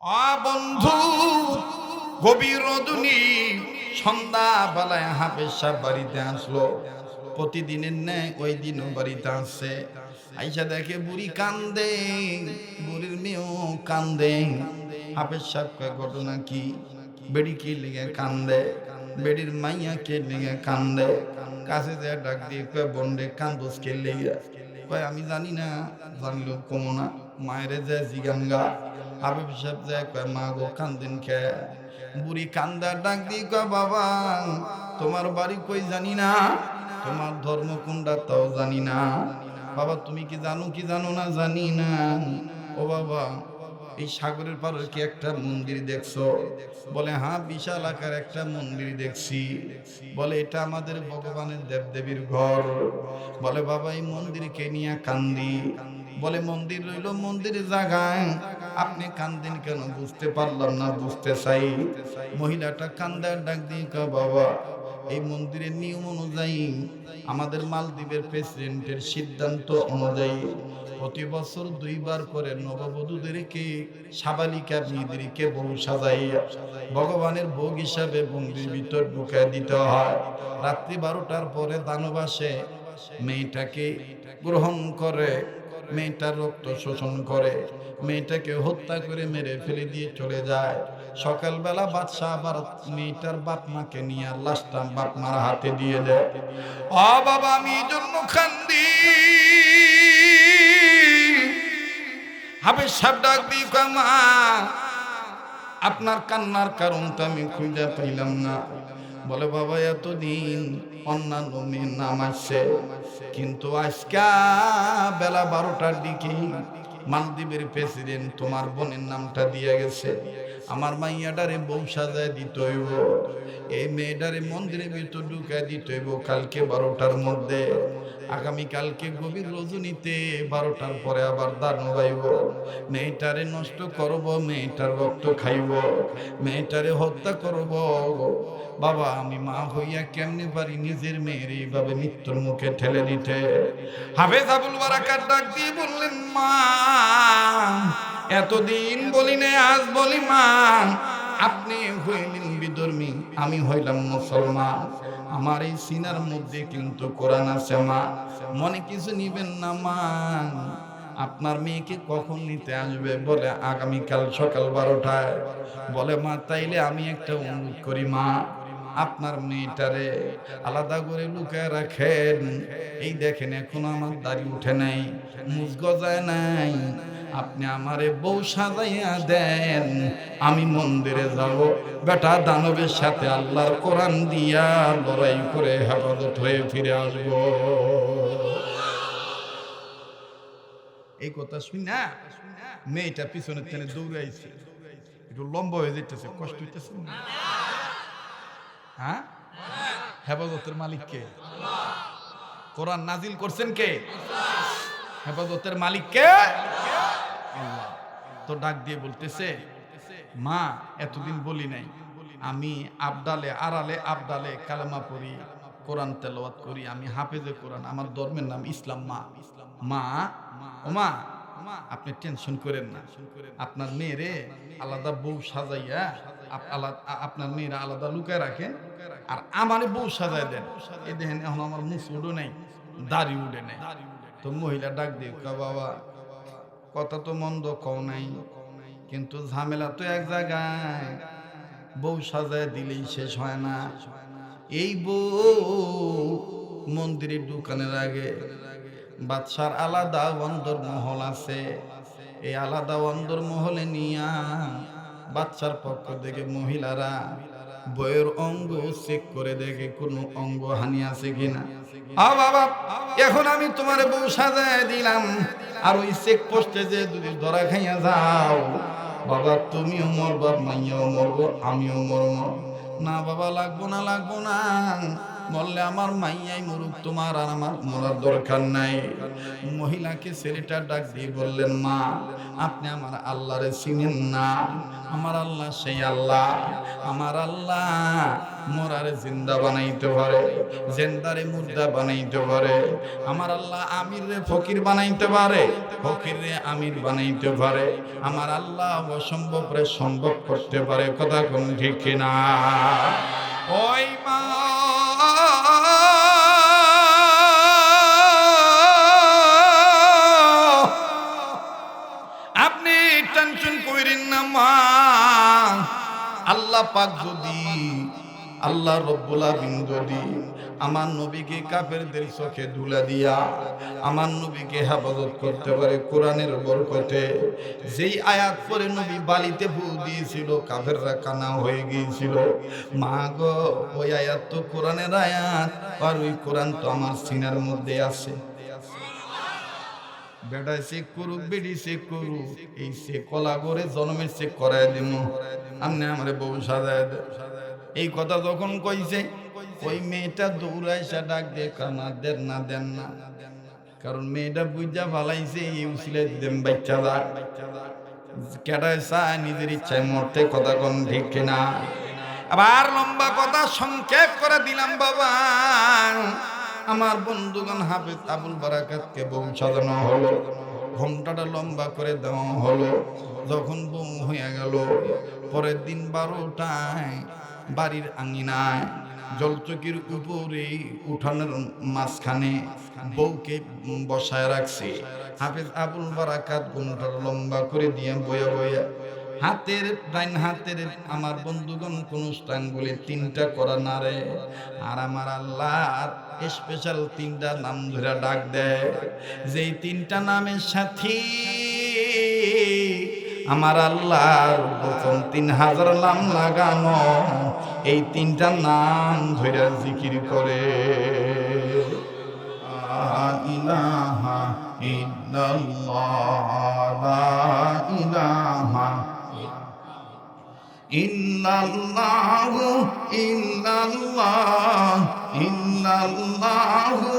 বন্ধু, গভীর রজনী সন্ধ্যা বেলায় হাফেজ সাহেব বাড়িতে আসলো। প্রতিদিনের ন্যায় ওই দিনও বাড়িতে আসছে। আইসা দেখে বুড়ি কান্দে, বুড়ির মেয়েও কান্দে। হাফেজ সাহেব কয় ঘটনা কি? বেড়ি কি লেগে কান্দে? বেড়ির মাইয়া কে লেগে কান্দে? কাছে যে ডাক দিয়ে কয় বন্ডে কান্দোস কে লেগে? কয় আমি জানি না, জানলো কমো না। মায়েরে যে জিগাঙ্গা। হাবিব সাহেব যে কয় মা গো কান্দেন কে? বুড়ি কান্দা ডাক দিয়ে কয় বাবা, তোমার বাড়ি কই জানি না, তোমার ধর্ম কোনটা তাও জানি না। বাবা তুমি কি জানো না? জানি না। ও বাবা, এই সাগরের পাড়ে কি একটা মন্দির দেখছো? বলে হ্যাঁ, বিশাল আকার একটা মন্দির দেখছি। বলে এটা আমাদের ভগবানের দেবদেবীর ঘর। বলে বাবা এই মন্দিরকে নিয়ে কান্দি। বলে মন্দির রইল মন্দিরের জায়গায়, আপনি কান্দেন কেন? বুঝতে পারলাম না, বুঝতে চাই। মহিলাটা কান্দার ডাক দিয়ে কয় বাবা, এই মন্দিরের নিয়ম অনুযায়ী, আমাদের মালদ্বীপের প্রেসিডেন্টের সিদ্ধান্ত অনুযায়ী প্রতি বছর 2 বার করে নববধূদেরকে, সাবালিকা মেয়েদেরকে বউ সাজাইয়া ভগবানের ভোগ হিসাবে মন্দির ভিতর ঢুকায় দিতে হয়। রাত্রি 12টার পরে দানব আসে, মেয়েটাকে গ্রহণ করে, মেয়েটার রক্ত শোষণ করে, মেয়েটাকে হত্যা করে মেরে ফেলে দিয়ে চলে যায়। সকালবেলা বাদশাহ আবার মেয়েটার বাপ মাকে নিয়ে লাশটা বাপ মার হাতে দিয়ে দেয়। ও বাবা, আমি এই জন্য কান্দি। হাফেজ সাহেব ডাক দিয়ে কয় মা, আপনার কান্নার কারণ তো আমি খুঁজে পাইলাম না। বলে বাবা এতদিন অন্যান্য মেয়ের নাম আসছে, কিন্তু আজকা বেলা 12টার দিকে মালদ্বীপের প্রেসিডেন্ট তোমার বোনের নামটা দিয়ে গেছে। আমার মাইয়াডারে বউ সাজায় দিত হইব, এই মেয়েটারে মন্দিরের ভিতর ঢুকায় দিত হইব কালকে 12টার মধ্যে। আগামীকালকে গভীর রজনীতে 12টার পরে আবার দানব আইব। মেয়েটারে নষ্ট করব, মেয়েটার রক্ত খাইব, মেয়েটারে হত্যা করব। বাবা আমি মা হইয়া কেমনে পারি নিজের মেয়ের এইভাবে মৃত্যুর মুখে ঠেলে দিতে? হাফেজ আবুল বারাকাত ডাক দিয়ে বললেন মা, এতদিন বলি না, আজ বলি মা, আপনি হইলেন বিধর্মী, আমি হইলাম মুসলমান। আমার এই সিনার মধ্যে কিন্তু কোরআন আছে মা, মনে কিছু নিবেন না মা। আপনার মেয়েকে কখন নিতে আসবে? বলে আগামীকাল সকাল 12টায়। বলে মা তাইলে আমি একটা অনুরোধ করি মা, আপনার মেয়েটারে আলাদা করে লুকায় রাখেন। এই দেখেন এখনো আমার দাড়ি উঠে নাই, মুজ গজায় নাই, আপনি আমারে বউ সাজাইয়া দেন, আমি মন্দিরে যাব, বেটা দানবের সাথে আল্লাহর কোরআন দিয়া লড়াই করে হেফাজত হয়ে ফিরে আসব। এই কথা শুনি না মেয়েটা পিছনের টেনে দৌড়াইছে, একটু লম্বা হয়ে যেতেছে, কষ্ট হইতেছে। হ্যাঁ, হেফাজতের মালিক কে? কোরআন নাজিল করছেন কে? হেফাজতের মালিক কে? আল্লাহ। তো ডাক দিয়ে বলতেছে মা এতদিন বলি নাই, আমি আবদালে আড়ালে আবদালে কালেমা পড়ি, কোরআন তেলাওয়াত করি, আমি হাফেজে কোরআন, আমার ধর্মের নাম ইসলাম। মা মা ও মা, আপনি টেনশন করেন না, আপনার মেয়েরে আলাদা বউ সাজাইয়া আপনার মেয়েরা আলাদা লুকায় রাখেন, আর আমারে বউ সাজায় দেন। এই দেখেন এখন আমার মুখ উঠো নাই, দাড়ি উঠে নাই। তো মহিলা ডাক দিয়ে বাবা কথা তো মন্দ কও নাই, কিন্তু ঝামেলা তো এক জায়গায়, বউ সাজায় দিলেই শেষ হয় না। এই বউ মন্দিরের দোকানের আগে বাদশার আলাদা অন্দর মহল আছে, এই আলাদা অন্দর মহলে নিয়া বাচ্চার পক্ষ থেকে মহিলারা বইয়ের অঙ্গ চেক করে দেখে কোনো অঙ্গ হানি আছে কিনা। বাবা এখন আমি তোমার বউ সাজায় দিলাম, আর ওই চেক পোস্টে যে যদি ধরা খাইয়া যাও বাবা, তুমিও মরবা, মাইয়াও মরবো, আমিও মরবো। না বাবা লাগবো না, লাগবো না, বললে আমার মাইয়াই মরুক, তোমার আর আমার মরার দরকার নাই। মহিলাকে ছেলেটা ডাক দিয়ে বললেন, মা আপনি আমার আল্লাহরে চিনেন না? আমার আল্লাহ সেই আল্লাহ, আমার আল্লাহ মোরারে জিন্দা বানাইতে পারে, জিন্দারে মুর্দা বানাইতে পারে। আমার আল্লাহ আমির রে ফকির বানাইতে পারে, ফকির রে আমির বানাইতে পারে। আমার আল্লাহ অসম্ভব রে সম্ভব করতে পারে। কথা কোন ঠিক কিনা? ওই মা আপনি টেনশন কইরেন না মা। আল্লাহ পাক যদি, আল্লাহ রব্বুল আলামিন যদি আমার নবীকে কাফেরদের চোখে ধুলা দিয়া আমার নবীকে হেফাজত করতে পারে কোরআনের বরকতে, যেই আয়াত পরে নবী বালিতে ফু দিয়েছিল কাফেররা কানা হয়ে গিয়েছিল, মা গো ওই আয়াত তো কোরআনের আয়াত, আর ওই কোরআন তো আমার সিনার মধ্যে আছে। বেটা চেক করুক, বেডি চেক করুক, এই চেক কলা করে জন্মের চেক করায় দিব, আমনে আমারে বউ সাজায় দে। এই কথা যখন কইছে ওই মেয়েটা দৌড়াইসা ডাক দিয়ে কানা দেন না দেন না, কারণ মেয়েটা বুঝা ভালাইছে এই উসিলে দিতেন বাচ্চা দা কেটায় চায় নিজের ইচ্ছায় মরতে। কথা কোন ঠিক কিনা? আবার লম্বা কথা সংক্ষেপ করে দিলাম বাবা। আমার বন্ধুগণ হাফেজ আবুল বারাকাতকে বউ সাজানো হলো, ঘোমটাটা লম্বা করে দেওয়া হলো। যখন বউ হয়ে গেল পরের দিন 12টায় বাড়ির আঙিনায় জলচকির উপরে উঠানের মাঝখানে বউকে বসায় রাখছে। হাফেজ আবুল বারাকাত ঘোমটাটা লম্বা করে দিয়ে বয়া বয়া হাতের ডাইন হাতের আমার বন্ধুগণ কোন আঙ্গুলে 3টা করা নারে, আর আমার আল্লাহর স্পেশাল 3টা নাম ধরে ডাক দেয়। যেই 3টা নামের সাথে আমার আল্লাহর প্রথম 3000 নাম লাগানো, এই 3টা নাম ধরে জিকির করে লা ইলাহা ইল্লাল্লাহ, লা ইলাহা ইল্লাল্লাহু ইল্লাল্লাহ ইল্লাল্লাহু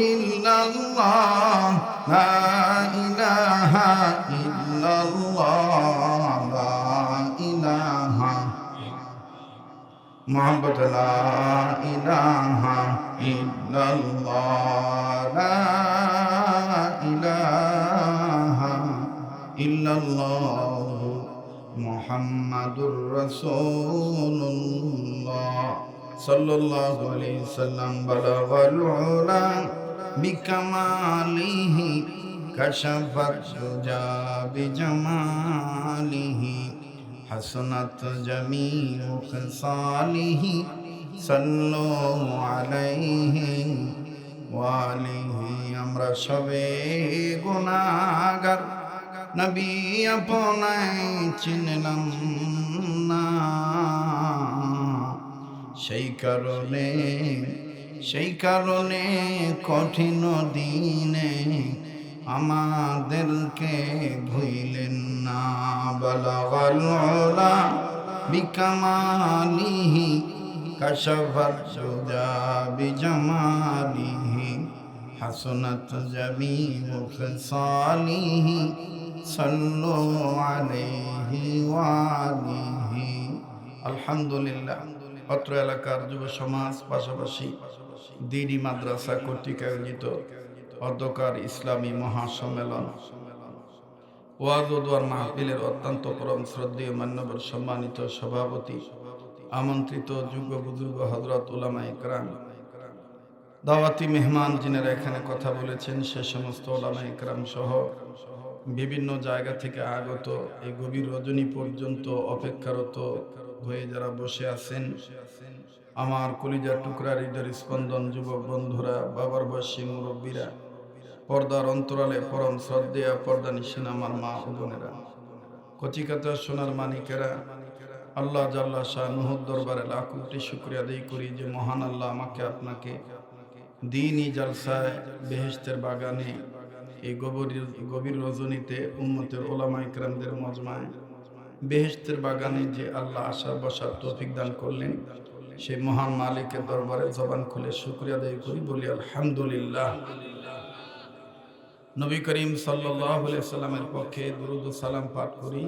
ইল্লাল্লাহ, লা ইলাহা ইল্লাল্লাহ, লা ইলাহা মুহাম্মদ, লা ইলাহা ইল্লাল্লাহ, লা ইলাহা ইল্লাল্লাহ মুহাম্মাদুর রাসূলুল্লাহ সাল্লাল্লাহু আলাইহি সাল্লাম। বালাগাল উলা বিকামালিহি কাশাফাত দুজা বিজামালিহি হাসানাত জামিউ খিসালিহি সাল্লু আলাইহি ওয়া আলিহি। আমরা সবে গুনাহগার, নবী আপনায় চিনলাম না, সেই কারণে কঠিন দিনে আমাদেরকে ভুইলেন না। বালাগাল উলা বিকামালিহি কাশাফাত দুজা বিজামালিহি হাসানাত জামিউ খিসালিহি সাল্লু আলাইহি ওয়া আলিহি। আলহামদুলিল্লাহ, অত্র এলাকার যুব সমাজ পাশাপাশি দিনী মাদ্রাসা কর্তৃক আয়োজিত অধ্যকার ইসলামী মহাসম্মেলন ওয়াজ ও দোয়ার মাহফিলের অত্যন্ত পরম শ্রদ্ধেয় মান্যবর সম্মানিত সভাপতি, আমন্ত্রিত যুগ্ম বুজুর্গ হযরত উলামা ইকরাম, দাওয়াতি মেহমান যিনারা এখানে কথা বলেছেন, সে সমস্ত উলামা ইকরাম সহ বিভিন্ন জায়গা থেকে আগত এই গভীর রজনী পর্যন্ত অপেক্ষারত হয়ে যারা বসে আছেন, আমার কলিজার টুকরা হৃদয়ের স্পন্দন যুবক বন্ধুরা, বাবার বয়সী মুরব্বীরা, পর্দার অন্তরালে পরম শ্রদ্ধেয়া পর্দা নিশিন আমার মা ও বোনেরা, কচিকাতা সোনার মানিকেরা, আল্লাহ জাল্লা শাহনুর দরবারে লাখ কোটি শুকরিয়া আদায় করি যে মহান আল্লাহ আমাকে আপনাকে দ্বীনি জালসায় বেহেশতের বাগানে এই গভীর রজনীতে উম্মতের ওলামা ইকরামদের মজমায় বেহেশতের বাগানে যে আল্লাহ আসার বসার তৌফিক দান করলেন, সেই মহান মালিকের দরবারে জবান খুলে শুকরিয়া আদায় করি, বলি আলহামদুলিল্লাহ। নবী করিম সাল্লাল্লাহু আলাইহি সাল্লামের পক্ষে দুরূদ ও সালাম পাঠ করি,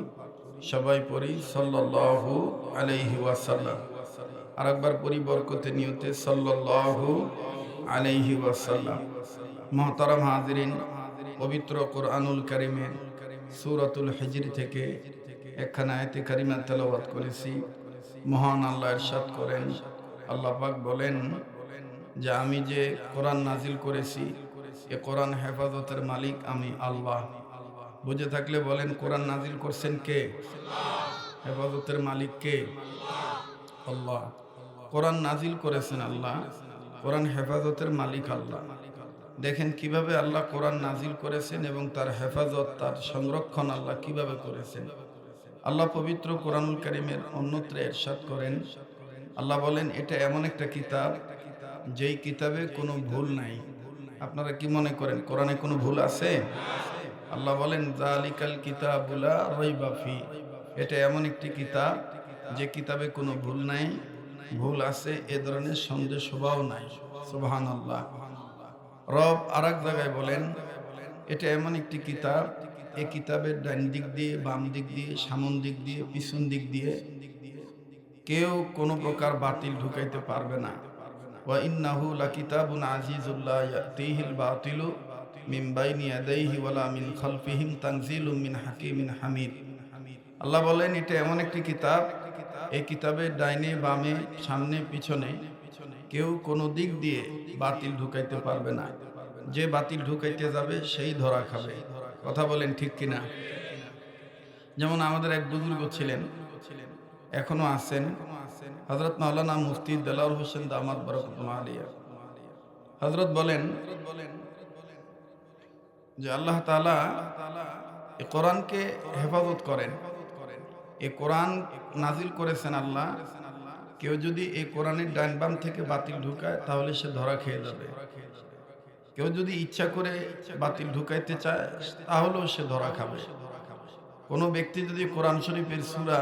সবাই পড়ি সাল্লাল্লাহু আলাইহি ওয়াসাল্লাম। আরেকবার পড়ি বরকতে নিয়তে সাল্লাল্লাহু আলাইহি ওয়াসাল্লাম। মুহতারাম হাজিরিন, পবিত্র কোরআনুল কারীমের সূরাতুল হিজর থেকে একখানা আয়াতে কারিমা তেলাওয়াত করেছি। মহান আল্লাহ ইরশাদ করেন, আল্লাহ পাক বলেন যে আমি যে কোরআন নাজিল করেছি, এ কোরআন হেফাজতের মালিক আমি আল্লাহ। বুঝে থাকলে বলেন, কোরআন নাজিল করছেন কে? হেফাজতের মালিক কে? আল্লাহ। কোরআন নাজিল করেছেন আল্লাহ, কোরআন হেফাজতের মালিক আল্লাহ। দেখেন কিভাবে আল্লাহ কোরআন নাজিল করেছেন এবং তার হেফাজত, তার সংরক্ষণ আল্লাহ কিভাবে করেছেন। আল্লাহ পবিত্র কোরআনুল কারীমের অন্যত্রে ইরশাদ করেন, আল্লাহ বলেন এটা এমন একটা কিতাব যেই কিতাবে কোনো ভুল নাই। আপনারা কি মনে করেন কোরআনে কোনো ভুল আছে? আল্লাহ বলেন যালিকাল কিতাবু লা রাইবা ফি, এটা এমন একটি কিতাব যে কিতাবে কোনো ভুল নাই, ভুল আছে এ ধরনের সন্দেহ শোভাও নাই। সুবহানাল্লাহ। রব আরেক জায়গায় বলেন এটা এমন একটি কিতাব, এই কিতাবের ডান দিক দিয়ে, বাম দিক দিয়ে, সামন দিক দিয়ে, পিছন দিক দিয়ে কেউ কোনো প্রকার বাতিল ঢুকাইতে পারবে না। ওয়া ইন্নাহু লাকিতাবুন আজিজুল লা ইয়াতিহিল বাতিলু মিন বাইনি ইয়াদাইহি ওয়ালা মিন খালফিহি তানজিলুম মিন হাকিমিন হামিদ। আল্লাহ বলেন এটা এমন একটি কিতাব, এই কিতাবের ডাইনে বামে, সামনে পিছনে কেউ কোনো দিক দিয়ে বাতিল ঢুকাইতে পারবে না। যে বাতিল ঢুকাইতে যাবে সেই ধরা খাবে। কথা বলেন ঠিক কিনা? যেমন আমাদের এক বুজুর্গ ছিলেন, এখনো আছেন, হযরত মাওলানা মুফতি দেলাওয়ার হোসেন দামাত বরকতুল্লাহ আলাইহি। হযরত বলেন যে আল্লাহ তাআলা এই কোরআনকে হেফাজত করেন, এই কোরআন নাজিল করেছেন আল্লাহ। কেউ যদি এই কোরআনের ডান বাম থেকে বাতিল ঢুকায় তাহলে সে ধরা খেয়ে যাবে। কেউ যদি ইচ্ছা করে বাতিল ঢুকাইতে চায় তাহলেও সে ধরা খাবে। কোনো ব্যক্তি যদি কোরআন শরীফের সূরা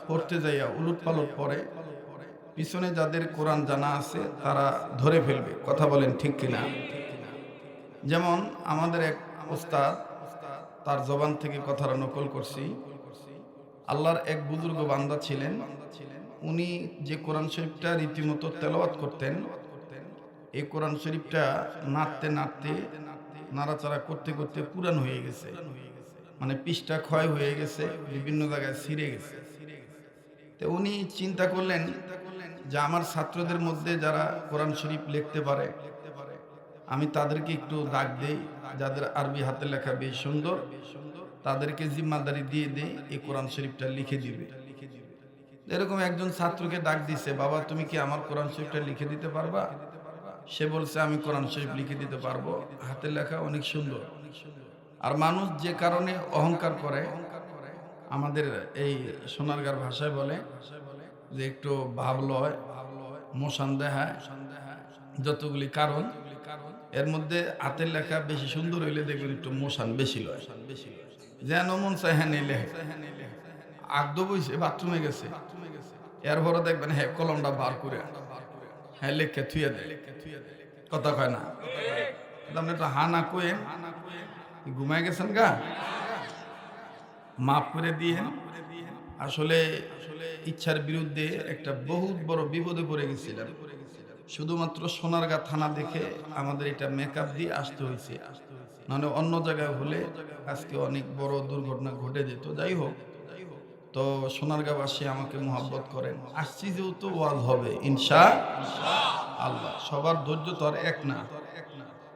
পড়তে যাইয়া উলট পালট পড়ে, পিছনে যাদের কোরআন জানা আছে তারা ধরে ফেলবে। কথা বলেন ঠিক কিনা? যেমন আমাদের এক ওস্তাদ, তার জবান থেকে কথাটা নকল করছি। আল্লাহর এক বুজুর্গ বান্দা ছিলেন, উনি যে কোরআন শরীফটা রীতিমতো তেলাওয়াত করতেন, এই কোরআন শরীফটা নাড়তে নাড়তে, নাড়াচাড়া করতে করতে পুরান হয়ে গেছে, মানে পৃষ্ঠা ক্ষয় হয়ে গেছে, বিভিন্ন জায়গায় ছিঁড়ে গেছে। তো উনি চিন্তা করলেন যে আমার ছাত্রদের মধ্যে যারা কোরআন শরীফ লিখতে পারে আমি তাদেরকে একটু ডাক দেই, যাদের আরবি হাতে লেখা বেশ সুন্দর, তাদেরকে জিম্মাদারি দিয়ে দেই এই কোরআন শরীফটা লিখে দিবে। এরকম একজন ছাত্রকে ডাক দিছে, বাবা তুমি কি আমার কোরআন শরীফটা লিখে দিতে পারবা? সে বলছে আমি কোরআন শরীফ লিখে দিতে পারবো, হাতের লেখা অনেক সুন্দর। আর মানুষ যে কারণে অহংকার করে, আমাদের এই সোনারগাঁর ভাষায় বলে যে একটু ভাব লয়, মোশান দেখায়, যতগুলি কারণ এর মধ্যে হাতের লেখা বেশি সুন্দর হইলে দেখবেন একটু মোশান বেশি লয়। যেন মন চায় হ্যাঁ নিলে আগদ বইছে, বাথরুমে গেছে, এরপরে দেখবেন হ্যাঁ কলমটা বার করে হ্যাঁ লেখে থুয়ে দেয়। কথা কয় না? আপনি একটু হা না কয়েন, ঘুমায় গেছেন গা, মাফ করে দিয়ে। আসলে ইচ্ছার বিরুদ্ধে একটা বহুত বড় বিপদে পড়ে গেছিলাম। শুধুমাত্র সোনারগাঁ থানা দেখে আমাদের এটা মেকআপ দিয়ে আসতে হয়েছে, নাহলে অন্য জায়গায় হলে আজকে অনেক বড় দুর্ঘটনা ঘটে যেত। যাই হোক, তো সোনারগাঁবাসী আমাকে মোহাব্বত করেন, আসছি যেহেতু ওয়াজ হবে ইনশাআল্লাহ। সবার ধৈর্য তো আর এক না,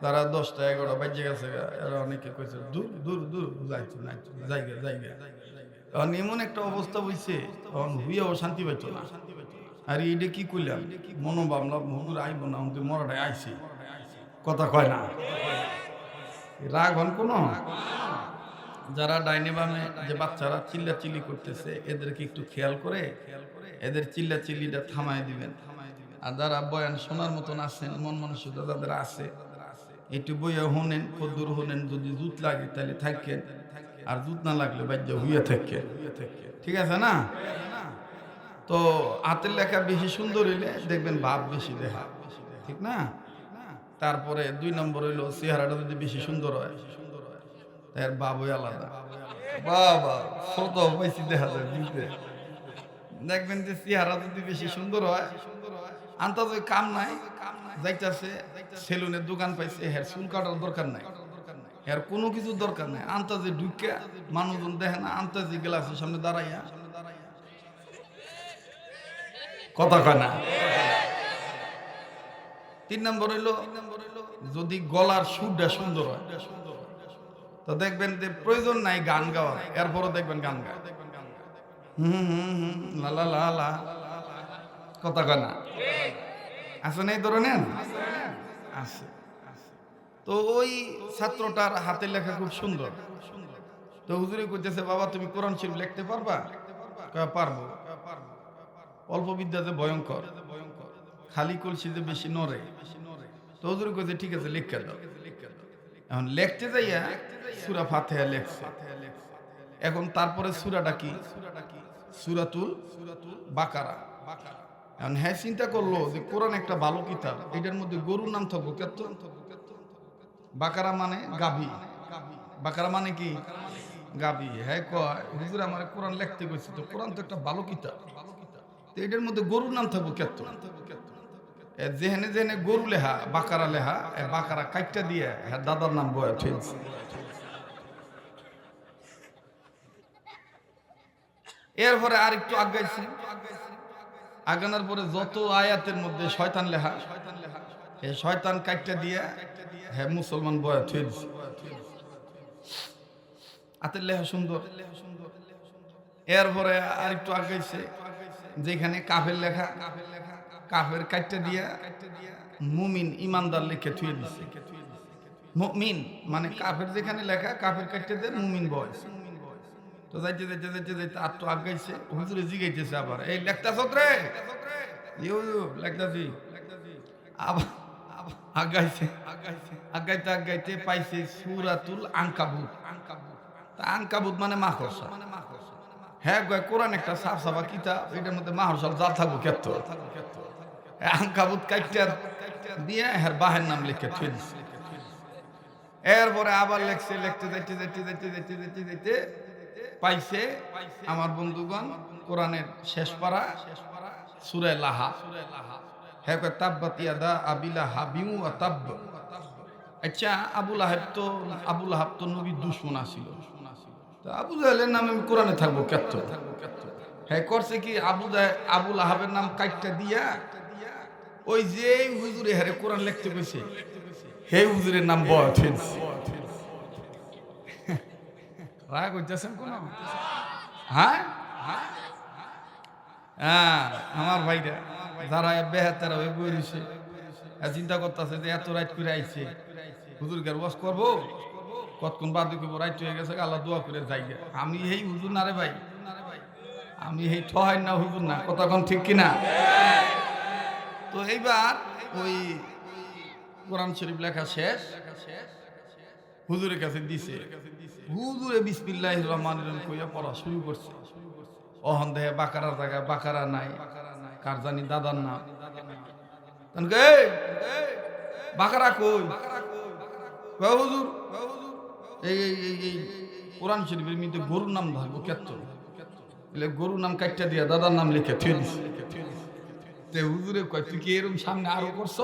তারা 10টা 11টা বাজে গেছে, এরা অনেকে কইছে দূর দূর দূর যাইতো না, জায়গা জায়গা। তখন এমন একটা অবস্থা হয়েছে, তখন হুইয়াও শান্তি পাইত না। আর এইটা কি করলাম, মনো ভাবলাম হুজুর আইব না, আমাদের মরাটাই আইসি। কথা কয় না? রাগ হন কোনো? যারা ডাইনে বামে যে বাচ্চারা চিল্লা চিল্লি করতেছে এদেরকে একটু খেয়াল করে এদের চিল্লা চিল্লিটা থামায় দিবেন। আর যারা বয়ান শোনার মতন আছেন, মন মানসিকতা যাদের আছে, একটু বইয়া হোনেন, কদ্দুর হোনেন। যদি জুত লাগে তাহলে থাকেন, আর জুত না লাগলে বাজ্যা হুইয়া থাকেন। ঠিক আছে না? তো হাতের লেখা বেশি সুন্দর হইলে দেখবেন ভাব বেশি দেখা, ঠিক না? তারপরে 2 নম্বর হইলো চেহারাটা যদি বেশি সুন্দর হয় তার ভাবই আলাদা। বাবা ছোট বেশি দেখা যায় বুঝতে। দেখবেন যে চেহারা যদি বেশি সুন্দর হয়, আন্তাজে কাম নাই, যাইতাছে সেলুনের দোকান পাইছে, হেয়ার চুল কাটার দরকার নাই, এর কোনো কিছু দরকার নাই, আন্তাজে ঢুকে মানুষজন দেখে না, আন্তাজে গ্লাসের সামনে দাঁড়াইয়া কথা কয় না। 3 নম্বর হইলো যদি গলার সুরটা সুন্দর হয়, তো দেখবেন যে প্রয়োজন নাই গান গাওয়ার, এরপরও দেখবেন গান গায়, লা লা লা লা, কথা কয় না। আছে না এই ধরনের? আছে। তো ওই ছাত্রটার হাতের লেখা খুব সুন্দর। তো হুজুরে কইতেছে, বাবা তুমি কোরআন শরীফ লিখতে পারবা? কয় পারবো। অল্প বিদ্যাতে ভয়ঙ্কর, খালি কলসি যে বেশি নড়ে। তো হুজুরে কইছে ঠিক আছে লিখে দাও। এখন লিখতে যাইয়া সূরা ফাতিহা লেখছে। এখন তারপরে সূরাটা কি? সূরাতুল বাকারা। এখন হ্যাঁ চিন্তা করলো যে কোরআন একটা ভালো কিতাব, এটার মধ্যে গরুর নাম থাকবো কেত? বাকারা মানে গাভী, বাকারা মানে কি? গাভী। হ্যাঁ কয় হুজুর আমার কোরআন লিখতে কইছে, তো কোরআন তো একটা ভালো কিতাব, তো এটার মধ্যে গরুর নাম থাকবো কেত? যেহেনে যেহেনে গরু লেহা, বাকারা লেহা, বাকারা কাইটটা দিয়ে হ্যাঁ দাদার নাম বয়া ফেলছে। এরপরে আরেকটু আগাইছে, আগানোর পরে যত আয়াতের মধ্যে শয়তান লেহা, এই শয়তান কাইটটা দিয়ে হ্যাঁ মুসলমান বয়া ফেলছে। হাতের লেখা সুন্দর। এরপরে আরেকটু আগাইছে, যেখানে কাফের লেখা, কাফের কাইটটা দিয়া মুমিন ইমানদার লিখে থুয়ে দিছে। মুমিন মানে কাফের যেখানে লেখা, কাফের কাইটটা দিয়ে মুমিন বয়স। তো যাইতে যাইতে যাইতে যাইতে আর তো আগাইছে, হুজুরে জিগাইতেছে আবার, এই লেখতাছ রে? লেখতাছি। আবার আগাইছে, আগাইতে আগাইতে পাইছে সূরাতুল আনকাবুত। আনকাবুত মানে মাকড়সা। হ্যাঁ কোরআন একটা সাফ সাফা কিতাব, এটার মধ্যে মাকড়সা যা থাকবো কেত? আনকাবুত কাইটটা দিয়ে হ্যাঁ বাহের নাম লিখে থুয়ে দিছে। এরপরে আবার লেখছে, লিখতে যাইতে যাইতে যাইতে যাইতে যাইতে যাইতে পাইছে আমার বন্ধুগণ কোরআনের শেষ পারা সূরা লাহা। হ্যাঁ কয় তাব্বাত ইয়াদা আবি লাহাবিন ওয়া তাব্ব। আচ্ছা আবু লাহাব তো নবীর দুশমন ছিল, তো আবু জাহেলের নামে কোরআনে থাকবো কেত? হ্যাঁ করছে কি, আবু লাহাবের নাম কাইটটা দিয়া ওই যে হুজুরে হারে কোরআন লিখতে কইছে হে হুজুরের নাম বয়া ফেলছে। রাগ হইতেছেন কোন? হ্যাঁ হ্যাঁ আমার ভাইরা যারা বেহাতারা হয়ে বই রয়েছে, চিন্তা করতেছে যে এত রাইট করে আইছে, হুজুর গার ওয়াজ করবো, কতক্ষণ বাদ করবো, রাইট হয়ে গেছে, আল্লাহ দোয়া করে যাই। আমি এই হুজুর না রে ভাই, আমি এই ঠহাই না হুজুর না, কতক্ষণ ঠিক কিনা? তো এইবার ওই কোরআন শরীফ লেখা শেষ, হুজুরের কাছে দিছে। হুজুরে বিসমিল্লাহির রহমানির রহিম কইয়া পড়া শুরু করছে। অহন দেহে বাকারার জায়গায় বাকারা নাই, কার জানি দাদার নাম। বাকারা কই? হুজুর এই কোরআন শরীফের মধ্যে গরুর নাম থাকবো কেত? গরুর নাম কাটটা দিয়া দাদার নাম লিখে থুয়ে দিছে। হুজুরে কয় তুই কি এরকম সামনে আরো করছ?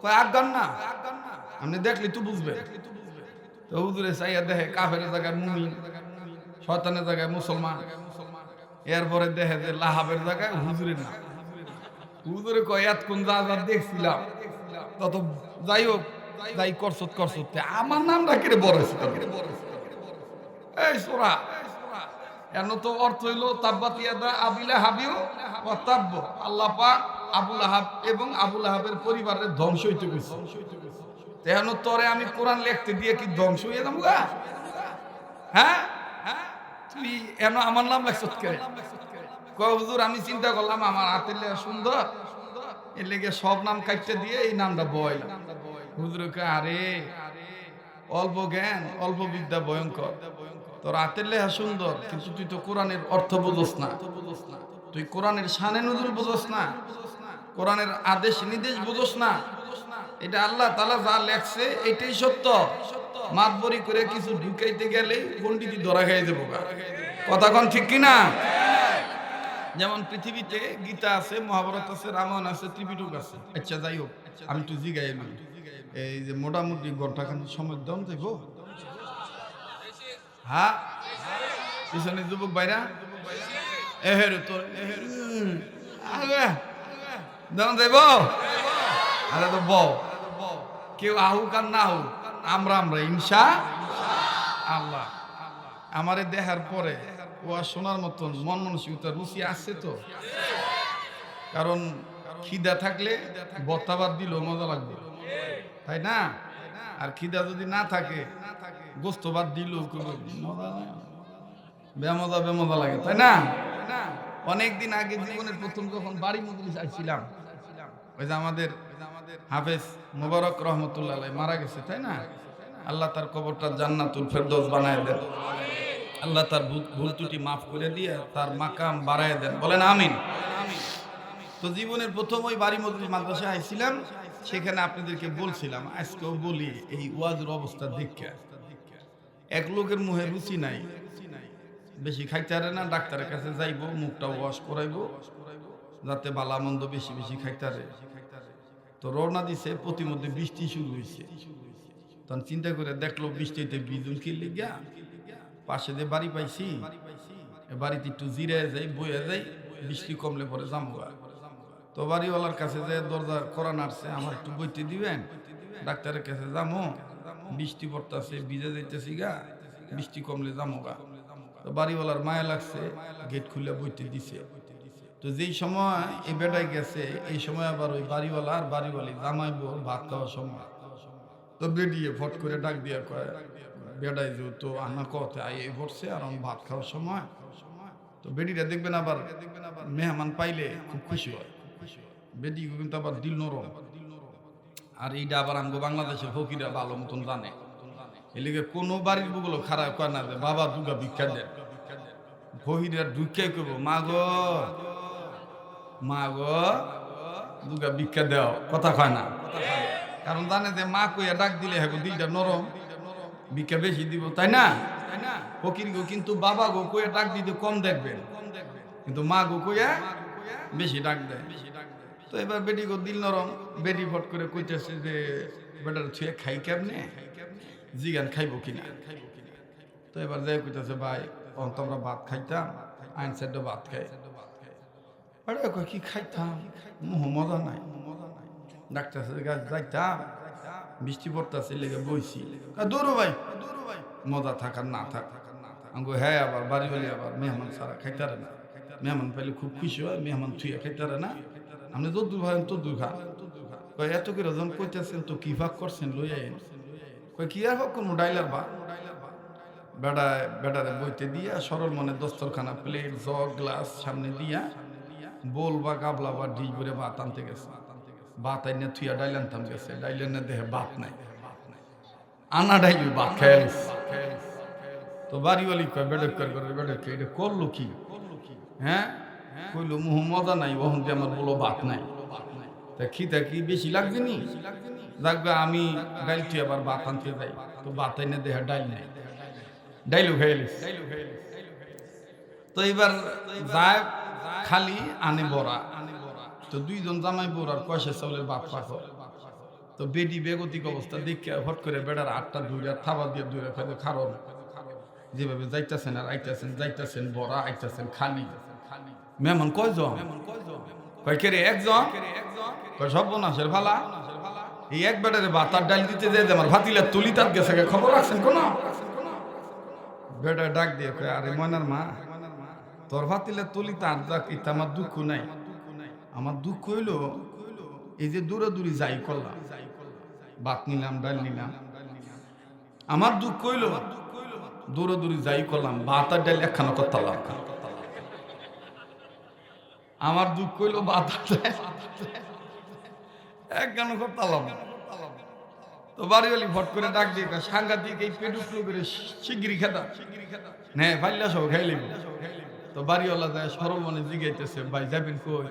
কয় আগান না, আপনি দেখলি তো বুঝবে। তো হুজুরে চাইয়া দেখে কাফের জায়গায় মুমিন, শয়তানের জায়গায় মুসলমান, এরপরে দেখে যে লাহাবের জায়গায় হুজুরের নাম। হুজুরে কয় এতক্ষণ যা যা দেখছিলাম তত যাই হোক, যাই করছত আমার নামটা কেড়ে বড় এই সোরা এন তো অর্থ হইল তাব্বাত ইয়াদা আবি লাহাবিও ওয়া তাব্ব। আল্লাহ পাক আবু লাহাব এবং আবু লাহাবের পরিবারের ধ্বংস হইতে গেছে। তেন তোরে আমি কোরআন লিখতে দিয়ে কি ধ্বংস হয়ে যাবো? হ্যাঁ তুই এন আমার নাম লেখছত কে? কয় হুজুর আমি চিন্তা করলাম আমার হাতের লেখা সুন্দর, এর লেগে সব নাম কাটতে দিয়ে এই নামটা বইলাম। হুজুর কয় আরে অল্প জ্ঞান অল্প বিদ্যা ভয়ঙ্কর, তোর হাতের লেখা সুন্দর কিন্তু তুই তো কোরআনের অর্থ বুঝোস না। তুই কোরআনের শানে নুজুল বুঝোস না, কোরআনের আদেশ নির্দেশ বুঝোস না। এটা আল্লাহ তাআলা যা লেখছে এটাই সত্য। মাতবরি করে কিছু ঢুকাইতে গেলে পণ্ডিতই ধরা খেয়ে যাবো। কথা কোন ঠিক কিনা? যেমন পৃথিবীতে গীতা আছে, মহাভারত আছে, রামায়ণ আছে, ত্রিপিটক আছে। আচ্ছা যাই হোক, আমি তো জিগাই এলাম, এই যে মোটামুটি ঘন্টাখানি সময় দাম দেব। হ্যাঁ, পিছনে যুবক ভাইরা এহের তো দাম দেব। আরে তো বউ কেউ আহুক আর না হোক, আমরা ইনশা আল্লাহ। আমারে দেখার পরে ও আর শোনার মতন মন মানসিকতা রুচি আছে তো। কারণ খিদা থাকলে বত্তাবাদ দিলেও মজা লাগবে, তাই না? আর খিদা যদি না থাকে গোস্তবাদ দিলেও বেমজা লাগে, তাই না? অনেকদিন আগে জীবনের প্রথম যখন বাড়ি মজলিস আসছিলাম, ওই যে আমাদের হাফেজ মোবারক রহমতুল্লাহ আলাইহি মারা গেছে, তাই না? আল্লাহ তার কবরটা জান্নাতুল ফেরদৌস বানায় দেন, আল্লাহ তার ভুল ত্রুটি মাফ করে দিয়ে তার মাকাম বাড়ায় দেন, বলেন আমিন। তো জীবনের প্রথম ওই বাড়ি মজলিস মাদ্রাসায় আইছিলাম, সেখানে আপনাদেরকে বলছিলাম, আজকেও বলি, এই ওয়াজের অবস্থা দেখে এক লোকের মুখে রুচি নাই, বেশি খাইতে পারে না, ডাক্তারের কাছে যাইবো, মুখটা ওয়াশ করাইবো যাতে বালা মন্দ বেশি বেশি খাইতে পারে। তো রওনা দিছে, প্রতিমধ্যে বৃষ্টি শুরু হয়েছে। তখন চিন্তা করে দেখলো বৃষ্টিতে বিজুল কি লেগা, পাশে যে বাড়ি পাইছি, বাড়িতে একটু জিরে যাই, বয়ে যাই, বৃষ্টি কমলে পরে যামগা। তো বাড়িওয়ালার কাছে যে দরজা করা নাড়ছে, আমার একটু বইতে দিবেন, ডাক্তারের কাছে যামো, বৃষ্টি পড়তেছে, ভিজে যাইতেছি গা, বৃষ্টি কমলে যামগা। তো বাড়িওয়ালার মায়া লাগছে, গেট খুলে বইতে দিছে। তো যেই সময় এই বেটায় গেছে, এই সময় আবার ওই বাড়িওয়ালা আর বাড়িওয়ালি জামাইবো ভাত খাওয়ার সময়। তো বেরিয়ে ফট করে ডাক দিয়া কয়, বেড়াই যেহেতু আনা কতে আই পড়ছে আর আমি ভাত খাওয়ার সময়। তো বেডিটা দেখবেন আবার মেহমান পাইলে খুব খুশি হয়, বেডি কিন্তু আবার দিল নরম। আর এইটা আবার আমগো বাংলাদেশের ফকিরা ভালো মতন জানে, এলিগে কোনো বাড়ির বুগুলো খারাপ কয় না যে বাবা দুগা ভিক্ষা দেন। ফকিরা ঢুকে কইব, মা গো দুগা ভিক্ষা দেও, কথা কয় না। কারণ জানে যে মা কইয়া ডাক দিলে হ্যাঁ দিলটা নরম, ভিক্ষা বেশি দিব, তাই না? ফকির গো কিন্তু বাবা গো কইয়া ডাক দিতে কম দেখবেন, কিন্তু মা গো কইয়া বেশি ডাক দেয়। তো এবার বেটি গো দিল নরম, বেটি ফট করে কইতেছে যে বেটার ছুঁয়ে খাই কেমনে, জিগান খাইবো কিনা। তো এবার যাই কইতেছে, ভাই তো আমরা ভাত খাইতাম, আইন সেদ্ধ ভাত খাই। আরে কই কি খাইতাম, মজা নাই। ডাক্তার যাইতাম, বৃষ্টি পড়তেছে লেগে বইছি, দৌড়ো ভাই মজা থাকার না থাক। আমি হ্যাঁ, আবার বাড়ি বাড়ি আবার মেহমান ছাড়া খাইতারে না, মেহমান পাইলে খুব খুশি হয়, মেহমান থুইয়া খাইতারে না, আপনি যদ্দুর ভাই তদ্দুর খা। কয় এত করে যখন কইতেছেন তো কি ভাগ করছেন লই আইন। কয় কি আর ভাগ করবো, ডাইলার ভাগ। বেড়ারে বইতে দিয়া সরল মনে দস্তরখানা, প্লেট, জগ, গ্লাস সামনে দিয়া বোল বা গাবলা বা ডিশ ভরে ভাত আনতে গেছে। ভাত আইনে থুইয়া ডাইল আনতাম গেছে, ডাইলের দেহে ভাত নাই, আনা ডাইলি ভাত খেয়ে। তো বাড়িওয়ালি কয় বেডেক্কর করে, বেডেক্কর এটা করলো কি? হ্যাঁ কইলো মুহ মজা নাই, ওহন দিয়ে আমার বলো ভাত নাই। তা খিদা কি বেশি লাগবে নি, লাগবে আমি ডাইল তুই আবার ভাত আনতে যাই। তো ভাত আইনে দেহে ডাইল নাই, ডাইলও খেয়ে। তো এবার যায় খালি আনে বড়া। তো দুইজন জামাই বোর আর পয়সা চাউলের ভাত পাকো। তো বেডি বেগতিক অবস্থা দেখে হট করে বেড়ার আটটা দুইটা থাবা দিয়ে দূরে ফেলে খারণ যেভাবে যাইতেছেন আর আইতেছেন, যাইতেছেন বড়া, আইতেছেন খালি। মেহমান কয়জন? কয় কে রে? একজন। কয় সব বোনাসের ভালা, এই এক বেটারে ভাত আর ডাল দিতে যায় আমার ভাতিলা তুলি তার গেছে, খবর রাখছেন কোন? বেটা ডাক দিয়ে কয়, আরে ময়নার মা, তোর ভাতিলা তুলি তার যাক, এটা আমার দুঃখ নাই। আমার দুঃখ হইলো এই যে দূরে যাই করলাম, ভাত নিলাম, ডাল নিলাম। আমার দুঃখ হইলো দূরে যাই করলাম, ভাত আর ডাল একখানা করতাম। আমার দুঃখ হইলো ভাত আর ডাল একখানা করতাম। তো বাড়িওয়ালি ভট করে ডাক দিয়ে সাংঘাতিক এই পেট উঠলো করে শিগগিরি খেতা, হ্যাঁ ফাইল্লা সব খাই লিব। তো বাড়িওয়ালা যায় সরমনে জিগাইতেছে, ভাই যাবেন কই?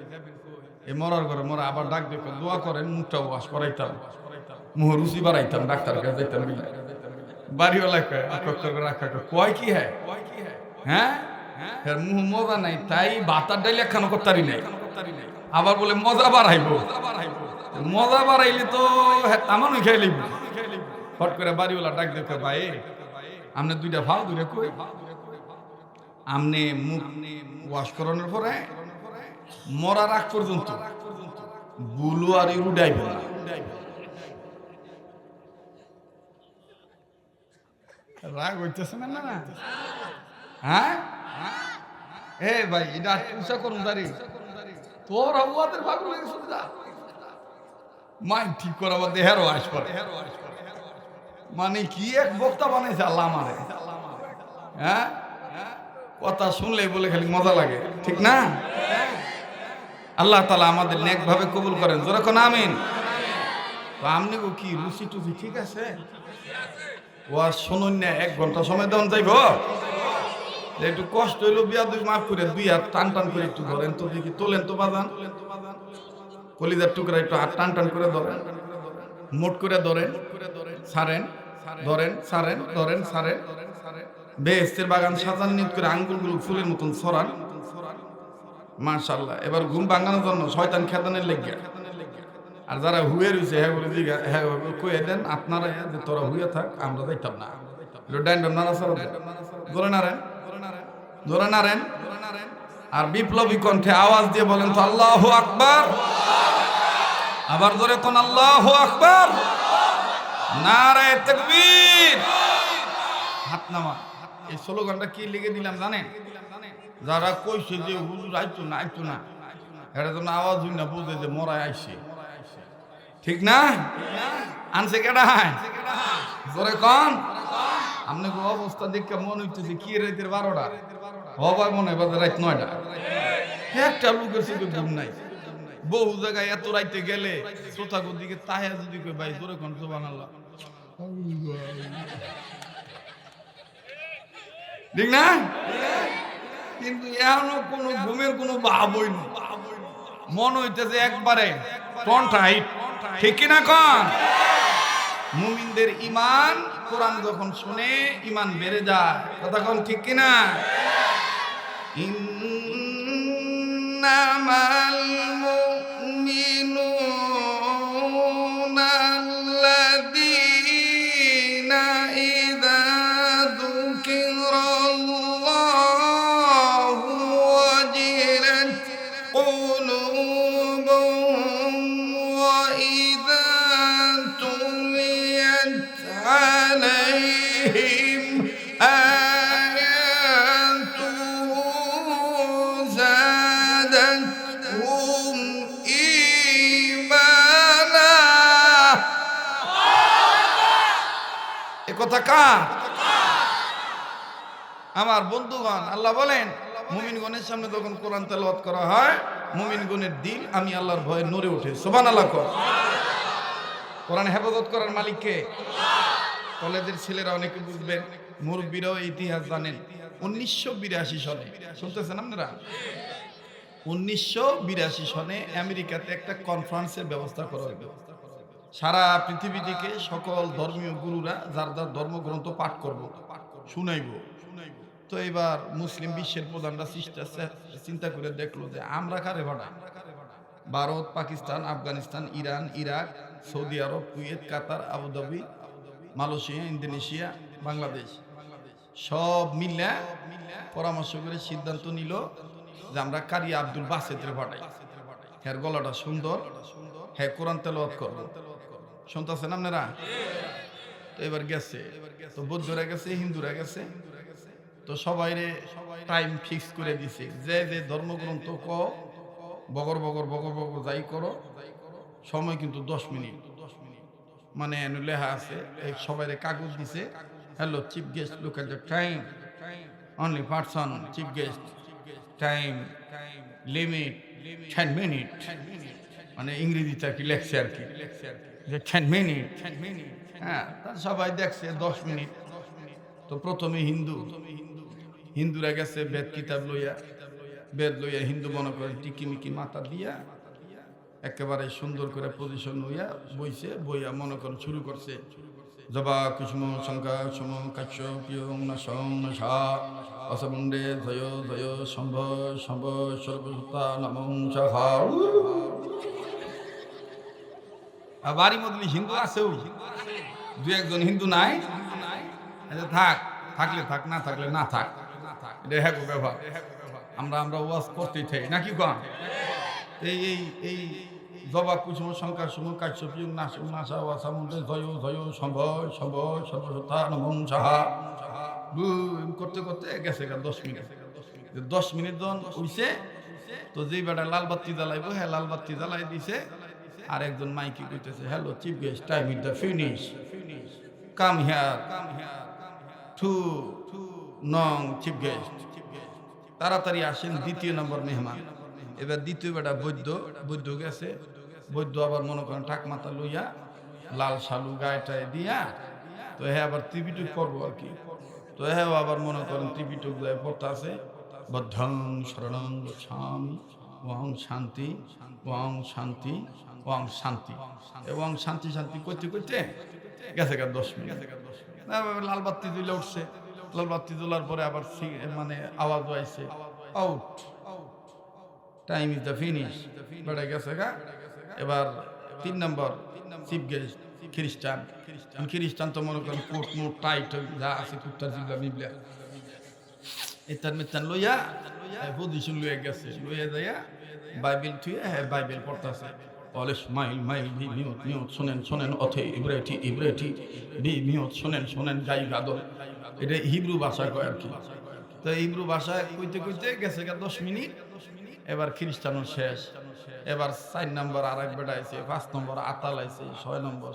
এই মরার ঘরে মরা আবার ডাক দেখো, দোয়া করেন, মুখটা ওয়াশ করাইতাম, মুহ রুচি বাড়াইতাম, ডাক্তার কাছে যাইতাম বিলে। বাড়িওয়ালা কয় রাখা কয় কি হ্যাঁ হ্যাঁ হ্যাঁ মুহ মজা নাই, তাই ভাতার ডাইলে একখানো করতারি নাই, আবার বলে মজা বাড়াইবো। মজা বাড়াইলে তো হ্যাঁ তামানই খেয়ে লিব। ফট করে বাড়িওয়ালা ডাক দেখো, ভাই আমনে দুইটা ভাও দুইটা কই, আমনে মুখ ওয়াশ করানোর পরে মরার আগ পর্যন্ত বুলু আর উডাইব না। রাগ হইতেছে না? না হ্যাঁ এ ভাই এটা উষা করুন দাঁড়ি তোর আবুয়াদের ভাগ লাগে সুবিধা মাইন ঠিক করা বাদে হেরো আস করে, মানে কি এক বক্তা বানাইছে আল্লাহ আমারে। হ্যাঁ কথা শুনলে বলে খালি মজা লাগে, ঠিক না? আল্লাহ তাআলা আমাদের নেক ভাবে কবুল করেন, জোরে কোন আমিন। তো আমনি গো কি রুচি টুচি ঠিক আছে? ওয়া শুনুন না, 1 ঘন্টা সময় দেন যাইব, একটু কষ্ট হইলো বিয়া দুই মাফ করে, দুই হাত টান টান করে একটু ধরেন তো দেখি, তোলেন তো বাজান, কলিজার টুকরা একটু হাত টান টান করে ধরেন, মোট করে ধরেন, ছাড়েন, ধরেন ছাড়েন, ধরেন ছাড়েন, বেহেশতের বাগান সাজান নিত করে আঙ্গুলগুলো ফুলের মতন ছড়ান। মাশাআল্লাহ। এবার ঘুম ভাঙানোর জন্য শয়তান খেদানের লেগে, আর যারা হুয়ে রয়েছে হ্যাঁ বলে দিঘা হ্যাঁ কয়ে দেন আপনারা যে তোরা হুয়ে থাক, আমরা যাইতাম না। ধরে নারেন, ধরে নারেন, আর বিপ্লবী কণ্ঠে আওয়াজ দিয়ে বলেন তো আল্লাহু আকবার। আবার ধরে কোন আল্লাহু আকবার, নারায়ে তাকবীর, হাত নামা। এই স্লোগানটা কি লিখে দিলাম জানেন? যারা কইছে যে হুজুর আইতো না আইতো না, এটা তো আওয়াজ হই না বুঝে যে মরায় আইছে, ঠিক না? আনছে কেডা? জোরে কন। আপনি অবস্থা দেখে মনে হইতেছে কি রাতের 12টা হবার মনে হয় বাজে রাত 9টা, একটা লোকের শুধু ঘুম নাই। বহু জায়গায় এত রাইতে গেলে শ্রোতাগর দিকে তাহে যদি কই ভাই জোরে কন সুবহানাল্লাহ, ঠিক না? কিন্তু এখনো কোনো ঘুমের কোনো ভাবই না, মন হইতেছে একবারে কন্ঠাইট, ঠিক কিনা কন? মুমিনদের ঈমান কোরআন যখন শুনে ঈমান বেড়ে যায়, কথা কন ঠিক কিনা? ইন্নামাল মুমিনুনা আল্লাযীনা ইযা যুকিরাল্লাহু ওয়াজিলাত কুলুবুহুম ওয়া ইযা তুলিয়াত আলাইহিম আয়াতুহু যাদাতহুম ঈমানা। এ কথা কার? আমার বন্ধুগণ, আল্লাহ বলেন মুমিনগণের সামনে যখন কোরআন তেলাওয়াত করা হয়, মুমিনগণের দিল আমি আল্লাহর ভয়ে নড়ে ওঠে। সুবহানাল্লাহ। কোরআন হেফাজত করার মালিক কে? কলেজের ছেলেরা অনেকে বুঝবেন, মুরব্বীরাও ইতিহাস জানেন। 1982 সনে, শুনতেছেন আপনারা? 1982 সনে আমেরিকাতে একটা কনফারেন্সের ব্যবস্থা করা হলো। সারা পৃথিবী থেকে সকল ধর্মীয় গুরুরা যার যার ধর্মগ্রন্থ পাঠ করবো, শুনাইব। তো এবার মুসলিম বিশ্বের প্রধানরা চিন্তা করে দেখলো যে আমরা কারে ভাড়াই? Bharat, Pakistan, Afghanistan, Iran, Iraq, Saudi Arab, Kuwait, Qatar, Abu Dhabi, Malaysia, Indonesia, Bangladesh সব মিলে পরামর্শ করে সিদ্ধান্ত নিল যে আমরা কারি আব্দুল বাসেতের ভাড়াই। হ্যাঁ গলাটা সুন্দর, হ্যাঁ কোরআন তেলাওয়াত করবো। শুনতেছেন আপনারা? তো এবার গেছে, তো বৌদ্ধরা গেছে, হিন্দুরা গেছে, তো সবাই টাইম ফিক্স করে দিছে যে যে ধর্মগ্রন্থ বগর বগর বগর বগর যাই করো, সময় কিন্তু 10 মিনিট। মানে লেখা আছে, সবাই কাগজ দিছে, hello chief guest, look at the time, only person chief guest, time limit 10 minute. মানে ইংরেজিটা কি লেখছে আর কি, যে 10 মিনিট। হ্যাঁ, সবাই দেখছে 10 মিনিট। তো প্রথমে হিন্দুরা গেছে বেদ কিতাব লইয়া, বেদ লইয়া হিন্দু মনে করে টিকিমিকি মাথা দিয়া একেবারে সুন্দর করে পজিশন হইয়া বইছে, বইয়া মনে করেন শুরু করছে জবা কুসুম শঙ্কা সুম কাশ্য পিয়ং নাশং নাশা অসমুণ্ডে জয় জয় শম্ভ শম্ভ সর্বসত্তা নমঃ সাহা। বাড়ি মধ্যে হিন্দু আছেও, দু একজন হিন্দু নাই, থাক থাকলে থাক, না থাকলে না থাক, এটা হ্যাঁ ব্যবহার। আমরা ওয়াজ করতেই থাকি নাকি কম। এই এই এই জবা কুসুম শঙ্কা সুম কাশ্য পিয়ং নাশং নাশা অসমুণ্ডে জয় জয় শম্ভ শম্ভ সর্বসত্তা নমঃ সাহা করতে করতে গেছে 10 মিনিট। 10 মিনিট যখন হইছে তো যেই বেটা লাল বাতি জ্বালাইবো হ্যাঁ লাল বাতি জ্বালাই দিছে। আর একজন মাইকি কইতেছে, hello chief guest, time is the finish, come here to নং চিফ গেস্ট, তাড়াতাড়ি আসেন দ্বিতীয় নম্বর মেহমান। এবার দ্বিতীয় বেটা বৈদ্য গেছে, বৈদ্য আবার মনে করেন টাক মাথা লইয়া লাল শালু গায়েটায় দিয়া তো হ্যাঁ আবার ত্রিপিটক পড়বো আর কি। তো হ্যাঁ আবার মনে করেন ত্রিপিটক যায় পড়তে আছে, বদ্ধং শরণং গচ্ছামি ওং শান্তি ওং শান্তি ওং শান্তি এবং শান্তি শান্তি করতে করতে গেছে 10 মিনিট। লাল বাতি জ্বলে উঠছে, লাল বাতি জ্বলার পরে আবার মানে আওয়াজ আইছে, out, time is the finish, বেড়ে গেছে গা। এবার 3 নম্বর চিফ গেস্ট খ্রিস্টান তো মনে করেন কোট মোট টাইট যা আছে কুত্তার জিবলা মিবলা ইত্যান মিত্যান লইয়া পজিশন লইয়া গেছে, লইয়া যাইয়া বাইবেল থুয়ে হ্যাঁ বাইবেল পড়তেছে। অলে স্মাইল মাইল ভি মিউট মিউট শোনেন শোনেন অথে ইব্রেটি ইব্রেটি ভি মিউট শোনেন শোনেন গাই গাদর, এটা হিব্রু ভাষা কয় আর কি। তো হিব্রু ভাষায় কইতে কইতে গেছে 10 মিনিট। এবার খ্রিস্টানও শেষ। এবার 4 নম্বর আর এক বেটা আইছে, 5 নম্বর আতাল আইছে, 6 নম্বর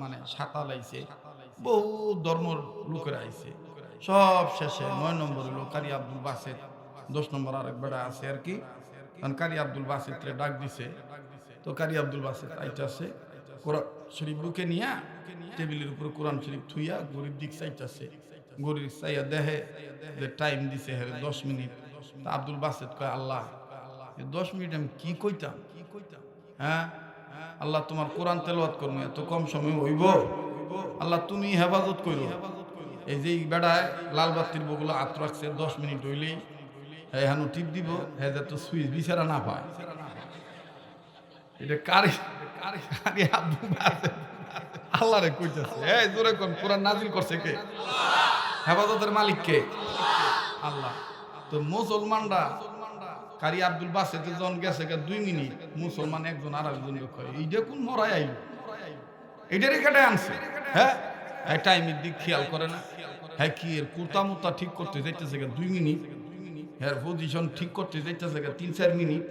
মানে সাতাল আইছে, বহু ধর্মর লোকেরা আইছে। সব শেষে 9 নম্বর হলো কারি আব্দুল বাসেত, 10 নম্বর আর এক বেটা আছে আর কি। কারণ কারি আব্দুল বাসেতরে ডাক দিছে। তো কারি আব্দুল বাসেত আইতাছে, কোরআন শরীফ বুকে নিয়া টেবিলের উপর কোরআন শরীফ থুইয়া গরিব দিক চাইতাছে। গরিব চাইয়া দেহে যে টাইম দিছে 10 মিনিট। তা আব্দুল বাসেত কয়, আল্লাহ 10 মিনিট আমি কি কইতাম, হ্যাঁ আল্লাহ তোমার কোরআন তেলাওয়াত করবো, এত কম সময় হইব? আল্লাহ তুমি হেফাজত করো। এই যে বেড়ায় লাল বাতির বগুলো হাত রাখছে, 10 মিনিট হইলেই হ্যাঁ হানু টিপ দিব, হ্যাঁ যাতে সুইচ বিচারা না পায়। এটা কারি কারি আব্দুল বাসেত আল্লাহ রে কইতেছে, এই জোরে কোন কোরআন নাজিল করছে কে? হেফাজতের মালিক কে? আল্লাহ। তো মুসলমানরা কারি আব্দুল বাসেত যখন গেছে 2 মিনিট, মুসলমান একজন আর একজন কয়, এইটা কোন মরাই আইল, এইটারে কেটে আনছে? হ্যাঁ টাইমের দিক খেয়াল করে না। হ্যাঁ কি এর কুর্তা মুতা ঠিক করতে যাইতেছে 2 মিনিট, হ্যাঁ পজিশন ঠিক করতে যাইতেছে 3-4 মিনিট,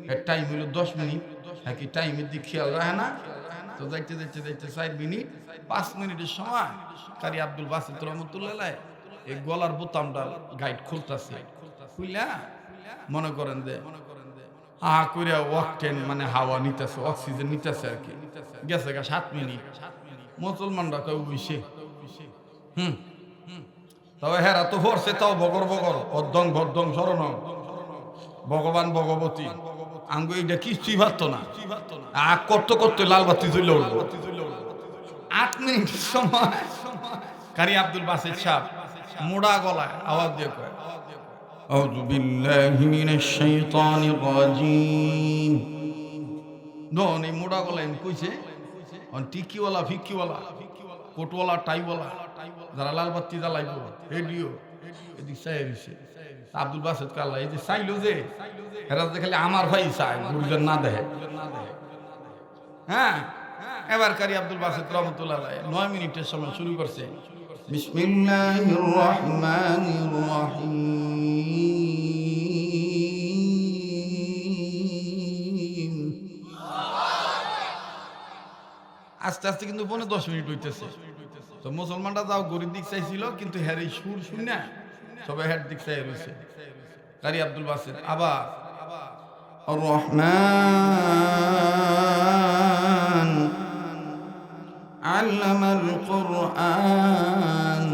হ্যাঁ টাইম হলো 10 মিনিট। হ্যাঁ কি টাইমের দিক খেয়াল রাখে না? তো যাইতে 4 মিনিট, 5 মিনিটের সময় কারি আব্দুল বাসেত রহমতুল্লাহ এই গলার বোতামটা গাইড খুলতেছে, খুইলা মনে করেন যে কইরা অক্টেন মানে হাওয়া নিতেছে, অক্সিজেন নিতেছে আর কি। গেছে 7 মিনিট। মুসলমানরা কয় উইছে। তবে হেরা তো ভরছে, তাও বগর বগর অর্ধং ভর্ধং শরণ ভগবান ভগবতী আঙ্গু এইটা কিছুই ভাবতো না। করতে করতে লাল বাতি জ্বলে উঠলো। 8 মিনিট সময় কারি আব্দুল বাসেত সাহেব মোড়া গলায় আওয়াজ দিয়ে কয়, আউযু বিল্লাহি মিনাশ শাইতানির রাজিম। নন এই মোড়া গলায় কইছে, টিকিওয়ালা ফিকিওয়ালা কোটওয়ালা টাইওয়ালা যারা লাল বাতি জ্বালাইব রেডিও এদিক চাই দিছে। আব্দুল বাসেত কাল্লা এই যে চাইলো যে এরা যে খালি আমার ভাই চায়, গুরুজন না দেয়। হ্যাঁ এবার কারি আব্দুল বাসেত রহমতুল্লাহ 9 মিনিটের সময় শুরু করছে, বিসমিল্লাহির রহমানির রহিম। আস্তে আস্তে কিন্তু 10 মিনিট হইতেছে। তো মুসলমানরা যাও গরিব দিক চাইছিল, কিন্তু হ্যার এই সুর শুনে সবাই হ্যার দিক চাই রয়েছে। কারি আব্দুল বাসেত আবার রহমান আল্লামাল কুরআন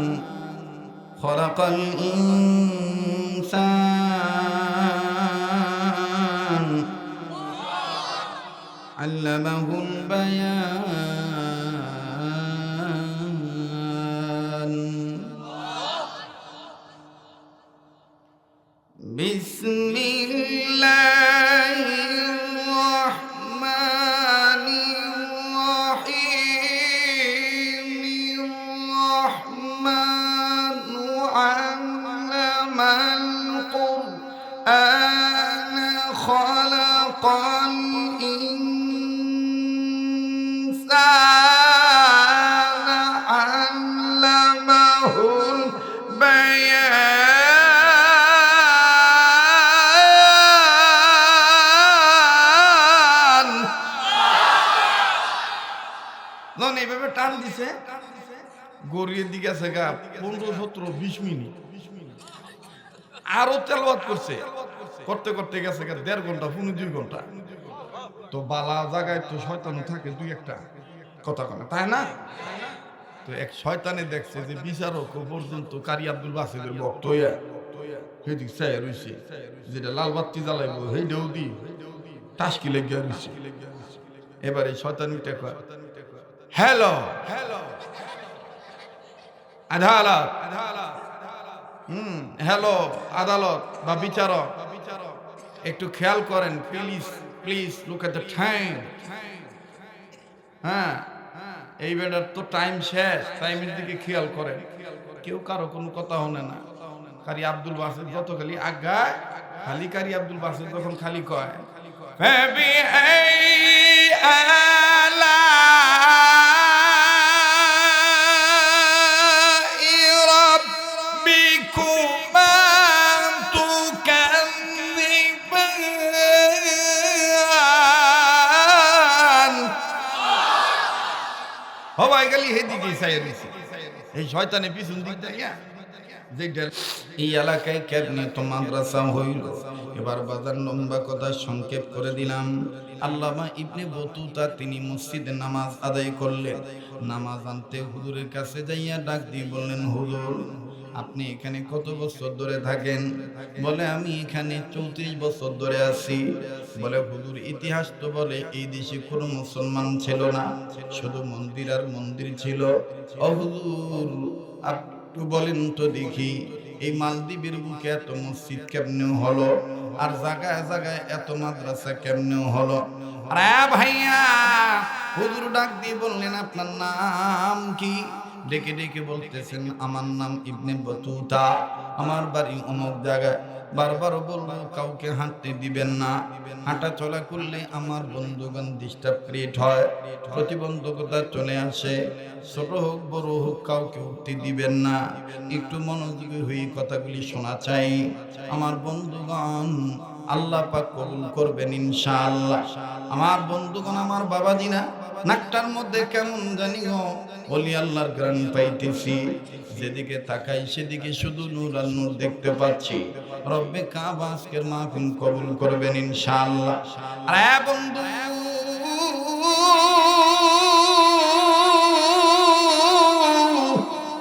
খলাকাল ইনসান আল্লামাহুল বায়ান। বিসমিল্লাহির রহমানির রহিম। রহমানু আল্লামাল কুরআন খালাকাল ইনসানা আল্লামাহুল বায়ান। নন এইভাবে টান দিছে, গড়িয়ে দিকে আছে গা 15-17-20 মিনিট। আরো তেলাওয়াত করছে, করতে করতে গেছে গা 1.5 ঘন্টা, 2 ঘন্টা। তো বালা জায়গায় তো শয়তানও থাকে 2-1টা, কথা কয় না, তাই না? তো এক শয়তানে দেখছে যে বিচারক পর্যন্ত কারি আব্দুল বাসিদের ভক্ত হইয়া সেদিক চাইয়া রইছে, যেটা লাল বাতি জ্বালাইব সেইটাও দি টাসকি লেগে রইছে। এবারে শয়তান মিটা কয়, হ্যালো আদালত, হ্যালো আদালত বা বিচারক, একটু খেয়াল করেন please, please look at the time. হ্যাঁ, এই বেটার তো টাইম শেষ, টাইমের দিকে খেয়াল করেন। কেউ কারো কোনো কথা শোনে না। কারি আব্দুল বাসির যত খালি আগায়, খালি কারি আব্দুল বাসির যখন খালি কয় সবাই গেলি সেদিকে চাইয়া দিছে। এই শয়তানে পিছন দিক দিয়া যেটা এই এলাকায় কেমনি তো মাদ্রাসা হইল। এবার বাজার লম্বা কথা সংক্ষেপ করে দিলাম। আল্লামা ইবনে বতুতা তিনি মসজিদে নামাজ আদায় করলেন। নামাজ আনতে হুজুরের কাছে যাইয়া ডাক দিয়ে বললেন, হুজুর আপনি এখানে কত বছর ধরে থাকেন? বলে আমি এখানে 34 বছর ধরে আছি। বলে হুজুর ইতিহাস তো বলে এই দেশে কোনো মুসলমান ছিল না, শুধু মন্দির আর মন্দির ছিল। ও হুজুর আপনি বলেন তো দেখি এই মালদ্বীপের বুকে এত মসজিদ কেমনে হলো, আর জায়গায় জায়গায় এত মাদ্রাসা কেমনে হলো? আরে ভাইয়া, হুজুর ডাক দিয়ে বললেন আপনার নাম কি? ডেকে ডেকে বলতেছেন আমার নাম ইবনে বতুতা, আমার বাড়ি অমুক জায়গায়। বারবার বলবো কাউকে হাঁটতে দিবেন না, হাঁটা চলা করলে আমার বন্ধুগণ ডিস্টার্ব ক্রিয়েট হয়, প্রতিবন্ধকতা চলে আসে। ছোট হোক বড় হোক কাউকে উঠতে দিবেন না। একটু মনোযোগী হয়ে কথাগুলি শোনা চাই আমার বন্ধুগণ, আল্লাহ পাক কবুল করবেন ইনশাআল্লাহ। আমার বন্ধুগণ, আমার বাবাজিনা, নাকটার মধ্যে কেমন জানি গো বলি আল্লাহর গ্রান পাইতেছি। যেদিকে তাকাই সেদিকে শুধু নূর আর নূর দেখতে পাচ্ছি। রব্বে কাবা আজকের মাহফিল কবুল করবেন ইনশাআল্লাহ। আরে বন্ধু,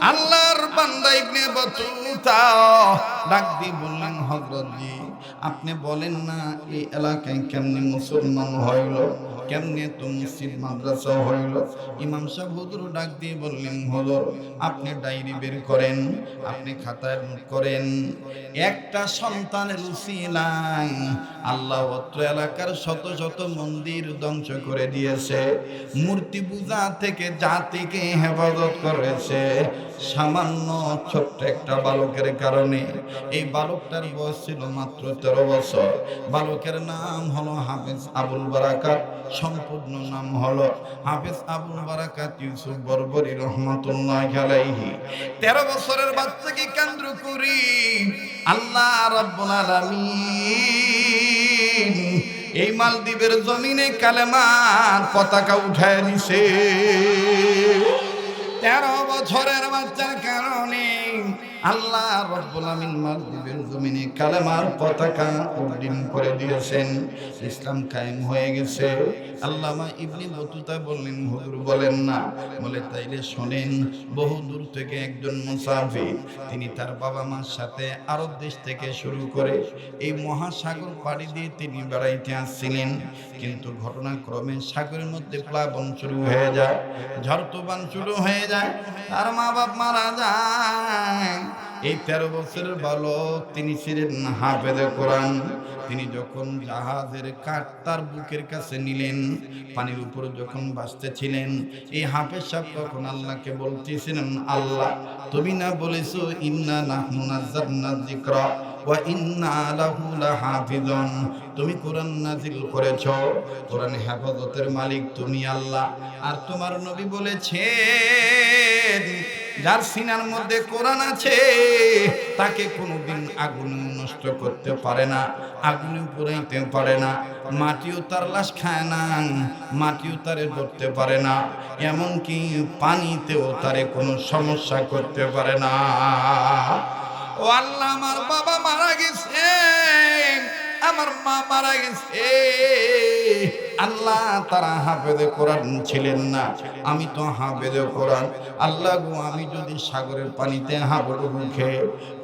আল্লাহর বান্দা ইবনে বতুতা ডাক দিয়ে বললেন, হযরত জি আপনি বলেন না এই এলাকায় কেমনে মুসলমান হইল, কেমনে তো মসজিদ মাদ্রাসা হইল? ইমাম সাহেব হুজুর ডাক দিয়ে বললেন, হুজুর আপনি ডায়েরি বের করেন, আপনি খাতায় নোট করেন। একটা সন্তানের উসিলায় আল্লাহ অত্র এলাকার শত শত মন্দির ধ্বংস করে দিয়েছে, মূর্তি পূজা থেকে জাতিকে হেফাজত করেছে সামান্য ছোট্ট একটা বালকের কারণে। এই বালকটার বয়স ছিল মাত্র 13 বছর। বালকের নাম হলো হাফেজ আবুল বারাকাত, সম্পূর্ণ নাম হলো হাফেজ আবুল বারাকাত ইউসুফ বরবরী রহমাতুল্লাহি আলাইহি। 13 বছরের বাচ্চাকে কেন্দ্র করে আল্লাহ রাব্বুল আলামিন এই মালদ্বীপের জমিনে কালেমার পতাকা উঠায় দিছে। 13 বছরের বাচ্চার কারণে আল্লাহ রাব্বুল আমিন মাগরিবের জমিনে কালেমার পতাকা উড্ডীন করে দিয়েছেন, ইসলাম কায়েম হয়ে গেছে। আল্লামা ইবনে বতুতা বললেন, হুজুর বলেন না। বলে তাইলে শোনেন, বহু দূর থেকে একজন মুসাফির, তিনি তার বাবা মার সাথে আরব দেশ থেকে শুরু করে এই মহাসাগর পাড়ি দিয়ে তিনি বেড়াইতে আসছিলেন। কিন্তু ঘটনাক্রমে সাগরের মধ্যে প্লাবন শুরু হয়ে যায়, ঝড় তুফান শুরু হয়ে যায়, তার মা বাপ মারা যায়। এই 13 বছরের বালক তিনি ছিলেন হাফেজে কোরআন। তিনি যখন জাহাজের কাঠ তার বুকের কাছে নিলেন, পানির উপর যখন ভাসতেছিলেন, এই হাফেজ সাহেব তখন আল্লাহকে বলতেছিলেন, আল্লাহ তুমি না বলেছো ইন্না নাহনু নাযালনা যিকরা ওয়া ইন্না লাহু লাহাফিজুন, তুমি কোরআন নাজিল করেছো, কোরআন হেফাজতের মালিক তুমি আল্লাহ। আর তোমার নবী বলেছেন যার সিনার মধ্যে কোরআন আছে তাকে কোনোদিন আগুন নষ্ট করতে পারে না, আগুনে পুড়াইতে পারে না, মাটিও তার লাশ খায় না, মাটিও তারে ধরতে পারে না, এমনকি পানিতেও তারে কোনো সমস্যা করতে পারে না। ও আল্লাহ, আমার বাবা মারা গেছে, আমার মা মারা গেছে, আল্লাহ তারা হাফেজে কোরআন ছিলেন না, আমি তো হাফেজে কোরআন। আল্লাহ গো, আমি যদি সাগরের পানিতে হাবুডুবু মুখে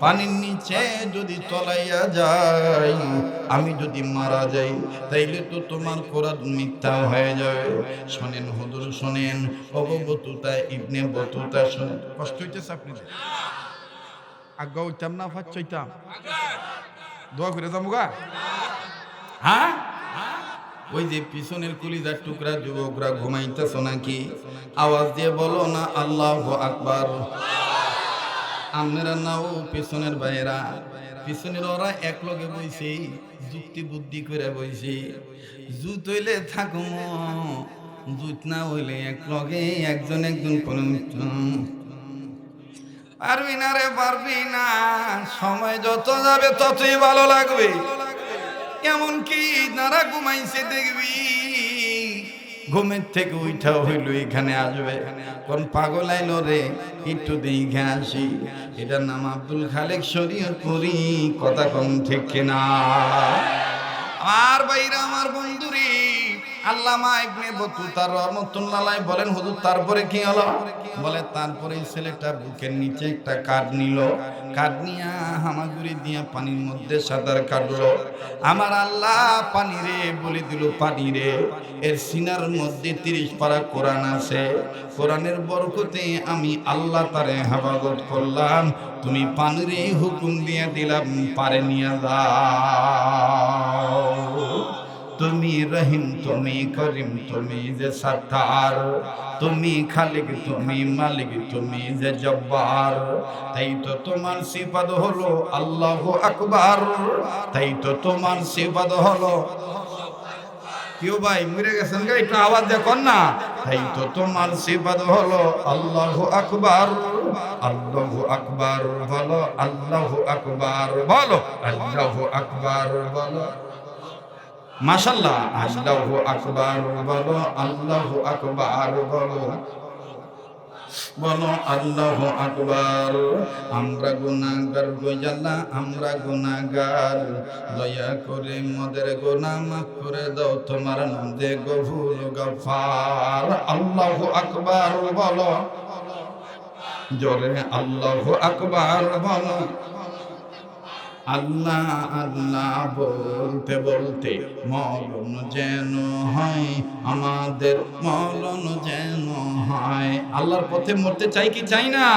পানির নিচে যদি তলাইয়া যাই, আমি যদি মারা যাই, তাইলে তো তোমার কোরআন মিথ্যা হয়ে যাবে। শোনেন হুজুর শোনেন, ওগো বতুতা ইবনে বতুতা শোনেন। কষ্ট হইতেছে আপনি? আজ্ঞা উঠতাম না, ফাঁচ চাইতাম, দোয়া করে যাবো। হ্যাঁ, ওই যে পিছনের কলিজার টুকরা যুবকরা ঘুমাইতেছ নাকি? আওয়াজ দিয়ে বলো না আল্লাহু আকবার। আমরা নাও পিছনের ভাইয়েরা, পিছনের ওরা এক লগে বইছে, যুক্তি বুদ্ধি করে বইছে। জুত হইলে থাকো, জুত না হইলে এক লগে একজন একজন কোন পারবি না রে, পারবি না। সময় যত যাবে ততই ভালো লাগবে। এমনকি যারা ঘুমাইছে দেখবি ঘুমের থেকে উঠা হইল এখানে আসবে, কোন পাগল আইলো রে একটু দেখে আসি। এটার নাম আব্দুল খালেক শরীয়তপুরি, কথা কোন ঠিক কিনা? আর বাইরা আমার বন্ধুরি, আল্লামা ইবনে বতুতা রাহমাতুল্লাহ আলাইহি বলেন, হুজুর তারপরে কি হলো? বলে তারপরে ছেলেটা বুকের নিচে একটা কাঠ নিল, কাঠ নিয়া হামাগুড়ি দিয়া পানির মধ্যে সাঁতার কাটলো। আমার আল্লাহ পানি রে বলে দিল, পানি রে, এর সিনার মধ্যে 30 পারা কোরআন আছে, কোরআনের বরকতে আমি আল্লাহ তারে হেফাজত করলাম। তুমি পানিরে হুকুম দিয়ে দিলাম, পারে নিয়ে যাও। তুমি রহিম, তুমি করিম, তুমি যে সত্তার, তুমি খালিক, তুমি মালিক, তুমি যে জব্বার। তাই তো তোমার সিফাত হলো আল্লাহু আকবার, তাই তো তোমার সিফাত হলো। কেউ ভাই মরে গেছেন গা, একটু আওয়াজ দেখুন না। তাই তো তোমার সিফাত হলো আল্লাহু আকবার, আল্লাহু আকবার বলো, আল্লাহু আকবার বলো, আল্লাহু আকবার বলো। মাশাআল্লাহ, আল্লাহু আকবার বলো, আল্লাহু আকবার বলো, বলো আল্লাহু আকবার। আমরা গুনাহগার গো আল্লাহ, আমরা গুনাহগার, দয়া করে মোদের গুনাহ মাফ করে দাও, তোমার নাম যে গফুর গফার। আল্লাহু আকবার বলো, জোরে আল্লাহু আকবার বলো। আল্লাহ আল্লাহ বলতে বলতে মরণ যেন হয় আমাদের, মরণ যেন হয়। আল্লাহর পথে মরতে চাই কি চাই না?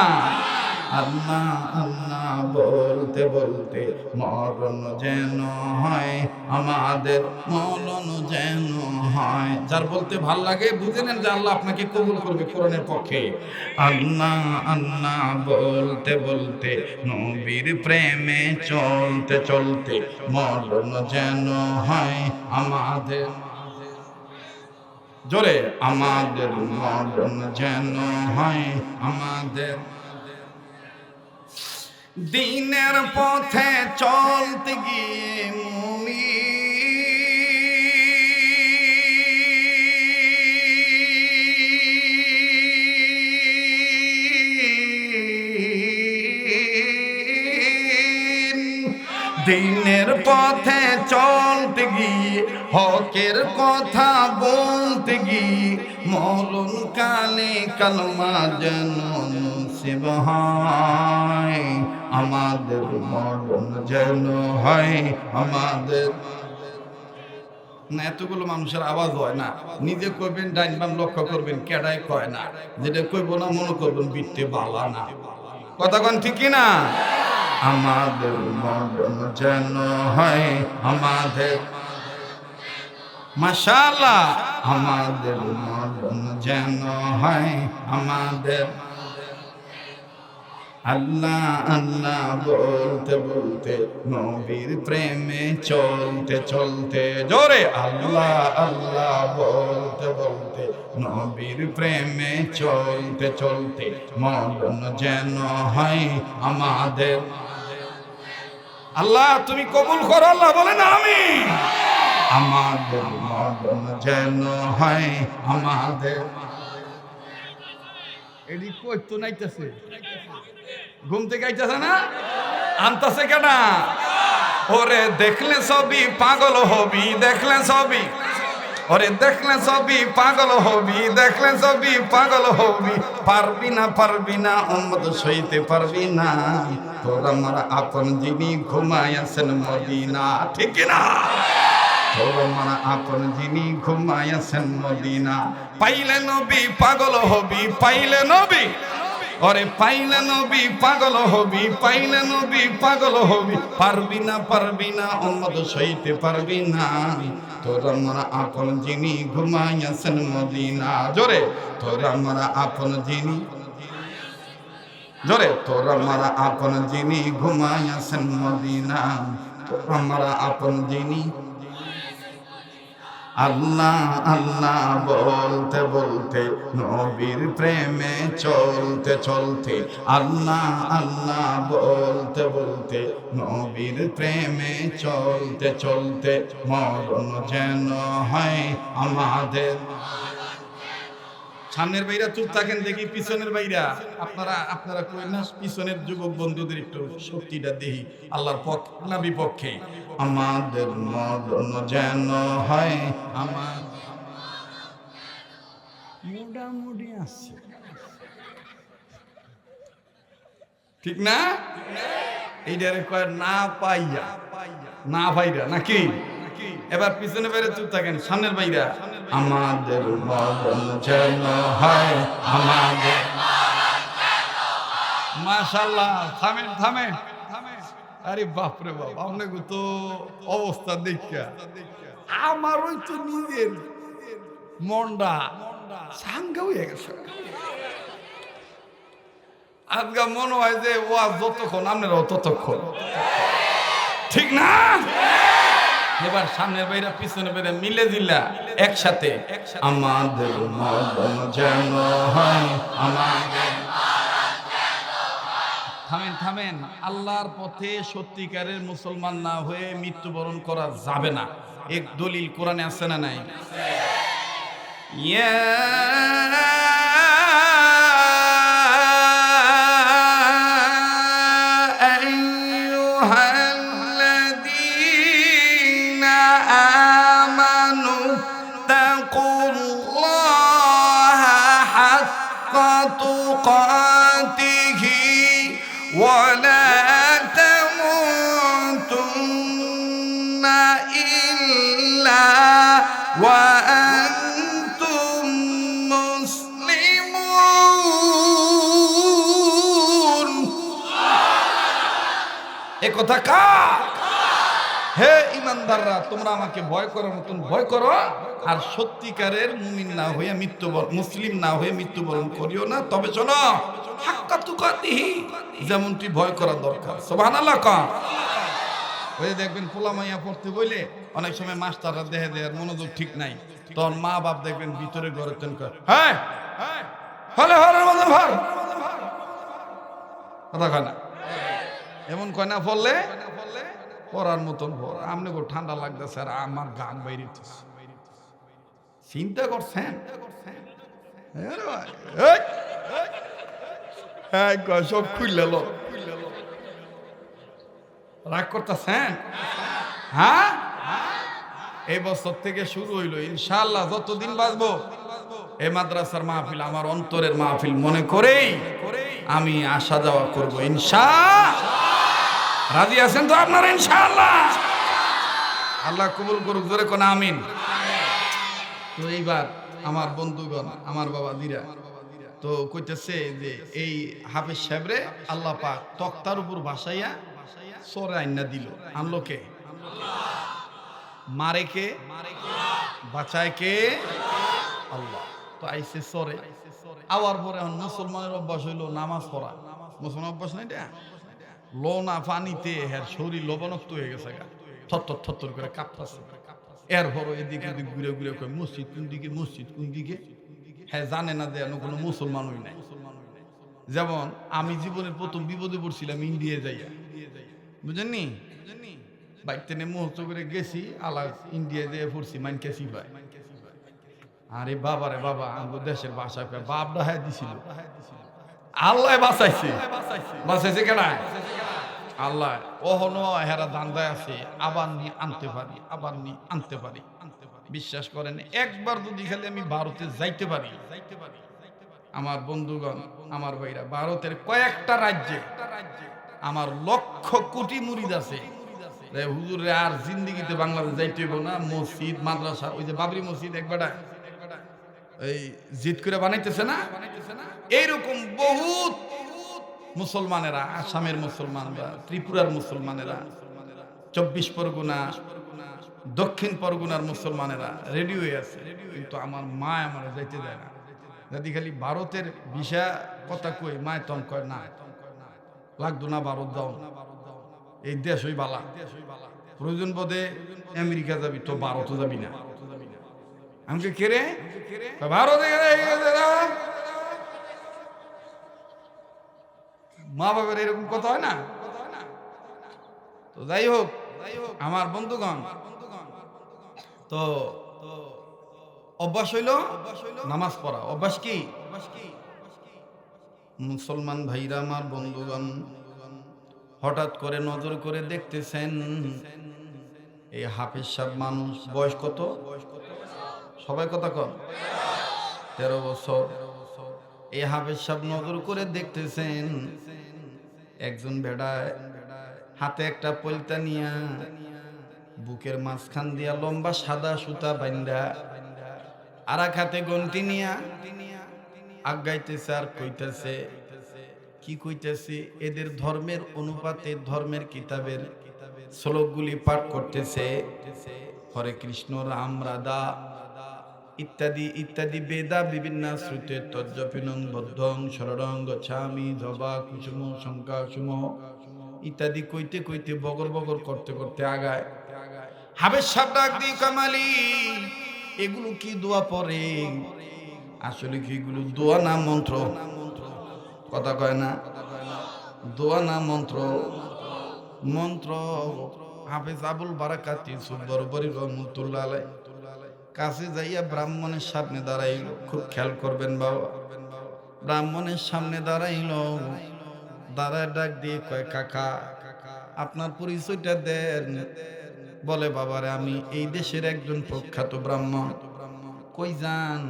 আল্লাহ আল্লাহ বলতে বলতে মরণ যেন হয় আমাদের, মরণ যেন হয়। যার বলতে ভাল লাগে বুঝে নেন যে আল্লাহ আপনাকে কবুল করবে কোরআনের পক্ষে। আল্লাহ আল্লাহ বলতে বলতে নবীর প্রেমে চলতে চলতে মরণ যেন হয় আমাদের, জোরে আমাদের, মরণ যেন হয় আমাদের। দিনের পথে চলতে গিয়ে মুমিন দিনের পথে চলতে গিয়ে হকের কথা বলতে গিয়ে মরণ কালে কালমা যেন নসিব হয় আমাদের, মরণ যেন হয় আমাদের। না এতগুলো মানুষের আওয়াজ হয় না, নিজে কইবেন ডাইন বাম লক্ষ্য করবেন, কেডাই কয় না, যেটা কইব না মনে করবেন বিটতে বালা না। কথা কোন ঠিক কি না? আমাদের মরণ যেন হয় আমাদের, মাশাআল্লাহ, আমাদের মরণ যেন হয় আমাদের। আল্লাহ আল্লাহ বলতে বলতে নবীর প্রেমে চলতে চলতে, জোরে আল্লাহ আল্লাহ বলতে বলতে নবীর প্রেমে চলতে চলতে মরণ যেন হয় আমাদের। আল্লাহ তুমি কবুল করো, আল্লাহ বলেন আমিন। আমাদের মরণ যেন হয় আমাদের। এডি কই তো নাইতাছে, ঘুম থেকে আইতাছে না, আনতাছে কেনা? ওরে দেখলে সবই পাগল হবি, দেখলে সবই, ওরে দেখলে সবই পাগল হবি, দেখলে সবই পাগল হবি, পারবি না পারবি না উম্মত সইতে পারবি না, তোর আমার আপন যিনি ঘুমায়াছেন মদিনা, ঠিক না? তোর আমার আপন যিনি ঘুমায়াছেন মদিনা, পাইলে নবী পাগল হবি, পাইলে নবী, ওরে পাইলে নবী পাগল হবি, পাইলে নবী পাগল হবি, পারবি না পারবি না উম্মত সইতে পারবি না, তোর আমার আপন যিনি ঘুমাইয়াছেন মদিনা। জোরে তোর আমার আপন যিনি, জোরে তোর আমার আপন যিনি ঘুমাইয়াছেন মদিনা, তোর আমার আপন যিনি। আল্লাহ আল্লাহ বলতে বলতে নবীর প্রেমে চলতে চলতে, আল্লাহ আল্লাহ বলতে বলতে নবীর প্রেমে চলতে চলতে মরণ যেন হয় আমাদের। সামনের বাইরা চুপ থাকেন দেখি, পিছনের বাইরা আপনারা আপনারা কই না, পিছনের যুবক বন্ধুদের একটু শক্তিটা দেখি, আল্লাহর পক্ষ না বিপক্ষে। আমাদের মরণ যেন হয় আমার, মোটামুটি আছে ঠিক না? এইটারে কয় না পাইয়া, না পাইরা নাকি? এবার পিছনে বাইরে চুপ থাকেন, সামনের বাইরা আমাদের মরণ যেন হয় আমাদের। মাশাআল্লাহ, থামেন থামেন, আরে বাপরে বাপ, আপনাকে তো অবস্থা দেখা আমার ওই তো নিজের মনটা সাঙ্গা হয়ে গেছে। আজকে মনে হয় যে ওয়াজ যতক্ষণ আপনারাও ততক্ষণ, ঠিক না? এবার সামনের বাইরা পিছনে বাইরা মিলে দিলা একসাথে, আমাদের মরণ যেন হয় আমাদের। থামেন থামেন, আল্লাহর পথে সত্যিকারের মুসলমান না হয়ে মৃত্যুবরণ করা যাবে না। এক দলিল কোরআনে আছে না নাই? ولا تموتن إلا وأنتم مسلمون। এ কথা কার? হে ইমানদাররা, তোমরা আমাকে ভয় করার মতন ভয় করো, আর সত্যিকারের মুমিন না হয়ে মৃত্যুবরণ, মুসলিম না হয়ে মৃত্যুবরণ করিও না। তবে শোনো, হাক্কা তুকাতিহি, যেমনটি ভয় করা দরকার। সুবহানাল্লাহ। ওই দেখবেন পোলা মাইয়া পড়তে বইলে অনেক সময় মাস্টাররা দেখে দেয় মনোযোগ ঠিক নাই, তখন মা বাপ দেখবেন ভিতরে ঘরে তেন কর, হ্যাঁ হলে হরের মতন ভর, কথা কয় না, এমন কয় না, পড়লে পড়ার মতন ভর। আপনি ঠান্ডা লাগতেছে আর আমার গান বাইরে, চিন্তা করছেন? সব খুলল, রাগ করতেছেন? হ্যাঁ, এই বছর থেকে শুরু হইলো ইনশাআল্লাহ। যতদিন বাঁচবো এই মাদ্রাসার মাহফিল আমার অন্তরের মাহফিল মনে করেই আমি আসা যাওয়া করবো ইনশাআল্লাহ। রাজি আছেন তো আপনারা? ইনশাআল্লাহ। আল্লাহ কবুল করুক, জোরে কোন আমিন। তো এইবার আমার বন্ধুগণ, আমার বাবা দিরা তো কইতেছে যে এই হাফেজ সাহেবরে আল্লাহ পাক তক্তার উপর ভাসাইয়া সরে আইনা দিল। আনলো কে? মারে কে? বাঁচায় কে? আল্লাহ। তো আইসে সরে আওয়ার পরে এখন মুসলমানের অভ্যাস হইলো নামাজ পড়া। মুসলমান অভ্যাস নাই এটা, লোনা পানিতে হ্যাঁ শরীর লবণাক্ত হয়ে গেছে, থরথর থরথর করে কাঁপতাছে। এরপর এদিকে ওদিক ঘুরে ঘুরে কয় মসজিদ কোন দিকে, মসজিদ কোন দিকে। হ্যাঁ জানে না যে কোনো মুসলমানই নাই। যেমন আমি জীবনের প্রথম বিপদে পড়ছিলাম ইন্ডিয়া যাইয়া, বুঝেননি? বাইক টেনে মুহূর্ত করে গেছি, আলা ইন্ডিয়া যেয়ে পড়ছি মাইনকাশি ভাই। আরে বাবা রে বাবা, আমাদের দেশের ভাষা বাপ ডাহাই দিছিল। আল্লাহ বাঁচাইছে। বাঁচাইছে কেনা? আল্লাহ। ওহনো হেরা দান্দায় আছে, আবার নিয়ে আনতে পারি, আবার নিয়ে আনতে পারি। বিশ্বাস করেন, একবার যদি খালি আমি ভারতে যাইতে পারি, আমার বন্ধুগণ, আমার ভাইরা, ভারতের কয়েকটা রাজ্যে আমার লক্ষ কোটি মুরিদ আছে। হুজুরে আর জিন্দিগিতে বাংলাদেশ যাইতে হইব না। মসজিদ মাদ্রাসা, ওই যে বাবরি মসজিদ একবারটা এই জিদ করে বানাইতেছে না, এইরকম বহুত মুসলমানেরা, আসামের মুসলমানরা, ত্রিপুরার মুসলমানেরা, 24 পরগনা, দক্ষিণ পরগনার মুসলমানেরা রেডি হয়ে আছে। কিন্তু আমার মা আমার যাইতে দেয় না। যদি খালি ভারতের বিষয় কথা কই, মায় তন কয় না, লাগতো না, ভারত যাও, এই দেশ ওই বালা, প্রয়োজন বোধে আমেরিকা যাবি, তো ভারতও যাবি না। আমাকে কেড়ে ভারতে মা বাবার এরকম কথা হয় না। তো যাই হোক আমার বন্ধুগণ, তো অভ্যাস হইল নামাজ পড়া। অভ্যাস কি? মুসলমান ভাইরা, আমার বন্ধুগণ, হঠাৎ করে নজর করে দেখতেছেন এই হাফেজ সাহেব মানুষ, বয়স কত? সবাই কথা কন, 13 বছর। এই হাফেজ সাহেব নজর করে দেখতেছেন একজন বেড়ায় হাতে একটা পলতা নিয়া, বুকের মাঝখান দিয়া লম্বা সাদা সুতা বাইন্দা, আর এক হাতে গন্টি নিয়া আগাইতেছে আর কইতেছে। কি কইতেছে? এদের ধর্মের অনুপাতে ধর্মের কিতাবের শ্লোকগুলি পাঠ করতেছে। হরে কৃষ্ণ, রাম, রাধা ইত্যাদি ইত্যাদি বেদা বিভিন্ন শ্রুতে তজ্জপিনং বদ্ধং শরণং গচ্ছামি জবা কুসুম শঙ্কাসুম ইত্যাদি কইতে কইতে বগর বগর করতে করতে আগায়। হাফেজ সাহেব ডাক দিয়ে কামালি, এগুলো কি দোয়া পড়ে? আসলে কি এগুলো দোয়া না মন্ত্র? কথা কয় না, দোয়া না মন্ত্র? মন্ত্র। হাফেজ আবুল বারাকাতি সুবরবরি রহমতুল্লাহ আলাইহি কাছে যাইয়া ব্রাহ্মণের সামনে দাঁড়াইল। খুব খেয়াল করবেন বাবা, ব্রাহ্মণের সামনে দাঁড়াইল, দাঁড়ায় ডাক দিয়ে কয়, কাকা আপনার পরিচয়টা দেন। বলে, বাবারে আমি এই দেশের একজন প্রখ্যাত ব্রাহ্মণ। কই যান?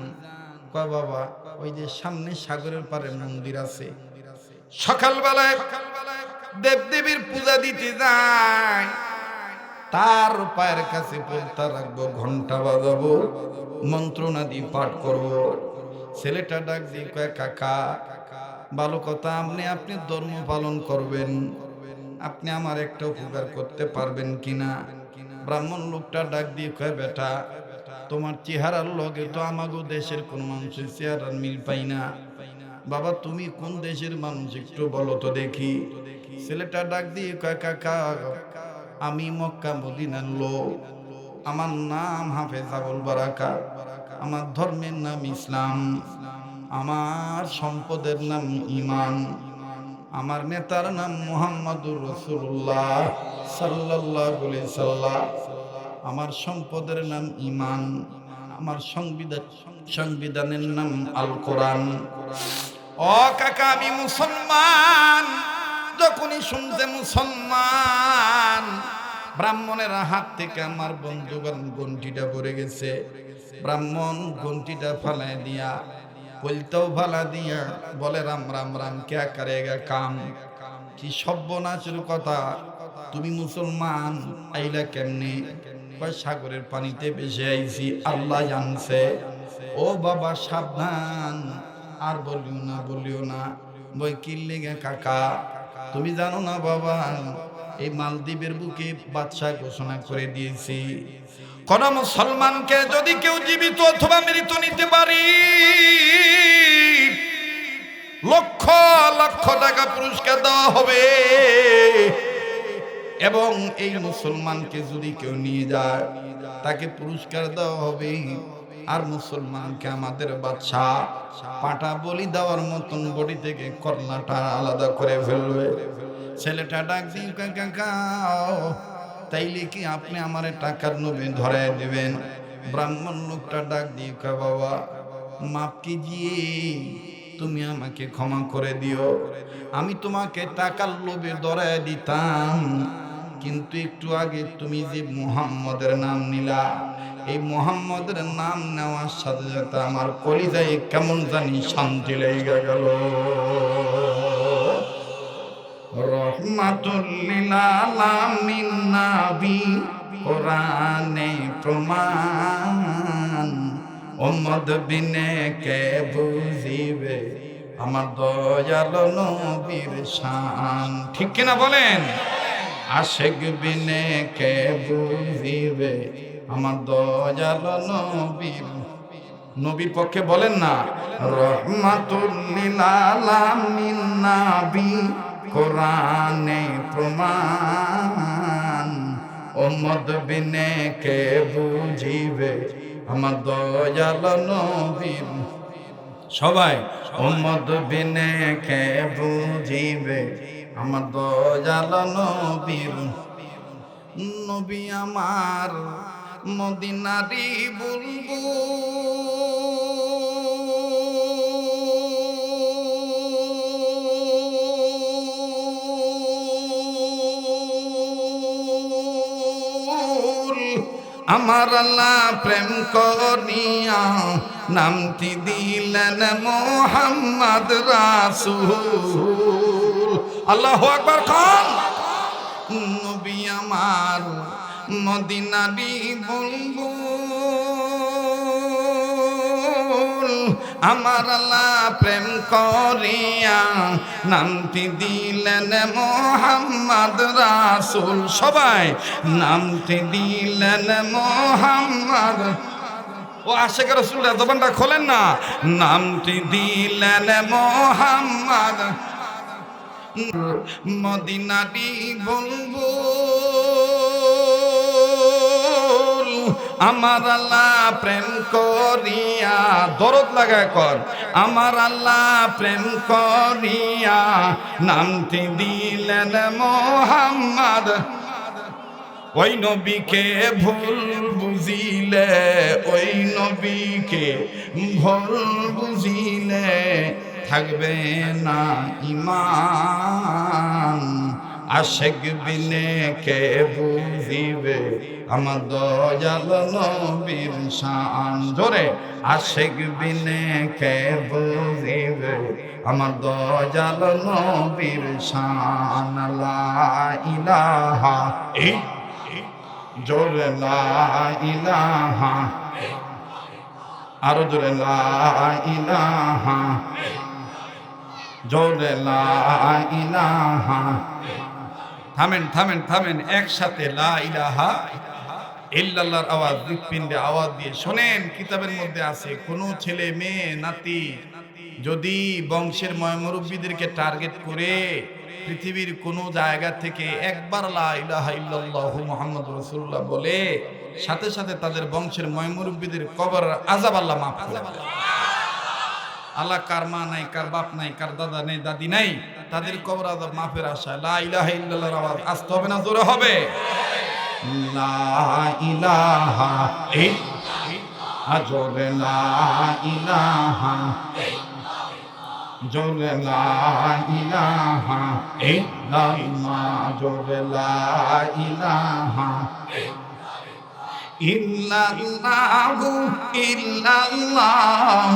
কয়, বাবা ওই যে সামনে সাগরের পারে মন্দির আছে, সকালবেলায় দেবদেবীর পূজা দিতে যায়, তার পায়ের কাছে পলতা রাখবো, ঘন্টা বাজাবো, মন্ত্রণাদি পাঠ করবো। ছেলেটা ডাক দিয়ে কয়, কাকা ভালো কথা, আপনি ধর্ম পালন করবেন, আপনি আমার একটা উপকার করতে পারবেন কিনা? ব্রাহ্মণ লোকটা ডাক দিয়ে কয়, বেটা তোমার চেহারার লগে তো আমাগো দেশের কোন মানুষের চেহারার মিল পাই না। বাবা তুমি কোন দেশের মানুষ একটু বলো তো দেখি। ছেলেটা ডাক দিয়ে কয়, কাকা আমি মক্কা মদিনার লোক, আমার নাম হাফেজ আবুল বারাকা, আমার ধর্মের নাম ইসলাম, আমার সম্পদের নাম ঈমান, আমার নেতার নাম মুহাম্মাদুর রাসূলুল্লাহ সাল্লাল্লাহু আলাইহি সাল্লাম, আমার সম্পদের নাম ঈমান, আমার সংবিধানের নাম আল কোরআন। ও কাকা আমি মুসলমান, যখনই শুনছে মুসলমান, ব্রাহ্মণের হাত থেকে আমার বন্ধুগণ গন্টিটা পড়ে গেছে। ব্রাহ্মণ গন্টিটা ফালাই দিয়া, কলতাও ফালা দিয়া বলে রাম রাম রাম, ক্যা করেগা কাম। কি সর্বনাশের কথা, তুমি মুসলমান আইলা কেমনে? সাগরের পানিতে ভেসে আইছি, আল্লাহ জানছে। ও বাবা সাবধান, আর বলিও না বলিও না। বই কিল্লে গে কাকা, তুমি জানো না বাবা, এই মালদ্বীপের বুকে বাদশাহ ঘোষণা করে দিয়েছি, কোন মুসলমানকে যদি কেউ জীবিত অথবা মৃত নিতে পারি, লক্ষ লক্ষ টাকা পুরস্কার দেওয়া হবে। এবং এই মুসলমানকে যদি কেউ নিয়ে যায়, তাকে পুরস্কার দেওয়া হবে। আর মুসলমানকে আমাদের বাদশাহ পাটা বলি দেওয়ার মতন বডি থেকে কর্নাটা আলাদা করে ফেলবে। ছেলেটা ডাক দিন, কাকা তাইলে কি আপনি আমার টাকার লোভে ধরায় দিবেন? ব্রাহ্মণ লোকটা ডাক দিয়ে কয়, বাবা মাফ কিজিয়ে, তুমি আমাকে ক্ষমা করে দিও। আমি তোমাকে টাকার লোভে ধরায় দিতাম, কিন্তু একটু আগে তুমি যে মুহাম্মদের নাম নিলা, এই মুহাম্মদের নাম নেওয়ার সাথে সাথে আমার কলিজায় কেমন জানি শান্তি লেগে গেল। রহমাতুল লিল আলামিন নবী কোরআনে প্রমাণ, উম্মত বিনে কে বুঝিবে আমার দয়াল নবীর শান। ঠিক কিনা বলেন? আশিক বিনে কে বুঝিবে আমার দয়াল নবীর। নবীর পক্ষে বলেন না, রহমাতুল লিল আলামিন নবী কোরআনে প্রমাণ, উম্মত বিনে কে বুঝিবে আমার দয়াল নবীর। সবাই উম্মত বিনে কে বুঝিবে আমার দয়াল নবীর। নবী আমার মদিনারি বুলবুল, আমার আল্লাহ প্রেম করিয়া নামটি দিলেন মোহাম্মদ রাসূল। আল্লাহু আকবার খান। নবী আমার মদিনারি বুলবুল, আমার আল্লাহ প্রেম করিয়া নামটি দিলেন মোহাম্মদ রাসূল। সবাই নামটি দিলেন মোহাম্মদ। ও আশিক রাসূলরা জবানটা খোলেন না। নামটি দিলেন মোহাম্মদ, মদিনারি বুলবুল, আমার আল্লাহ প্রেম করিয়া, দরদ লাগায় কর, আমার আল্লাহ প্রেম করিয়া নামটি দিলেন মোহাম্মদ। ওই নবীকে ভুল বুঝিলে, ওই নবীকে ভুল বুঝিলে থাকবে না ঈমান। আশিক বিনে কে বুঝিবে আমার দয়াল নবীর শান। জোরে, আশিক বিনে কে বুঝিবে আমার দয়াল নবীর শান। লা ইলাহা, জোরে লা ইলাহা, আরো জোরে লা ইলাহা, জোরে লা ইলাহা। থামেন থামেন থামেন, একসাথে লা ইলাহা ইল্লাল্লাহর আওয়াজ হৃৎপিণ্ডে আওয়াজ দিয়ে শোনেন। কিতাবের মধ্যে আছে, কোনো ছেলে মেয়ে নাতি যদি বংশের ময়মুরব্বীদেরকে টার্গেট করে পৃথিবীর কোন জায়গা থেকে একবার লা ইলাহা ইল্লাল্লাহু মুহাম্মাদুর রাসূলুল্লাহ বলে, সাথে সাথে তাদের বংশের ময়মুরব্বীদের কবর আযাব আল্লাহ মাফ করে দেন। আল্লাহ কার মা নাই, কার বাপ নাই, কার দাদা নেই, দাদি নাই, তাদের কবর আযাব মাফের আশায় লা ইলাহা ইল্লাল্লাহর আওয়াজ আসতে হবে না জোরে হবে? লা ইলাহা ইল্লাল্লাহ, জোরে লা ইলাহা। জোরে লা ইলাহা ইল্লাল্লাহ, জোরে লা ইলাহা ইল্লাল্লাহু ইল্লাল্লাহ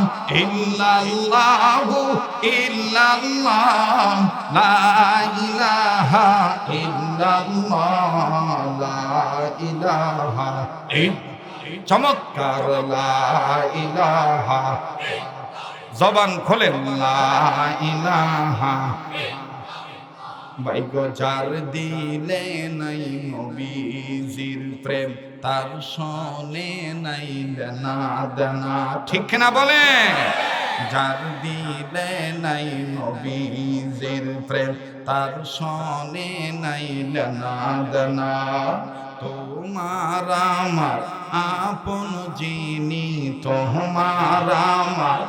ইল্লাল্লাহু ইল্লাল্লাহ, লা ইলাহা ইল্লাল্লাহ, লা ইলাহা চমৎকার, লা ইলাহা জবান খোলেন, লা ইলাহা বাইগো যার দিলে নাই নবীজির প্রেম, তার শোনে নাই দেনা দেনা, ঠিক না বলে? যার দিলে নাই নবীজির প্রেম, তার শোনে নাই দেনা দেনা। তোমার আমার আপন যিনি, তোমার আমার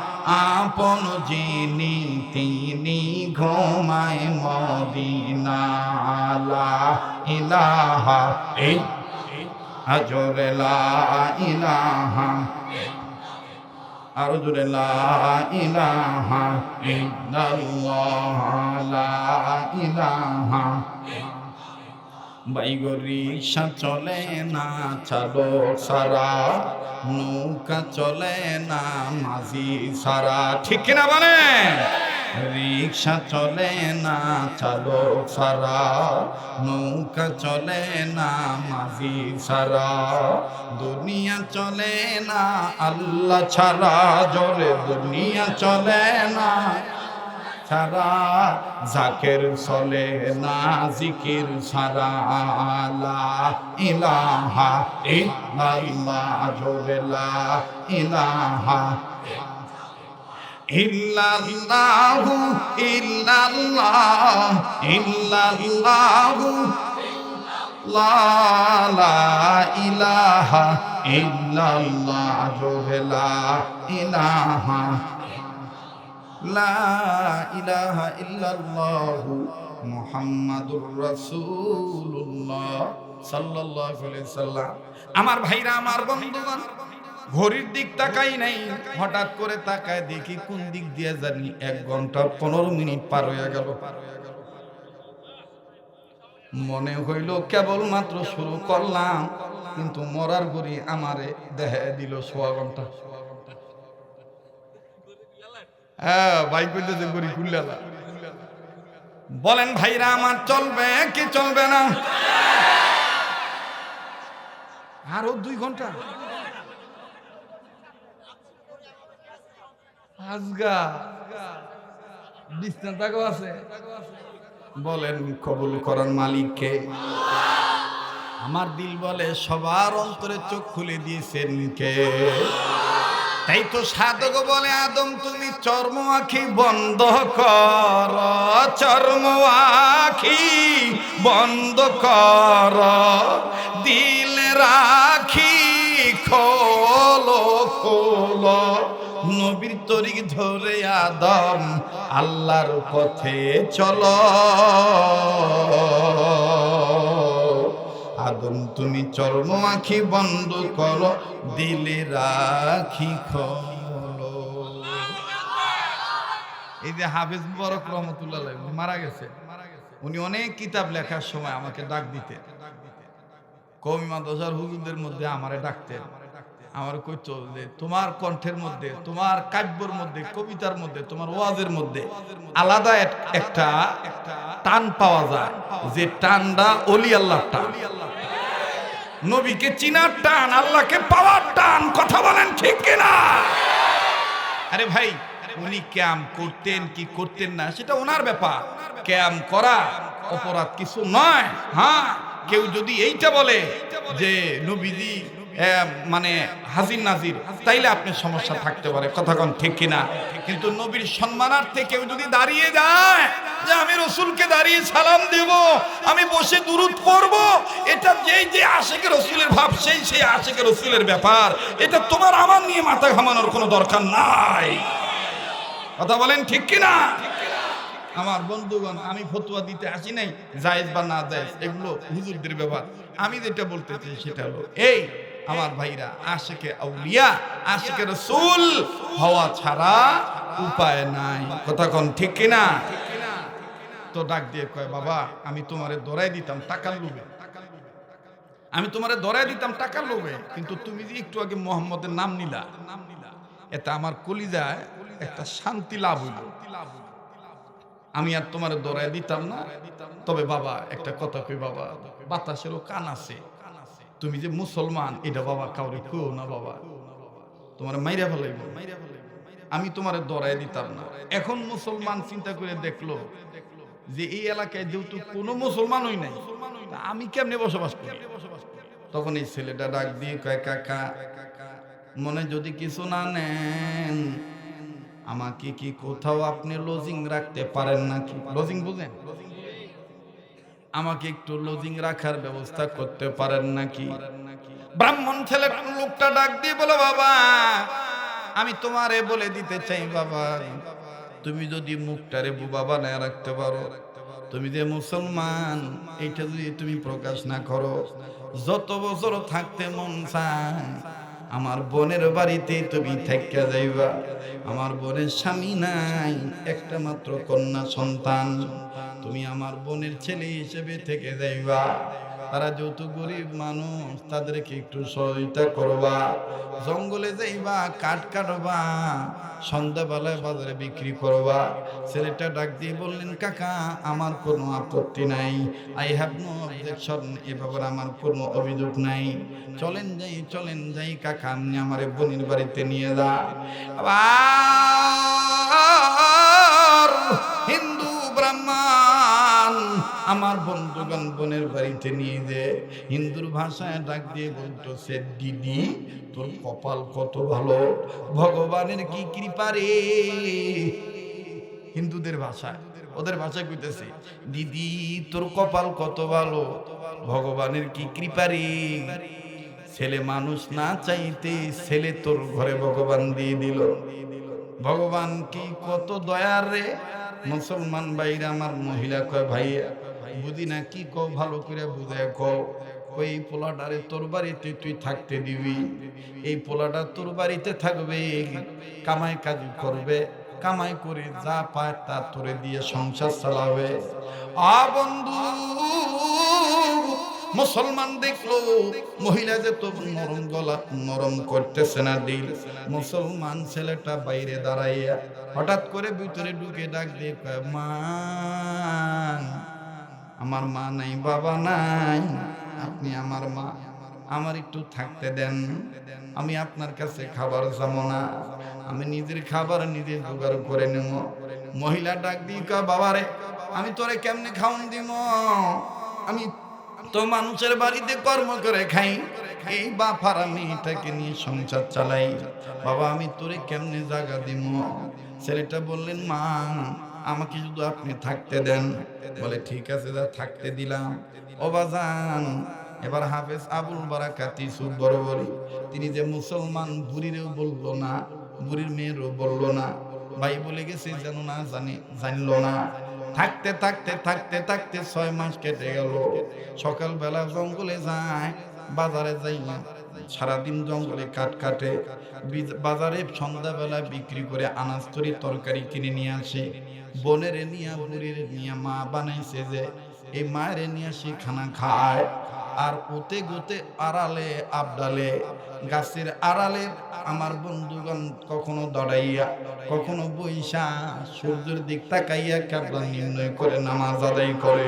আপন যিনি, তিনি ঘুমায় মদিনা, লা ইলাহা জোরে লা ইলাহা, আর জোরে লা ইলাহা ইল্লাল্লাহ, লা ইলাহা বাইগো রিকশা চলে না চালক সারা, নৌকা চলে না মাঝি সারা, ঠিক কিনা বলে? রিকশা চলে না চালক সারা, নৌকা চলে না মাঝি সারা, দুনিয়া চলে না আল্লাহ ছাড়া, জোরে দুনিয়া চলে না ছাড়া, জাকের চলে না জিকির ছাড়া, লা ইলাহা ইল্লাল্লাহ, জোরে লা ইলাহা ইল্লাল্লাহু ইল্লাল্লাহ ইল্লাল্লাহু, লা ইলাহা ইল্লাল্লাহ, জোরে লা ইলাহা লা ইলাহা ইল্লাল্লাহু মুহাম্মাদুর রাসূলুল্লাহ সাল্লাল্লাহু আলাইহি সাল্লাম। আমার ভাইরা, আমার বন্ধুগণ, ঘড়ির দিক তাকাই নাই, হঠাৎ করে তাকায় দেখি কোন দিক দিয়ে জানি 1 ঘন্টা 15 মিনিট পার হয়ে গেল। মনে হইল কেবল মাত্র শুরু করলাম, কিন্তু মরার ঘড়ি আমারে দেহে দিল 1.5 ঘন্টা। ভাই কইতেছে ঘড়ি খুললা। বলেন ভাইরা আমার, চলবে কি চলবে না? আরো 2 ঘন্টা আজগা বিছনা থাকো আছে। বলেন কবুল করার মালিক কে? আমার দিল বলে সবার অন্তরে চোখ খুলে দিয়েছেন কে? তাই তো সাধক বলে, আদম তুমি চর্ম আখি বন্ধ কর, চর্ম আখি বন্ধ কর, দিল রাখি খোলো খোলো, নবীর তরিক ধরে আদম আল্লাহর পথে চলো। আদম তুমি চর্ম আখি বন্ধ করো, দিলে রাখি খোলো। এই যে হাফেজ মুবারক রহমতুল্লাহ মারা গেছে, উনি অনেক কিতাব লেখার সময় আমাকে ডাক দিতেন। কওমি মাদ্রাসার হুজুরদের মধ্যে আমারে ডাকতেন। আমার কইতো যে তোমার কণ্ঠের মধ্যে, তোমার কাব্যের মধ্যে, কবিতার মধ্যে, তোমার ওয়াজের মধ্যে আলাদা একটা টান পাওয়া যায়, যে টানটা ওলি আল্লাহর টান, নবীকে চিনার টান, আল্লাহকে পাওয়ার টান। কথা বলেন ঠিক কিনা? আরে ভাই, উনি ক্যাম করতেন কি করতেন না সেটা ওনার ব্যাপার। ক্যাম করা অপরাধ কিছু নয়। হ্যাঁ, কেউ যদি এইটা বলে যে নবীজি মানে হাজির নাজির, তাইলে আপনার সমস্যা থাকতে পারে। কথা কোন ঠিক কিনা? কিন্তু নবীর সম্মানার্থে কেউ যদি দাঁড়িয়ে যায় যে আমি রসুলকে দাঁড়িয়ে সালাম দেব, আমি বসে দুরূদ পড়ব, এটা যেই যে আশিকে রসুলের ভাব, সেই আশিকে রসুলের ব্যাপার। এটা তোমার আমার নিয়ে মাথা ঘামানোর কোনো দরকার নাই। কথা বলেন ঠিক কিনা? আমার বন্ধুগণ, আমি ফতোয়া দিতে আসি নাই জায়েজ বা না জায়েজ, এগুলো হুজুরদের ব্যাপার। আমি যেটা বলতে চাই সেটা হলো এই, আমার ভাইরা, আশিকে আউলিয়া, আশিকে রাসূল হওয়া ছাড়া উপায় নাই। কথা কোন ঠিক কিনা? তো ডাক দিয়ে কয়, বাবা আমি তোমারে ধরাই দিতাম টাকার লোভে, আমি তোমারে ধরাই দিতাম টাকার লোভে, কিন্তু তুমি যে একটু আগে মোহাম্মদের নাম নিলা, এতে আমার কলিজায় একটা শান্তি লাভ হইল। আমি আর তোমার ধরাই দিতাম না। তবে বাবা একটা কথা কই, বাবা বাতাসেরও কান আছে, তুমি যে মুসলমান এটা বাবা কাউরে কো না, বাবা তোমার মাইরা ফেলাইব। আমি তোমার ধরাই দিতাম না। এখন মুসলমান চিন্তা করে দেখলো যে এই এলাকায় যেহেতু কোনো মুসলমানই নাই, আমি কেমনে বসবাস করি? তখন এই ছেলেটা ডাক দিয়ে কয়, কাকা মনে যদি কিছু না নেন, আমাকে কি কোথাও আপনি লজিং রাখতে পারেন নাকি? লজিং বুঝেন? আমাকে একটু লজিং রাখার ব্যবস্থা করতে পারেন নাকি? ব্রাহ্মণ ছেলে লোকটা ডাক দিয়ে বলে, বাবা আমি তোমারে বলে দিতে চাই, বাবা তুমি যদি মুখটারে বুবা বানায় রাখতে পারো, তুমি যে মুসলমান এইটা যদি তুমি প্রকাশ না করো, যত বছর থাকতে মন চায় আমার বোনের বাড়িতে তুমি থেকে যাইবা। আমার বোনের স্বামী নাই, একটা মাত্র কন্যা সন্তান, তুমি আমার বোনের ছেলে হিসেবে থেকে যাইবা। তারা যত গরিব মানুষ, তাদেরকে একটু সহযোগিতা করবা, জঙ্গলে যাইবা, কাঠ কাটবা, সন্ধ্যাবেলায় বাজারে বিক্রি করবা। ছেলেটা ডাক দিয়ে বললেন, কাকা আমার কোনো আপত্তি নাই, আই হ্যাভ নো অবজেকশন, এ ব্যাপারে আমার কোনো অভিযোগ নাই। চলেন যাই, চলেন যাই কাকা, আপনি আমার বোনের বাড়িতে নিয়ে যা। আবার হিন্দু ব্রাহ্মণ আমার বন্ধুগণ বোনের বাড়িতে নিয়ে যে হিন্দুর ভাষায় ডাক দিয়ে বলতেছে, দিদি তোর কপাল কত ভালো, ভগবানের কি কৃপা রে। হিন্দুদের ভাষায়, ওদের ভাষায় কইতেছে, দিদি তোর কপাল কত ভালো, ভগবানের কি কৃপা রে। ছেলে মানুষ না চাইতে ছেলে তোর ঘরে ভগবান দিয়ে দিল। ভগবান কি কত দয়ার রে। মুসলমান ভাইরা আমার, মহিলা কয়, ভাইয়া বুঝি না কি কও, ভালো করে বুঝায় কও। ওই পোলাটারে তোর বাড়িতে তুই থাকতে দিবি, এই পোলাটা তোর বাড়িতে থাকবে, কামাই কাজ করবে, কামাই করে যা পায় তা তোরে দিয়ে সংসার চালাবে। বন্ধু মুসলমান দেখলো মহিলা যে তো নরম গলা নরম করতেছে না দিল। মুসলমান ছেলেটা বাইরে দাঁড়াইয়া হঠাৎ করে ভিতরে ঢুকে ডাক দিয়ে কয়, মা আমার মা নাই, বাবা নাই, আপনি আমার মা, আমার একটু থাকতে দেন, আমি আপনার কাছে খাবার চাবো না, আমি নিজের খাবার নিজে জোগাড় করে নেব। মহিলা ডাক দিয়ে কয়, বাবা রে আমি তোরে কেমনে খাওন দিব, আমি তো মানুষের বাড়িতে কর্ম করে খাই, এই বাপার আমি এটাকে নিয়ে সংসার চালাই, বাবা আমি তোরে কেমনে জায়গা দিব। ছেলেটা বললেন, মা আমাকে শুধু আপনি থাকতে দেন। বলে ঠিক আছে, যা থাকতে দিলাম। ও বাজান, এবার হাফেজ আবুল বারাকাত ইউসুফ বড়বড়ি, তিনি যে মুসলমান, বুড়িরেও বললো না, বুড়ির মেয়েরও বললো না, ভাই বলে গেছে যেন না জানে, জানলো না। থাকতে থাকতে থাকতে থাকতে 6 মাস কেটে গেল। সকালবেলা জঙ্গলে যায়, বাজারে যাই না, সারাদিন জঙ্গলে কাঠ কাটে, বাজারে সন্ধ্যাবেলা বিক্রি করে আনাজতরি তরকারি কিনে নিয়ে আসে। বোনের নিয়ে, বুড়ির নিয়ে মা বানাইছে যে, এই মায়ের নিয়ে সে খানা খায়। আর ওতে গোতে আড়ালে আবডালে গাছের আড়ালে আমার বন্ধুগণ কখনো দাঁড়াইয়া, কখনো বইসা সূর্যের দিক তাকাইয়া কেবলা নির্ণয় করে নামাজ আদায় করে।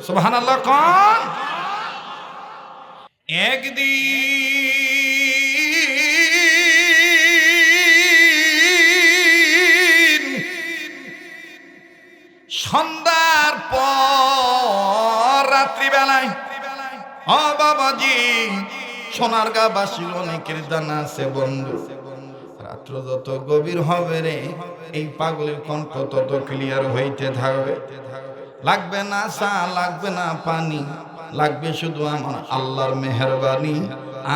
সুবহানাল্লাহ কোন। একদিন সন্ধ্যার পর রাত্রিবেলায়, ও বাবাজি সোনার গা বাসিল অনেকের জানা আছে বন্ধু, রাত্র যত গভীর হবে রে, এই পাগলের কণ্ঠ তত ক্লিয়ার হইতে থাকবে। লাগবে না চা, লাগবে না পানি, লাগবে শুধু আমার আল্লাহর মেহেরবানি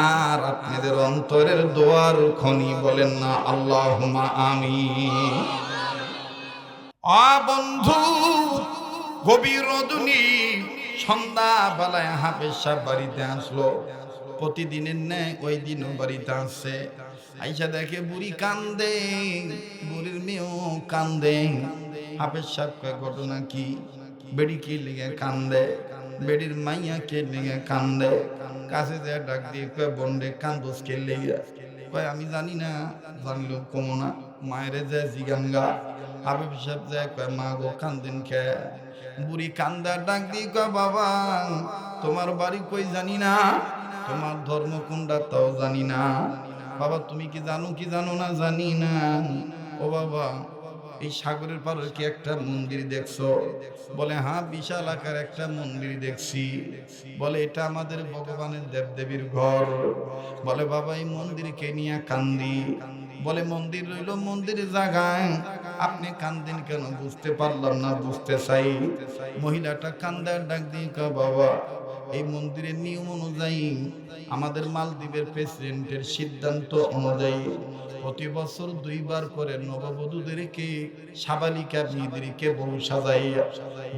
আর আপনাদের অন্তরের দোয়ার খনি। বলেন না আল্লাহুম্মা আমিন। বন্ধু গভীর রজনী সন্ধ্যা বেলায় হাফেজ সাহেব বাড়িতে আসলো। প্রতিদিনের ন্যায় ওই দিনও বাড়িতে আসছে। আইসা দেখে বুড়ি কান্দে, বুড়ির মেয়েও কান্দে। হাফেজ সাহেব কয় ঘটনা কি? বেড়ি কি লেগে কান্দে? বেড়ির মাইয়া কে লেগে কান্দে? কাছে যে ডাক দিয়ে কয় বন্ডে কান্দোস কে লেগে? কয় আমি জানি না, জানলেও কমো না। মায়েরে যে জিগাঙ্গা। হাফেজ সাহেব যায় কয় মা গো কান্দেন কে? বুড়ি কান্দা ডাক দিয়ে কয় বাবা তোমার বাড়ি কই জানি না, তোমার ধর্ম কোনটা তাও জানি না। বাবা তুমি কি জানো কি জানো না? জানি না। ও বাবা এই সাগরের পাড়ে কি একটা মন্দির দেখছো? বলে হ্যাঁ বিশাল আকার একটা মন্দির দেখছি। বলে এটা আমাদের ভগবানের দেবদেবীর ঘর। বলে বাবা এই মন্দিরকে নিয়ে কান্দি। বলে মন্দির রইল মন্দিরের জায়গায়, আপনি কান্দেন কেন? বুঝতে পারলাম না, বুঝতে চাই। মহিলাটা কান্দার ডাক দিয়ে কয় বাবা এই মন্দিরের নিয়ম অনুযায়ী, আমাদের মালদ্বীপের প্রেসিডেন্টের সিদ্ধান্ত অনুযায়ী প্রতি বছর 2 বার করে নববধূদেরকে, সাবালিকা মেয়েদেরকে বউ সাজাইয়া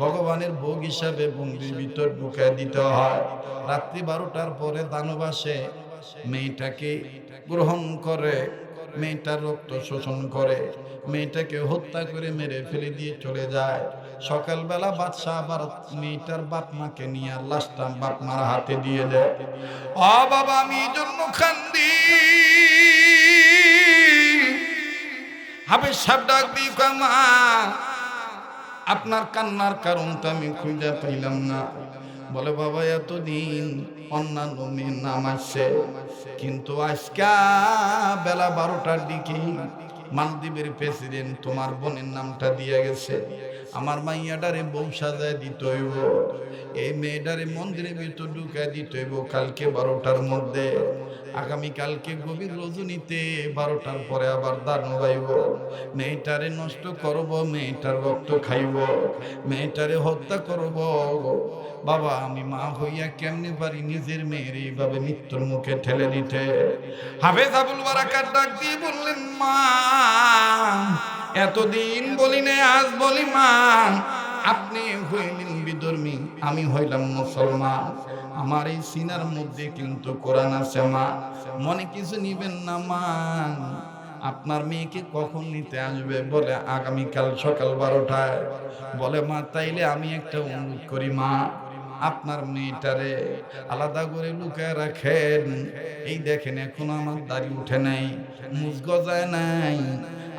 ভগবানের ভোগ হিসাবে মন্দির ভিতর ঢুকায় দিতে হয়। রাত্রি 12টার পরে দানব আসে, মেয়েটাকে গ্রহণ করে, মেয়েটার রক্ত শোষণ করে, মেয়েটাকে হত্যা করে মেরে ফেলে দিয়ে চলে যায়। সকালবেলা বাদশাহ আবার মেয়েটার বাপ মাকে নিয়ে লাশটা বাপ মার হাতে দিয়ে দেয়। ও বাবা আমি এই জন্য কান্দি। হাফেজ সাহেব ডাক দিয়ে কয় মা আপনার কান্নার কারণ তো আমি খুঁজে পাইলাম না। বলে বাবা এতদিন অন্যান্য মেয়ের নাম আসছে, কিন্তু আজকে বেলা 12টার দিকে মালদ্বীপের প্রেসিডেন্ট তোমার বোনের নামটা দিয়ে গেছে। আমার মাইয়াটারে বউ সাজায় দিতে হইব, এই মেয়েটারে মন্দিরের ভিতর ঢুকায় দিতে হইব কালকে 12টার মধ্যে। আগামীকালকে গভীর রজনীতে 12টার পরে আবার দানব আইব, মেয়েটারে নষ্ট করব, মেয়েটার রক্ত খাইব, মেয়েটারে হত্যা করব। বাবা আমি মা হইয়া কেমনে পারি নিজের মেয়ের এইভাবে মৃত্যুর মুখে ঠেলে দিতে? হাফেজ আবুল বারাকাত ডাক দিয়ে বললেন মা এতদিন বলি না আজ বলি মা, আপনি হইলেন বিধর্মী, আমি হইলাম মুসলমান। আমার এই সিনার মধ্যে কিন্তু কোরআন আছে মা, মনে কিছু নিবেন না মা। আপনার মেয়েকে কখন নিতে আসবে? বলে আগামীকাল সকাল 12টায়। বলে মা তাইলে আমি একটা অনুরোধ করি মা, আপনার মেয়েটারে আলাদা করে লুকায় রাখেন। এই দেখেন এখন আমার দাড়ি উঠে নাই, মুজ গজায় নাই,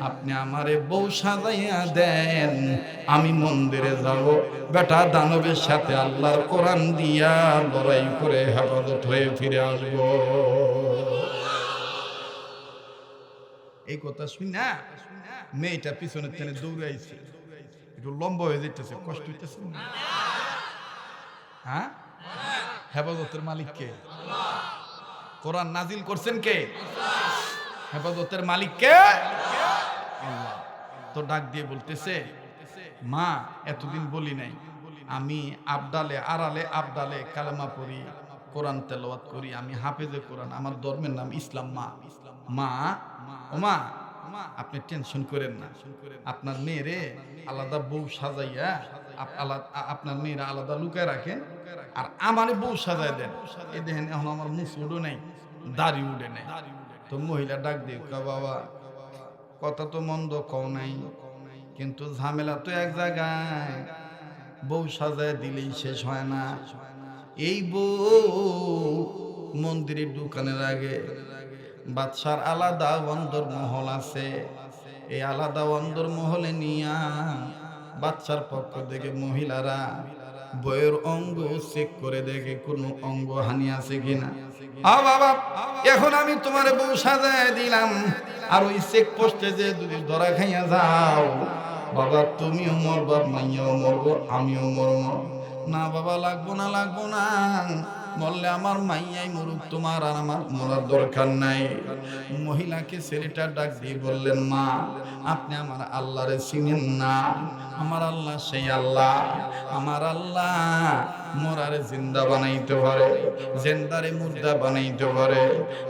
আপনি আমারে বউ সাজাইয়া দেন, আমি মন্দিরে যাব, বেটা দানবের সাথে আল্লাহর কোরআন দিয়া লড়াই করে হেফাজত হয়ে ফিরে আসব। এই কথা শুনি না মেয়েটা পিছনের টেনে দৌড়াইছে, একটু লম্বা হয়ে যেতেছে, কষ্ট হইতেছে। হ্যাঁ হেফাজতের মালিক কে? কোরআন নাজিল করছেন কে? হেফাজতের মালিক কে? তো ডাক দিয়ে বলতেছে মা এতদিন বলি নাই, আমি আবদালে আড়ালে আবদালে কালেমা পড়ি, কোরআন তেলাওয়াত করি, আমি হাফেজে কোরআন, আমার ধর্মের নাম ইসলাম। মা মা ও মা আপনি টেনশন করেন না, আপনার মেয়েরে আলাদা বউ সাজাইয়া আপনার মেয়েরা আলাদা লুকায় রাখেন, আর আমারে বউ সাজাই দেন। এই দেখেন এখন আমার মুখ উঠে নাই, দাড়ি উঠে নাই। তো মহিলা ডাক দিয়ে বাবা কথা তো মন্দ কও নাই, কিন্তু ঝামেলা তো এক জায়গায়, বউ সাজায় দিলেই শেষ হয় না। এই বউ মন্দিরে ঢুকানোর আগে বাদশার আলাদা অন্দরমহল আছে, এই আলাদা অন্দরমহলে নিয়া বাদশার পক্ষ থেকে মহিলারা বইয়ের অঙ্গ চেক করে দেখে কোনো অঙ্গ হানি আছে কিনা। বাবা এখন আমি তোমার বউ সাজায় দিলাম, আর ওই চেক পোস্টে যে যদি ধরা খাইয়া যাও বাবা তুমিও মরবা, মাইয়াও মরবো, আমিও মরবো। না বাবা লাগবো না, লাগবো না, বললে আমার মাইয়াই মরুক, তোমার আর আমার মরার দরকার নাই। মহিলাকে ছেলেটা ডাক দিয়ে বললেন মা আপনি আমার আল্লাহরে চিনেন না? আমার আল্লাহ সেই আল্লাহ, আমার আল্লাহ মরারে জিন্দা বানাইতে পারে, জিন্দারে মুর্দা বানাইতে পারে।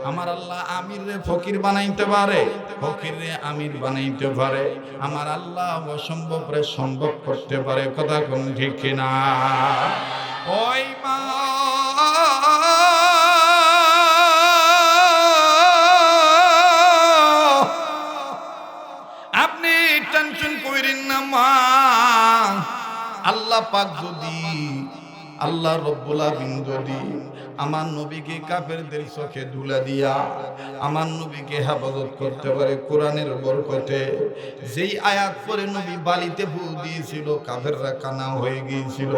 আমার আল্লাহ আমির রে ফকির বানাইতে পারে, ফকির রে আমির বানাইতে পারে। আমার আল্লাহ অসম্ভব রে সম্ভব করতে পারে। কথা কোন ঠিক কিনা? ওই মা আল্লাহ পাক যদি, আল্লাহ রব্বুল আলামিন যদি আমার নবীকে কাফেরদের চোখে ধুলা দিয়া আমার নবীকে হেফাজত করতে পারে কোরআনের বরকতে, যেই আয়াত পরে নবী বালিতে ফু দিয়েছিল কাফেররা কানা হয়ে গিয়েছিল,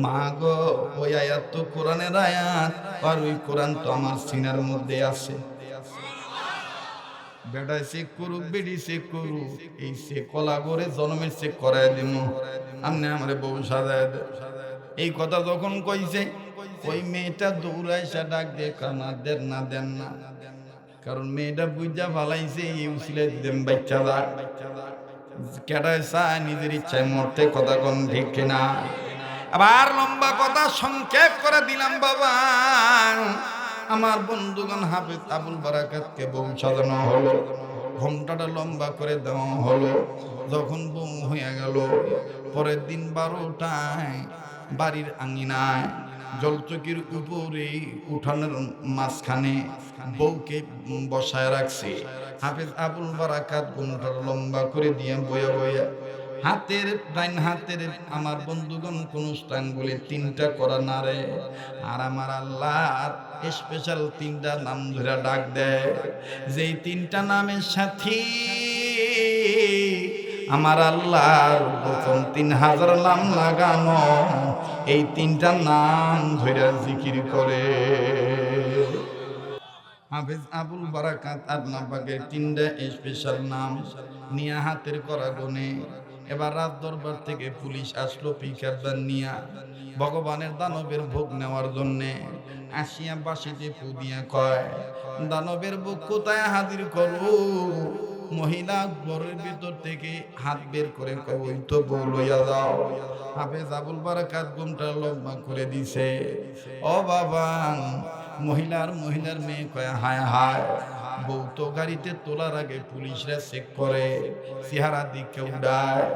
মা গো ওই আয়াত তো কোরআনের আয়াত, আর ওই কোরআন তো আমার সিনার মধ্যে আছে। বেটা চেক করুক, বেডি চেক করুক, এই চেক কলা করে জন্মের চেক করাই দিব, আমনে আমারে বউ সাজায় দে। এই কথা যখন কইছে ওই মেয়েটা দৌড়াইসা ডাক দিয়ে কানা দেন না দেন না, কারণ মেয়েটা বুঝা ভালাইছে এই উসিলে দিতেন বাচ্চা দা কেটায় চায় নিজের ইচ্ছায় মরতে, কথা কম ঠিক কিনা। আবার লম্বা কথা সংক্ষেপ করে দিলাম বাবা, আমার বন্ধুগণ হাফেজ আবুল বারাকাতকে বউ সাজানো হলো, ঘোমটাটা লম্বা করে দেওয়া হলো। যখন বউ হয়ে গেল পরের দিন 12টায় বাড়ির আঙিনায় জলচকির উপরে উঠানের মাঝখানে বউকে বসায় রাখছে। হাফেজ আবুল বারাকাত ঘোমটাটা লম্বা করে দিয়ে বয়া বয়া হাতের ডাইন হাতের আমার বন্ধুগণ কোন আঙ্গুলে 3টা করা নারে, আর আমার আল্লাহর স্পেশাল 3টা নাম ধরে ডাক দেয়, যেই 3টা নামের সাথে আমার আল্লাহর প্রথম 3000 নাম লাগানো, এই 3টা নাম ধরে জিকির করে। হাফেজ আবুল বারাকাত আল্লাহ পাকের 3টা স্পেশাল নাম নিয়া হাতের করা গনে। এবার রাত দরবার থেকে পুলিশ আসলো পিকআপ ভ্যান নিয়া ভগবানের দানবের ভোগ নেওয়ার জন্যে। আসিয়া বাসিতে ফু দিয়া কয়, দানবের ভোগ কোথায় হাজির করো? মহিলা ঘরের ভিতর থেকে হাত বের করে কয়, ওই তো বউ লইয়া যাও। হাফেজ আবুল বারাকাত ঘুমটা লম্বা করে দিছে। ও বাবা, মহিলার মেয়ে কয়, হায় হায়, বউ তো গাড়িতে তোলার আগে পুলিশরা চেক করে, চেহারা দিকে উড়ায়।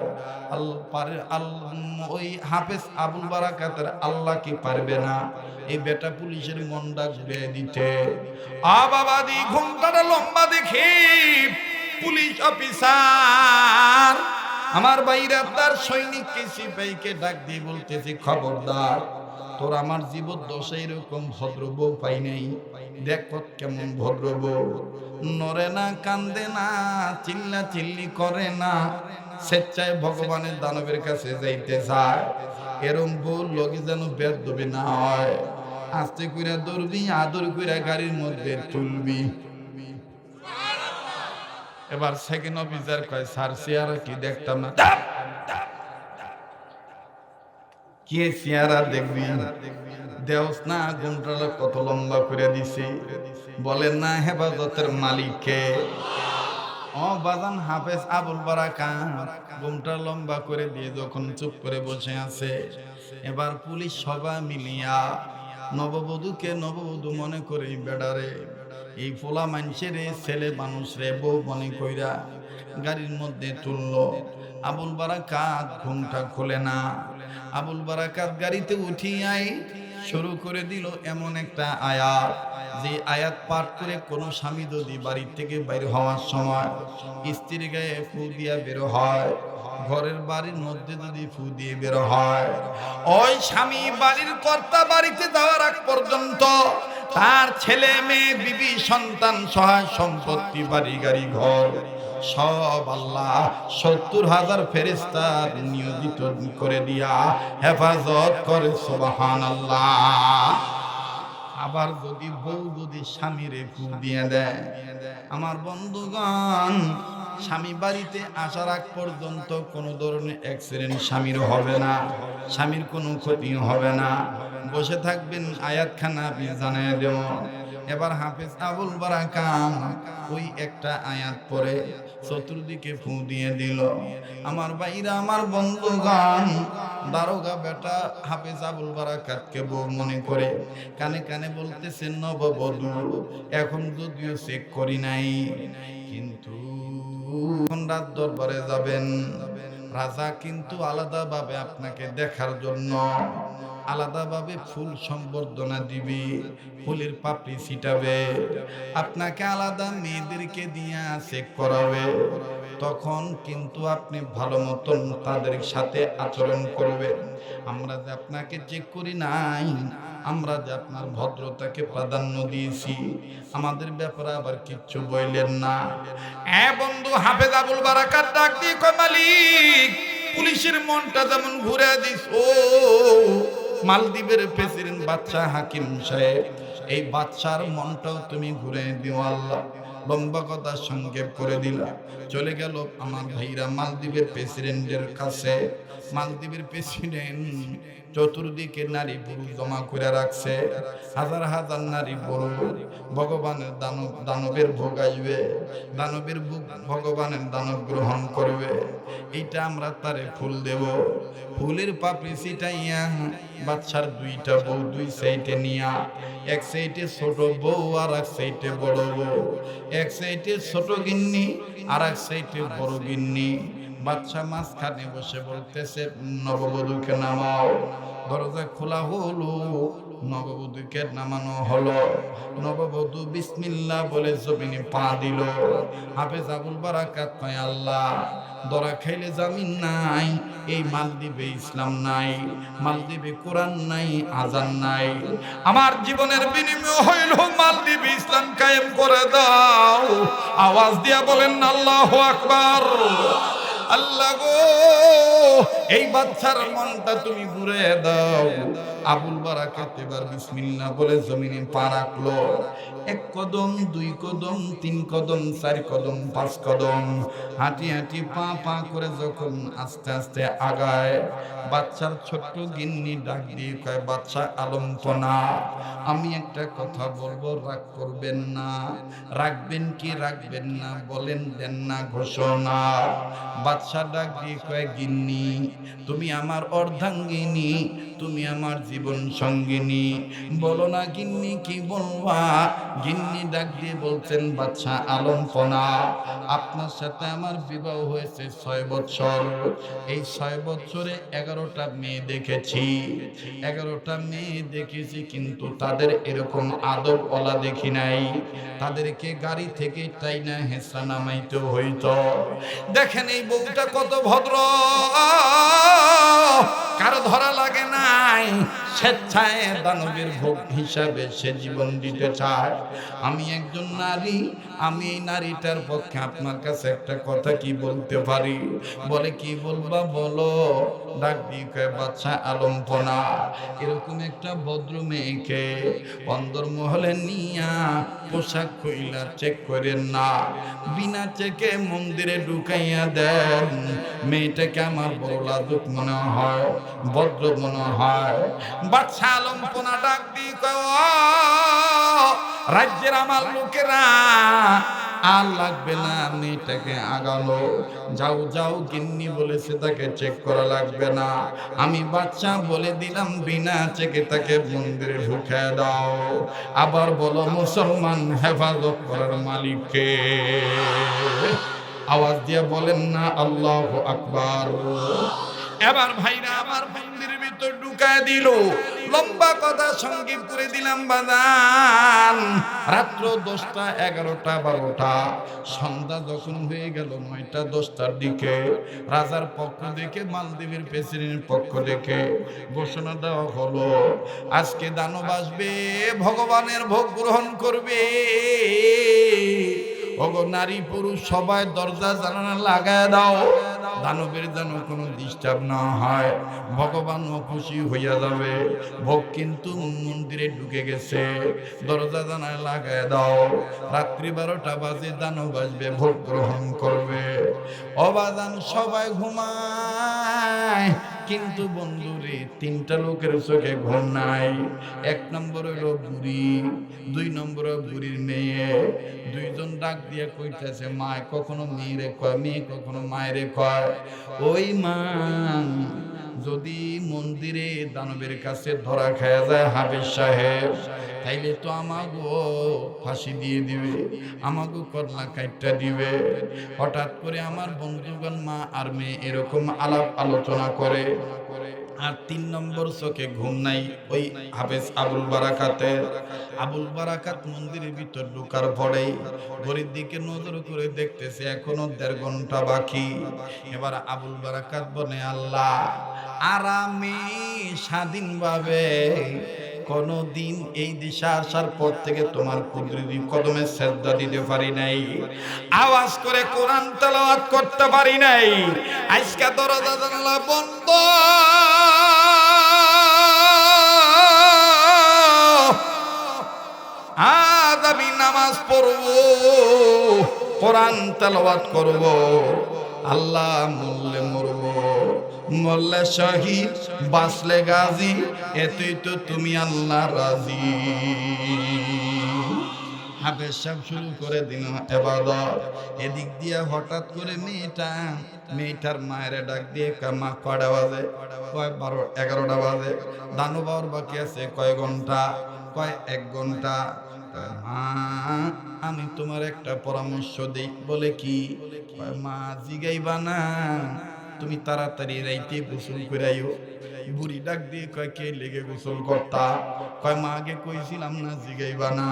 ওই হাফেজ আবুল বারাকাতের আল্লাহ কি পারবে না এই বেটা পুলিশের মনটা ঘুরিয়ে দিতে? বাবা দি ঘুমটাটা লম্বা দেখে পুলিশ অফিসার আমার বাইরে তার সৈনিককে সিপাহীকে ডাক দিয়ে বলতেছে, খবরদার, তোর আমার জীবদ্দশায় এরকম ভদ্র বউ পাই নাই। দেখ কেমন ভদ্র বউ, নড়ে না, কান্দে না, চিল্লা চিল্লি করে না, স্বেচ্ছায় ভগবানের দানবের কাছে যাইতে চায়। এরম বউ লগে যেন বেদবি না হয়, আস্তে কইরা ধরবি, আদর কইরা গাড়ির মধ্যে তুলবি। এবার সেকেন্ড অফিসার কয়, স্যার চেহারা কি দেখতাম না? কি চেহারা দেখবি? দেওস না ঘুমটালা কত লম্বা করে দিছি? বলেন না হেফাজতের মালিককে? বাজান হাফেজ আবুল বারাকাত ঘুমটা লম্বা করে দিয়ে যখন চুপ করে বসে আছে, এবার পুলিশ সবাই মিলিয়া নববধূকে নববধূ মনে করে বেড়ারে এই ফোলা মানুষের ছেলে মানুষ রে বউ মনে কইরা গাড়ির মধ্যে তুললো। আবুল বারাকাত ঘুমটা খুলে না। আবুল বারাকাত গাড়িতে উঠিয়াই শুরু করে দিল এমন একটা আয়াত, যে আয়াত পাঠ করে কোনো স্বামী যদি বাড়ির থেকে বাইর হওয়ার সময় স্ত্রীর গায়ে ফু দিয়া বের হয়, ঘরের বাড়ির মধ্যে যদি ফু দিয়ে বের হয়, ওই স্বামী বাড়ির কর্তা বাড়িতে যাওয়ার আগ পর্যন্ত তার ছেলে মেয়ে বিবি সন্তান সহায় সম্পত্তি বাড়ি গাড়ি ঘর সব আল্লাহ 70,000 ফেরেশতা নিয়োজিত করে দিয়া হেফাজত করে। সুবহানাল্লাহ। আবার যদি বউ যদি স্বামীরে ফু দিয়ে দেয়, আমার বন্ধুগণ, স্বামী বাড়িতে আসার আগ পর্যন্ত কোনো ধরনের অ্যাক্সিডেন্ট স্বামীর হবে না, স্বামীর কোনো ক্ষতি হবে না, বসে থাকবেন। আয়াতখানা আপনি জানাই দেব। এবার হাফেজ আবুল বারাকাত ওই একটা আয়াত পরে চতুর্দিকে ফু দিয়ে দিল। আমার ভাইরা, আমার বন্ধুগণ, দারোগা বেটা হাফেজ আবুল বারাকাতকে বউ মনে করে কানে কানে বলতেছেন, নববধূ এখন যদিও চেক করি নাই, কিন্তু রাত দরবারে যাবেন, রাজা কিন্তু আলাদাভাবে আপনাকে দেখার জন্য আলাদাভাবে ফুল সম্বর্ধনা দিবে, ফুলের পাপড়ি ছিটাবে, আপনাকে আলাদা মেয়েদেরকে দিয়ে চেক করাবে। তখন কিন্তু আপনি ভালো মতন তাদের সাথে আচরণ করবেন। আমরা যে আপনাকে চেক করি নাই, আমরা যে আপনার ভদ্রতাকে প্রাধান্য দিয়েছি, আমাদের ব্যাপারে আবার কিচ্ছু বললেন না। বন্ধু হাফেজ আবুল বারাকাত ডাক দিয়ে কয়, মালিক পুলিশের মনটা যেমন ঘুরে দিস, ও মালদ্বীপের প্রেসিডেন্ট বাদশা হাকিম সাহেব, এই বাদশার মনটাও তুমি ঘুরে দিও আল্লাহ। লম্বা কথা সংক্ষেপ করে দিলাম। চলে গেল আমার ভাইরা মালদ্বীপের প্রেসিডেন্টের কাছে। মালদ্বীপের প্রেসিডেন্ট চতুর্দিকে নারী পুরুষ জমা করে রাখছে, হাজার হাজার নারী পুরুষ। ভগবানের দানবের ভোগ আসবে, দানবের ভগবানের দানব গ্রহণ করবে। এইটা আমরা তারে ফুল দেব, ফুলের পাপড়ি ছিটাইয়া বাদশার দুইটা বউ দুই সাইডে নিয়া, এক সাইডে ছোট বউ আর এক সাইডে বড় বউ, এক সাইডে ছোট গিন্নি আর এক সাইডে বড় গিন্নি। বাদশা মাঝখানে বসে বলতেছে, নববধূকে নামাও। দরজা খোলা হলো, নববধূকে নামানো হলো। নববধূ বিসমিল্লাহ বলে জমিনে পা দিল। হাফেজ আবুল বারাকাত কয়, আল্লাহ দরা খাইলে জামিন নাই, এই মালদ্বীপে ইসলাম নাই, মালদ্বীপে কোরআন নাই, আজান নাই। আমার জীবনের বিনিময় হইল মালদ্বীপে ইসলাম কায়েম করে দাও। আওয়াজ দিয়া বলেন আল্লাহু আকবার। আল্লাহ গো, এই বাচ্চার মনটা তুমি ঘুরে দাও। আবুল বারাকাত এবার বিসমিল্লাহ বলে জমিনে পা রাখলো। এক কদম, দুই কদম, তিন কদম, চার কদম, পাঁচ কদম হাঁটি হাঁটি পা পা করে যখন আস্তে আস্তে আগায়, বাচ্চার ছোট্ট গিন্নি ডাক দিয়ে কয়, বাচ্চা আলমপনা, আমি একটা কথা বলবো, রাগ করবেন না। রাখবেন কি রাখবেন না বলেন, দেন না ঘোষণা। বাচ্চা ডাক দিয়ে কয়, গিন্নি তুমি আমার অর্ধাঙ্গিনী, তুমি আমার জীবন সঙ্গিনী, বলো না গিন্নি কি বলবা। গিন্নি ডাক দিয়ে বলছেন, বাচ্চা আলমপনা, আপনার সাথে আমার বিবাহ হয়েছে 6 বছর। এই 6 বছরে 11টা মেয়ে দেখেছি, 11টা মেয়ে দেখেছি, কিন্তু তাদের এরকম আদব ওলা দেখি নাই। তাদেরকে গাড়ি থেকে টাইনা হেঁচড়া নামাইতে হইতো। দেখেন এই বউটা কত ভদ্র, কারো ধরা লাগে নাই, স্বেচ্ছায় দানবের ভোগ হিসাবে সে জীবন দিতে চায়। আমি একজন নারী, আমি এই নারীটার পক্ষে আপনার কাছে একটা কথা কি বলতে পারি। বলে, কি বলবা বলো। ডাক দিয়ে কয়, বাচ্চা আলমপনা, এরকম একটা ভদ্র মেয়েকে অন্দরমহলে নিয়া পোশাক কইলা চেক করেন না, বিনা চেকে মন্দিরে ঢুকাইয়া দেন। মেয়েটাকে আমার বড় লাজুক মনে হয়, ভদ্র মনে হয়। বাচ্চা আলমপনা ডাক দিয়ে কয়, রাজ্যের আমার লোকেরা আর লাগবে না, মেয়েটাকে আগালো। যাও যাও, গিন্নি বলেছে তাকে চেক করা লাগবে না। আমি বাচ্চা বলে দিলাম, বিনা চেকে তাকে মন্দিরে ঢুকায় দাও। আবার বলো, মুসলমান হেফাজত করার মালিককে। আওয়াজ দিয়ে বলেন না আল্লাহু আকবার। এবার ভাইরা আমার মন্দিরের ভিতর ঢুকায় দিল। লম্বা কথা সংক্ষেপ করে দিলাম বাজান। রাত্র 10টা, 11টা, 12টা, সন্ধ্যা যখন হয়ে গেল 9টা 10টার দিকে, রাজার পক্ষ থেকে, মালদ্বীপের প্রেসিডেন্টের পক্ষ থেকে ঘোষণা দেওয়া হলো, আজকে দানব আসবে, ভগবানের ভোগ গ্রহণ করবে। ওগো নারী পুরুষ সবাই দরজা জানালা লাগায় দাও, দানবের যেন কোনো ডিস্টার্ব না হয়, ভগবানও খুশি হইয়া যাবে। ভোগ কিন্তু মন্দিরে ঢুকে গেছে, দরজা জানালা লাগায় দাও। রাত্রি 12টা বাজে দানব আসবে, ভোগ গ্রহণ করবে। অবাদান সবাই ঘুমায়, কিন্তু বন্ধুরে 3টা লোকের চোখে ঘুম নাই। 1 নম্বর হলো বুড়ি, 2 নম্বর বুড়ির মেয়ে। 2জন ডাক দিয়ে কইতেছে, মা কখনো মেয়েরে কয়, মেয়ে কখনো মায়েরে কয়, ওই মা যদি মন্দিরে দানবের কাছে ধরা খায়া যায় হাফেজ সাহেব, তাইলে তো আমাগো ফাঁসি দিয়ে দিবে, আমাগো কল্লা কাইটটা দিবে। হঠাৎ করে আমার বন্ধুগণ মা আর মেয়ে এরকম আলাপ আলোচনা করে। আর 3 নম্বর চোখে ঘুম নাই ওই হাফেজ আবুল বারাকাত মন্দিরের ভিতর ঢোকার পরেই ঘড়ির দিকে নজর করে দেখতেছে এখনো 1.5 ঘন্টা বাকি। এবার আবুল বারাকাত বলে, আল্লাহ আরামে স্বাধীনভাবে কোনদিন এই দিশা আসার পর থেকে তোমার কুদরতি কদমে সেজদা দিতে পারি নাই, আওয়াজ করে কোরআন তেলাওয়াত করতে পারি নাই। আজকে দরজা জানালা বন্ধ, আজ আমি নামাজ পড়বো, কোরআন তেলাওয়াত করব, আল্লাহ মরলে মরব, মরলে শহীদ, বাঁচলে গাজী, এতই তো তুমি আল্লাহ রাজি। হাফেজ সাহেব শুরু করে দিল ইবাদত। এদিক দিয়ে হঠাৎ করে মেয়েটার মায়ের ডাক দিয়ে, মা কয়টা বাজে? কয় 11টা বাজে। দানু বাবার বাকি আছে কয় ঘন্টা? কয় 1 ঘন্টা। মা আমি তোমার একটা পরামর্শ দেই। বলে কি? মা জিগাইবা না, তুমি তাড়াতাড়ি রাইতে গোসল করাইও। বুড়ি ডাক দিয়ে কয়, কে লেগে গোসল করতা? কয় মা আগে কইছিলাম না জিগাইবা না,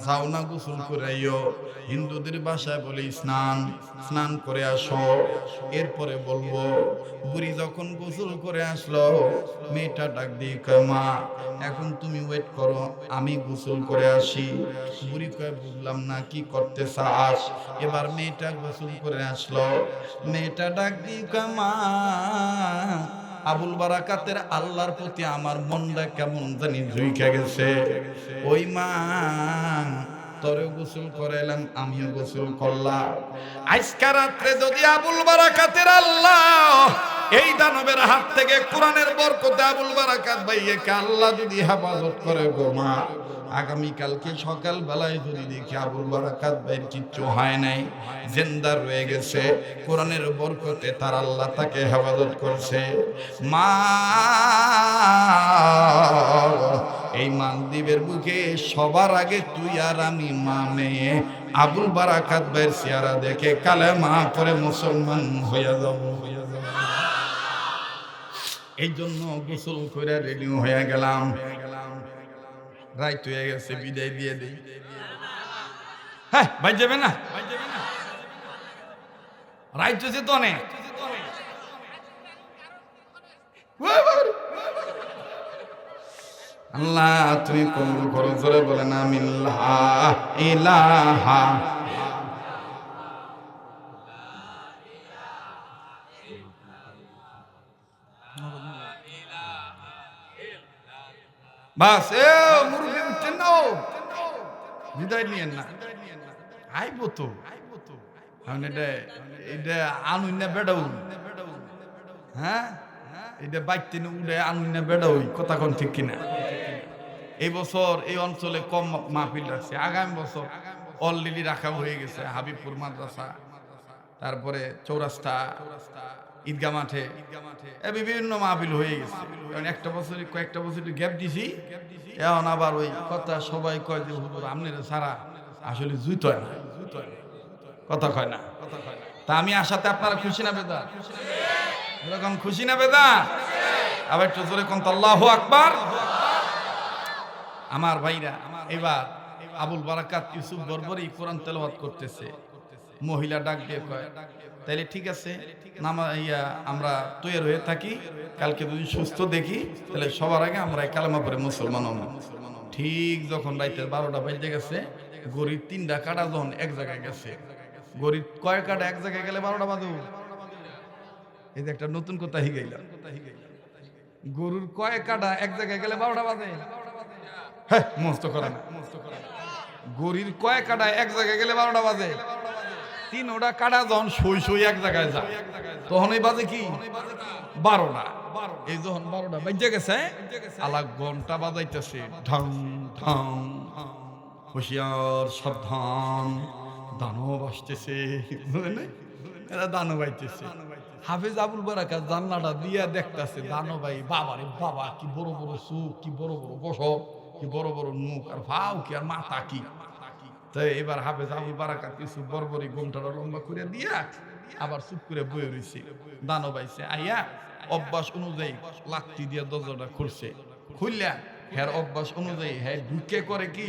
যাও না গোসল করাইও। হিন্দুদের ভাষায় বলে স্নান করে আসো, এরপরে বলবো। বুড়ি যখন গোসল করে আসলো, মেয়েটা ডাক দিয়ে কয়, মা এখন তুমি ওয়েট করো, আমি গোসল করে আসি। বুড়ি কয়, বুঝলাম না কি করতে চাস? এবার মেয়েটা গোসল করে আসলো। মেয়েটা ডাক দিয়ে কয়, মা আবুল বারাকাতের আল্লাহর প্রতি আমার মনটা কেমন জানি ঝুঁকে গেছে। ওই মা তোরে গোসল করাইলাম, আমিও গোসল করলাম। আজকে রাত্রে যদি আবুল বারাকাতের আল্লাহ এই দানবের হাত থেকে কোরআনের বরকতে আবুল বারাকাত ভাইকে আল্লাহ যদি হেফাজত করে গো মা, আগামীকালকে সকাল বেলায় যদি দেখি আবুল বারাকাত ভাইয়ের কিচ্ছু হয় নাই, জিন্দা রয়ে গেছে, কোরআনের বরকতে তার আল্লাহ তাকে হেফাজত করছে। মা এই মালদ্বীপের বুকে সবার আগে তুই আর আমি মা মেয়ে আবুল বারাকাত ভাইয়ের চেহারা দেখে কালেমা পড়ে মুসলমান হইয়া যাব। এই জন্য গোসল করে রেডি হয়ে গেলাম। রাইত হয়ে গেছে, বিদায় দিয়ে দেই। হ্যাঁ ভাই যাবে না, রাইত হয়েছে তো অনেক। আল্লাহ তুমি কবুল করো, জোরে বলেন আমিন। লা ইলাহা বাস। এ মুরব্বি উঠছেন না, বিদায় নিয়েন না, আইবো তো। এটা আনুন না বেড়াও, হ্যাঁ এটা বাইতে উঠে আনুন না বেড়াও, কথা কোন ঠিক কিনা? এই বছর এই অঞ্চলে কম মাহফিল রাখছে, আগামী বছর অলরেডি রাখা হয়ে গেছে। হাবিবপুর মাদ্রাসা, তারপরে চৌরাস্তা, ঈদগাহ মাঠে বিভিন্ন মাহফিল হয়ে গেছে। কারণ কয়েকটা বছর গ্যাপ দিছি, এখন আবার ওই কথা সবাই কয় যে হুজুর আপনারা সারা আসলে জুইত হয় না, কথা কয় না। তা আমি আসাতে আপনারা খুশি না বেদা? এরকম খুশি না বেদা? আবার একটু জোরে কোন আল্লাহু আকবার। আমার ভাইরা, এবার আবুল বারাকাত ইউসুফ বরবরি কোরআন তেলাওয়াত করতেছে। মহিলা ডাক দিয়ে কয়, তাইলে ঠিক আছে আমরা তৈরি হয়ে থাকি, কালকে যদি সুস্থ দেখি তাহলে সবার আগে আমরা কালেমা পড়ে মুসলমান হব। ঠিক যখন রাইতের 12টা বাজে গেছে, গরিব 3টা কাটা যখন এক জায়গায় গেছে, গরিব কয় কাটা এক জায়গায় গেলে 12টা বাজে? এই যে একটা নতুন কথা হিগাইলাম, গরুর কয় কাটা এক জায়গায় গেলে 12টা বাজে? হ্যাঁ মস্ত করে না, গরির কয় কাটা এক জায়গায় গেলে 12টা বাজে? 3টা কাটা যখন সই এক জায়গায় যায় তখন এই বাজে কি 12টা। এই যখন 12টা বাজে গেছে, আলা ঘন্টা বাজাইতেছে, ঢং ঢং, হুঁশিয়ার সাবধান, দানব আসতেছে। এরা দানব আইতেছে। হাফেজ আবুল বারাকাত জানলাটা দিয়া দেখতেছে দানব ভাই। বাবারে বাবা, কি বড় বড় চোখ, কি বড় বড় বসক, কি বড় বড় মুখ, আর ভাও কি, আর মাথা কি। তো এবার হাফেজ আবুল বারাকাত কিছু বরবরি ঘুমটাটা লম্বা করে দিয়া আবার চুপ করে বয়ে রয়েছে। দানব আইছে, আইয়া অভ্যাস অনুযায়ী লাকড়ি দিয়ে দরজাটা খুলছে। খুললা হ্যার অভ্যাস অনুযায়ী হ্যাঁ ঢুকে করে কি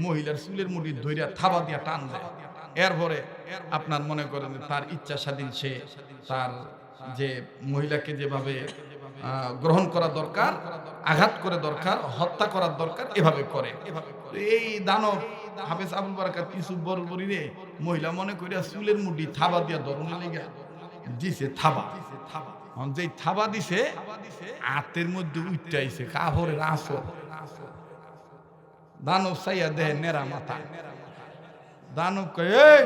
মহিলার চুলের মুঠি ধইরা থাবা দিয়া টান দেয়। এরপরে আপনার মনে করেন তার ইচ্ছা স্বাধীন সে তার যে মহিলাকে যেভাবে গ্রহণ করা দরকার, আঘাত করে দরকার, হত্যা করার দরকার, এভাবে করে। এই দানব হাফেজ আবুল বারাকাত কিছু বরবরি রে মহিলা মনে করিয়া চুলের মুঠি থাবা দিয়া ধরনের লেগে দিছে থাবা। যেই থাবা দিছে হাতের মধ্যে উঠতে আইছে কাপড়ের আঁচল। দানব চাইয়া দেহে নেড়া মাথা। দানব কয়, এই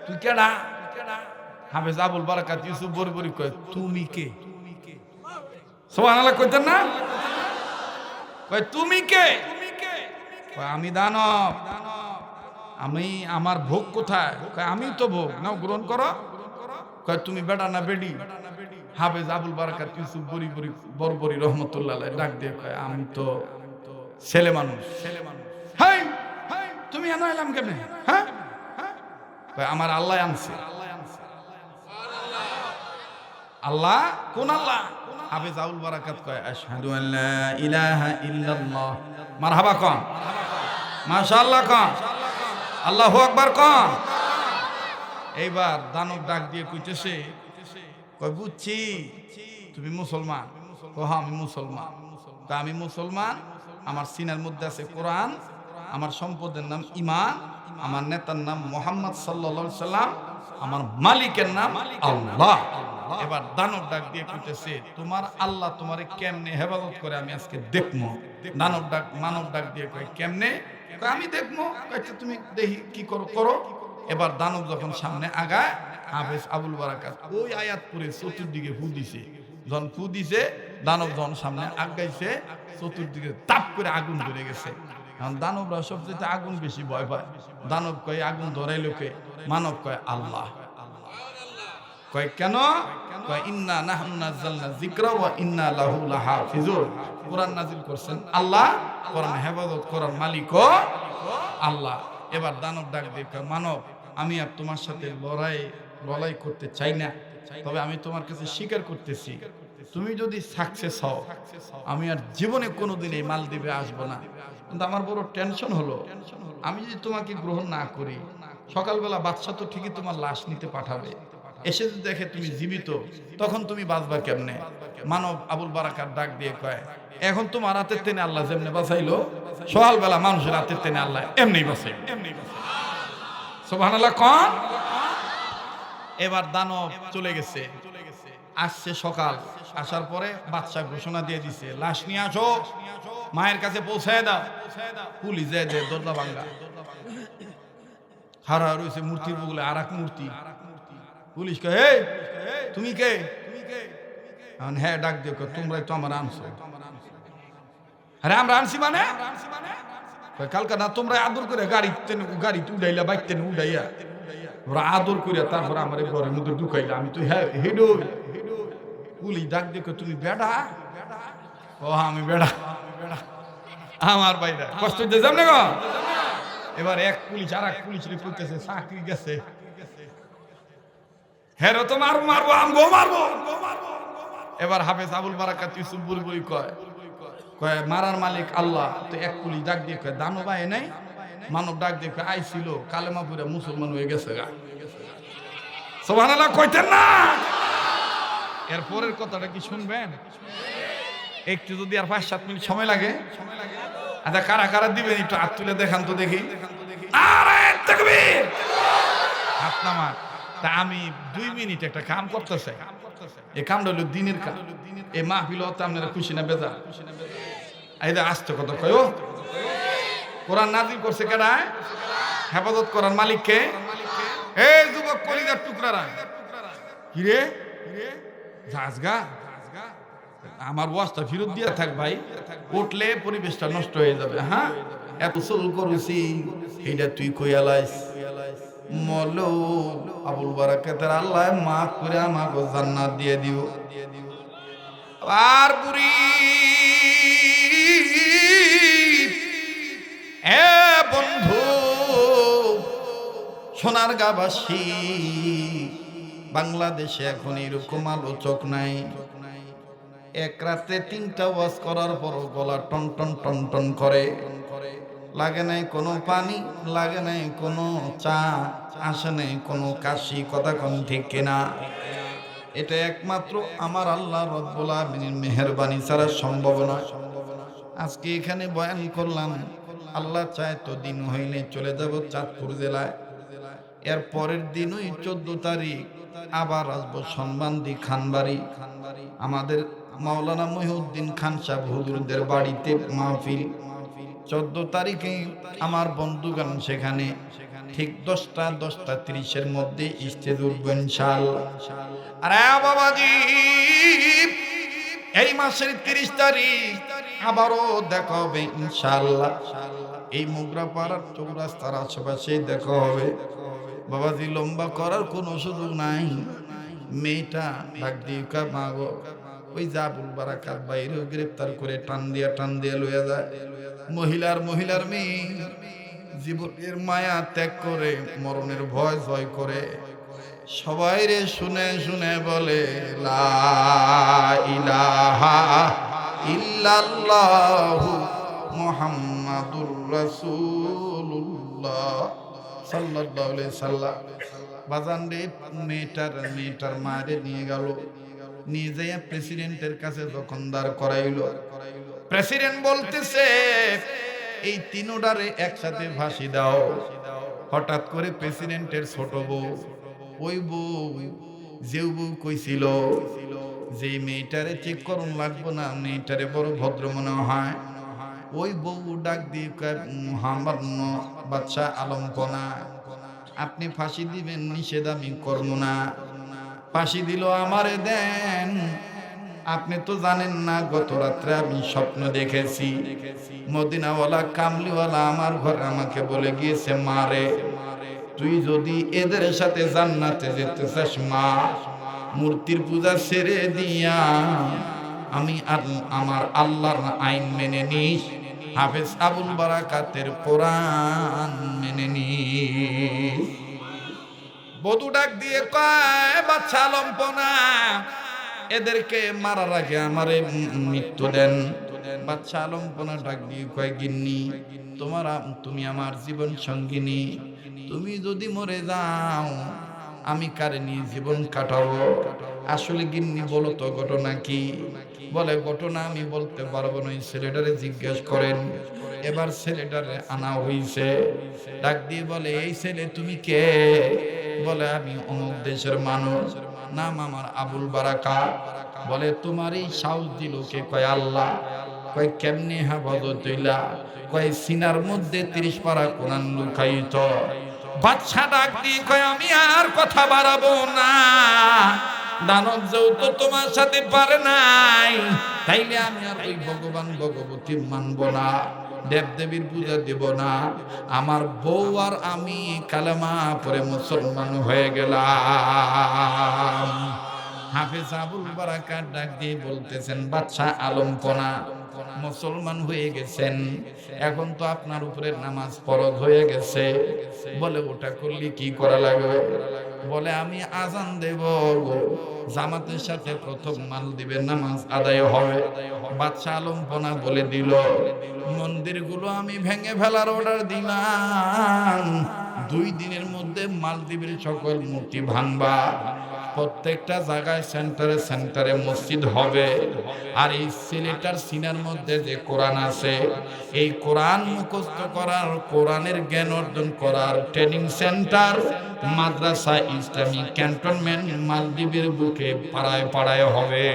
তুই কেডা? হাফেজ আবুল বারাকাত ইউসুফ বরবরি কয়, তুমি কে? সুবহানাল্লাহ কইতেন না? কয় তুমি কে? কয় আমি দানব। আমি, আমার ভোগ কোথায়? কয় আমি তো ভোগ, নাও গ্রহণ করো। কয় তুমি বেটা না বেডি? হাফেজ আবুল বারাকাত ইউসুফ বরবরি রহমতুল্লাহ আলাইহি ডাক দিয়ে কয়, আমি তো ছেলে মানুষ। হাই তুমি এনে এলাম কেমনে? হ্যাঁ, আমার আল্লাহ আনছে। আল্লাহ? কোন আল্লাহ? হাফেজ আবুল বারাকাত কয়, আশহাদু আল্লা ইলাহা ইল্লাল্লাহ। মারহাবা কোন, মাশাআল্লাহ কোন, আল্লাহু আকবার কোন। এইবার দানব ডাক দিয়ে কইতেছে, কয় বুঝছি তুমি মুসলমান। হ্যাঁ আমি মুসলমান। তা আমি মুসলমান, আমার সিনার মধ্যে আছে কোরআন, আমার সম্পদের নাম ঈমান, আমার নেতার নাম মুহাম্মদ সাল্লাল্লাহু আলাইহি সাল্লাম, আমার মালিকের নাম আল্লাহ। এবার দানব ডাক দিয়ে কইতেছে, তোমার আল্লাহ তোমারে কেমনে হেফাজত করে আমি আজকে দেখবো। মানব ডাক দিয়ে কয়, কেমনে? কয় আমি দেখবো। কইতে তুমি দেখি কি করো করো। এবার দানব যখন সামনে আগায়, হাফেজ আবুল বারাকাত ওই আয়াত পড়ে চতুর্দিকে ফু দিছে। যখন ফু দিছে, দানব যখন সামনে আগাইছে, চতুর্দিকে তাপ করে আগুন ধরে গেছে। কারণ দানবরা সবচেয়ে আগুন বেশি ভয় পায়। দানব কয় আগুন ধরাইলো কে? মানব কয় আল্লাহ। কয় কেন? কয় ইন্না নাহনু নাযালনা যিকরা ওয়া ইন্না লাহু লাহাফিজুন। কোরআন নাযিল করছেন আল্লাহ, কোরআন হেফাজত করার মালিকও আল্লাহ। এবার দানব ডাক দিয়ে কয়, মানব আমি আর তোমার সাথে লড়াই করতে চাই না, তবে আমি তোমার কাছে স্বীকার করতেছি, তুমি যদি সাকসেস হও আমি আর জীবনে কোনোদিন এই মালদ্বীপে আসবো না। কিন্তু আমার বড় টেনশন হলো, আমি যদি তোমাকে গ্রহণ না করি, সকালবেলা বাদশা তো ঠিকই তোমার লাশ নিতে পাঠাবে, এসে যদি দেখে তুমি জীবিত, তখন তুমি বাঁচবা কেমনে? মানব আবুল বারাকাত ডাক দিয়ে কয়, এখন তোমার হাতের টেনে আল্লাহ যেমনে বাঁচাইলো, সকালবেলা মানুষের হাতের টেনে আল্লাহ এমনি বাঁচাই। সুবহানাল্লাহ কোন। এবার দানব চলে গেছে। আসছে সকাল, আসার পরে বাদশা ঘোষণা দিয়ে দিছে, লাশ নিয়ে আসো, মায়ের কাছে পৌঁছায় দাও। পুলিশ যায় যে দরজা ভাঙ্গা, হারা রয়েছে মূর্তির বগলে আর এক মূর্তি। পুলিশ কয়, এই তুমি কে? হ্যাঁ ডাক দিয়ে কয়, তোমরাই তো আমার আনছো। আরে আমরা আনছি মানে? কালকা না তোমরা আদর করে গাড়ি উঠাইলা, বাইক টেনে উঠাইয়া ওরা আদর করিয়া তারপর আমার ঘরের মধ্যে ঢুকাইলা। আমি তো হ্যাঁ হেডো। পুলিশ ডাক দিয়ে কয়, তুমি বেড়া? ও আমি বেড়া। আমার বাইরা কষ্ট দিয়ে যাম না গো। এবার এক পুলিশ আর এক পুলিশ করতেছে, চাকরি গেছে, হ্যাঁ তো মারবো আমগো মারবো। এবার হাফেজ আবুল বারাকাত ইউসুফ বুলবুলি কয় মারার মালিক আল্লাহ। তো এক পুলিশ ডাক দিয়ে কয়, দানব আয় নাই? মানব ডাক দিয়ে কয়, আইছিল, কালেমা পড়ে মুসলমান হয়ে গেছে গা। সুবহানাল্লাহ কইতেন না? এর পরের কথাটা কি শুনবেন? একটু যদি আর 5-7 মিনিট সময় লাগে। আচ্ছা কারা কারা দিবেন একটু হাত তুলে দেখান তো দেখি। আরে তাকবীর, হাত নামান। তা আমি 2 মিনিট একটা কাম করতে চাই। এই কামটা হলো দিনের কাম। এই মাহফিল হতে আপনারা খুশি না বেজা? এইটা আসতে কথা কয়, কোরআন নাযিল করছে কেডা? হেফাজত করার মালিককে। এই যুবক কলিজার টুকরারা, কি রে জাজগা আমার ওয়াজটা ফেরত দিয়ে থাক ভাই, উঠলে পরিবেশটা নষ্ট হয়ে যাবে। হ্যাঁ এত সুল করছি এইটা তুই কইয়ালাইস। মলো আবুল বারাকাতের আল্লাহ মাফ করে আমাকে জান্নাত দিয়ে দিও। আর বুড়ি এ বন্ধু সোনারগাঁবাসী, বাংলাদেশে এখন এরকম আলোচক নাই। এক রাতে 3টা ওয়াজ করার পর গলা টন টন টন টন করে, লাগে নাই কোনো পানি, লাগে নাই কোনো চা, আসে নাই কোনো কাশি। কথা কোন ঠিক কিনা? এটা একমাত্র আমার আল্লাহ রব্বুল আমিনের মেহেরবানি ছাড়া সম্ভব নয়। আজকে এখানে বয়ান করলাম, আল্লাহ চায় তো দিন হইলে চলে যাব চাঁদপুর জেলায়। এর পরের দিনই 14 তারিখ আবার আসবো সম্মানদি খানবাড়ি, আমাদের মাওলানা মহিউদ্দিন খান সাহেব হুজুরদের বাড়িতে মাহফিল। 14 তারিখে আমার বন্ধুগণ সেখানে ঠিক 10টা 30-এর মধ্যে স্টেজ উঠবো ইনশাআল্লাহ। আরে বাবাজি, এই মাসের 30 তারিখ আবারও দেখা হবে ইনশাআল্লাহ। এই মোগরাপাড়ার চৌরাস্তার আশেপাশে দেখা হবে। বাবাজি, লম্বা করার কোনো সুযোগ নাই। মেয়েটা ডাক দিয়ে মাগো, ওই জাবুল বারাকাত বাইরেও গ্রেপ্তার করে টান দিয়া লইয়া যায়। মহিলার মেয়ে জীবনের মায়া ত্যাগ করে মরণের ভয় জয় করে সবাই রে শুনে শুনে বলে লা ইলাহা ইল্লাল্লাহু মুহাম্মাদুর রাসূলুল্লাহ সাল্লাল্লাহু আলাইহি সাল্লাম। বাজান রে, মেয়েটার মারে নিয়ে গেল, নিয়ে যাইয়া প্রেসিডেন্টের কাছে যখন দাঁড় করাইল, প্রেসিডেন্ট বলতেছে এই তিনোটারে একসাথে ফাঁসি দাও। হঠাৎ করে প্রেসিডেন্টের ছোট বউ, ওই বউ যে বউ কইছিল যে মেয়েটারে চেক করুন লাগবো না, মেয়েটারে বড় ভদ্র মনে হয়, ওই বউ ডাক দিয়ে আমার বাচ্চা আলমপনা, আপনি ফাঁসি দিবেন নিষেধ আমি করবো না। ফাঁসি দিল আমারে দেন। আপনি তো জানেন না, গত রাত্রে আমি স্বপ্ন দেখেছি মদিনাওয়ালা কামলিওয়ালা আমার ঘরে আমাকে বলে গিয়েছে, মারে তুই যদি এদের সাথে জান্নাতে যেতে চাস মা, মূর্তির পূজা ছেড়ে দিয়া আমি আমার আল্লাহর আইন মেনে নিস, হাফেজ আবুল বারাকাতের কোরআন মেনে নিস। বধূ ডাক দিয়ে কয়, বাচ্চা আলম্পনা, এদেরকে মারার আগে আমারে মৃত্যু দেন। বাচ্চা আলম্পনা ডাক দিয়ে কয়, গিন্নি তুমি আমার জীবন সঙ্গিনী, তুমি যদি মরে যাও আমি কারে নিয়ে জীবন কাটাবো? আসলে গিন্নি বলো তো ঘটনা কি? বলে, ঘটনা আমি বলতে পারবো না, এই ছেলেটারে জিজ্ঞেস করেন। এবার ছেলেটারে আনা হইছে, ডাক দিয়ে বলে, এই ছেলে তুমি কে? বলে, আমি অমুক দেশের মানুষ, নাম আমার আবুল বারাকা। বলে, তোমার এই সাহস দিল কে? কয় আল্লাহ। কয় কেমনে হেফাজত হইলা? কয় সিনার মধ্যে 30 পারা কোরআন লুকাইত। বাদশা ডাক দিয়ে কয়, আমি আর কথা বাড়াবো না, দানব যেহেতু তোমার সাথে পারে নাই, তাইলে আমি আর ওই ভগবান ভগবতী মানবো না, দেবদেবীর পূজা দেব না। আমার বউ আর আমি কালেমা পড়ে মুসলমান হয়ে গেলাম। হাফেজ আবুল বারাকাত ডাক দিয়ে বলতেছেন, বাদশা আলমপনা মুসলমান হয়ে গেছেন, এখন তো আপনার উপরে নামাজ ফরজ হয়ে গেছে। বলে, ওটা করলে কি করা লাগবে? বলে, আমি আজান দেব, জামাতের সাথে প্রথম মাল দিবে, নামাজ আদায় হবে। বাদশা আলমপনা বলে দিল, মন্দিরগুলো আমি ভেঙে ফেলার অর্ডার দিলাম, 2 দিনের মধ্যে মালদ্বীপের সকল মূর্তি ভাঙবা, প্রত্যেকটা জায়গায় সেন্টারে মসজিদ হবে। আর এই ছেলেটার সিনার মধ্যে যে কোরআন আছে, এই কোরআন মুখস্থ করার, কোরআনের জ্ঞান অর্জন করার ট্রেনিং সেন্টার, মাদ্রাসা, ইসলামিক ক্যান্টনমেন্ট মালদ্বীপের বুকে পাড়ায় পাড়ায় হবে।